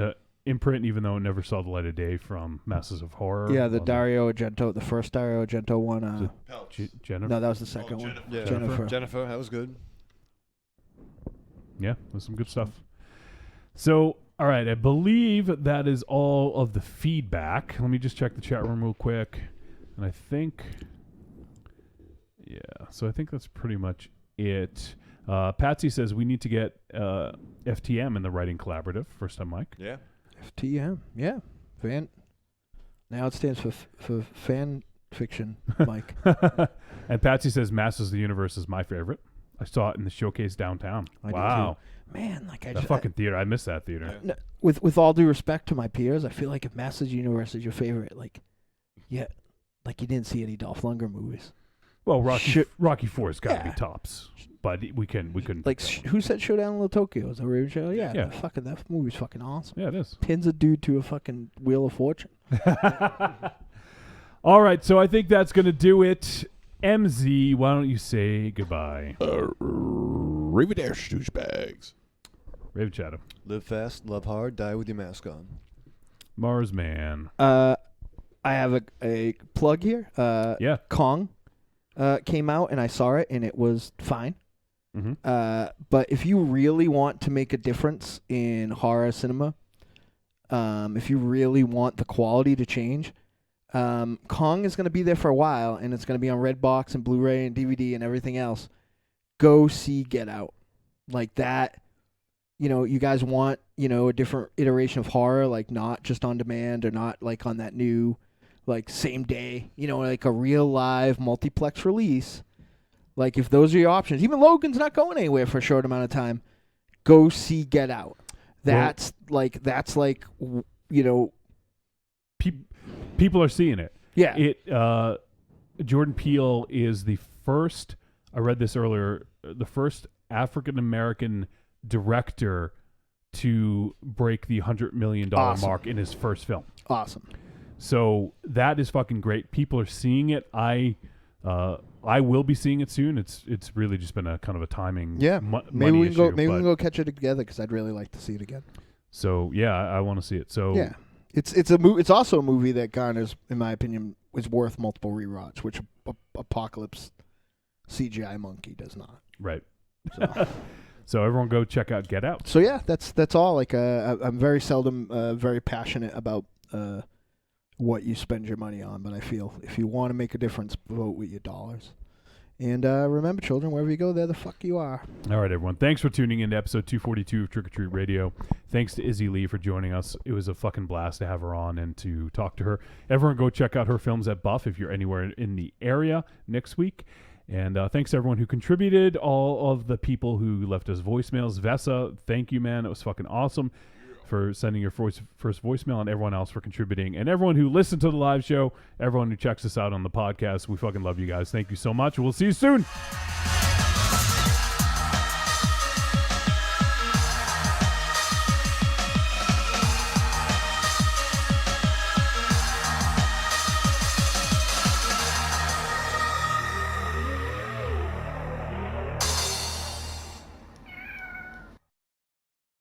Imprint, even though it never saw the light of day, from Masters of Horror. Yeah, the Dario Argento, the first Dario Argento one. Jennifer. No, that was the second one. Yeah. Jennifer, that was good. Yeah, there's some good stuff. So, all right, I believe that is all of the feedback. Let me just check the chat room real quick. And I think, so I think that's pretty much it. Patsy says we need to get FTM in the writing collaborative. First time, Mike. Yeah. FTM, yeah. Now it stands for fan fiction, Mike. And Patsy says Masters of the Universe is my favorite. I saw it in the showcase downtown. I do Wow. too. Man, like that fucking theater. I miss that theater. No, with all due respect to my peers, I feel like if Masters Universe is your favorite, like you didn't see any Dolph Lundgren movies. Well, Rocky 4's got to be tops, but we couldn't. Like, who said Showdown in Little Tokyo? Is that Raven Show? Yeah, Yeah. that movie's fucking awesome. Yeah, it is. Pins a dude to a fucking Wheel of Fortune. All right, so I think that's going to do it. MZ, why don't you say goodbye? Arrivederci, douchebags. Raven Shadow. Live fast, love hard, die with your mask on. Mars Man. I have a plug here. Yeah. Kong came out, and I saw it, and it was fine. Mm-hmm. But if you really want to make a difference in horror cinema, if you really want the quality to change, Kong is going to be there for a while, and it's going to be on Redbox and Blu-ray and DVD and everything else. Go see Get Out. Like that, you guys want, a different iteration of horror, like not just on demand or not like on that new, like same day, like a real live multiplex release. Like if those are your options, even Logan's not going anywhere for a short amount of time. Go see Get Out. That's people are seeing it. Yeah. Jordan Peele is the first, I read this earlier, the first African-American director to break the $100 million mark in his first film. Awesome. So that is fucking great. People are seeing it. I will be seeing it soon. It's really just been a kind of a timing. Yeah. Maybe we can go catch it together because I'd really like to see it again. So yeah, I want to see it. So yeah, it's also a movie that garners, in my opinion, is worth multiple rewatch, which Apocalypse CGI Monkey does not. Right. So. So everyone go check out Get Out. So yeah, that's all. Like I'm very seldom very passionate about what you spend your money on, but I feel if you want to make a difference, vote with your dollars. And remember, children, wherever you go, there the fuck you are. All right, everyone. Thanks for tuning in to episode 242 of Trick or Treat Radio. Thanks to Izzy Lee for joining us. It was a fucking blast to have her on and to talk to her. Everyone go check out her films at Buff if you're anywhere in the area next week. And thanks to everyone who contributed, all of the people who left us voicemails. Vessa, thank you, man. It was fucking awesome for sending your first voicemail, and everyone else for contributing, and everyone who listened to the live show, everyone who checks us out on the podcast. We fucking love you guys. Thank you so much. We'll see you soon.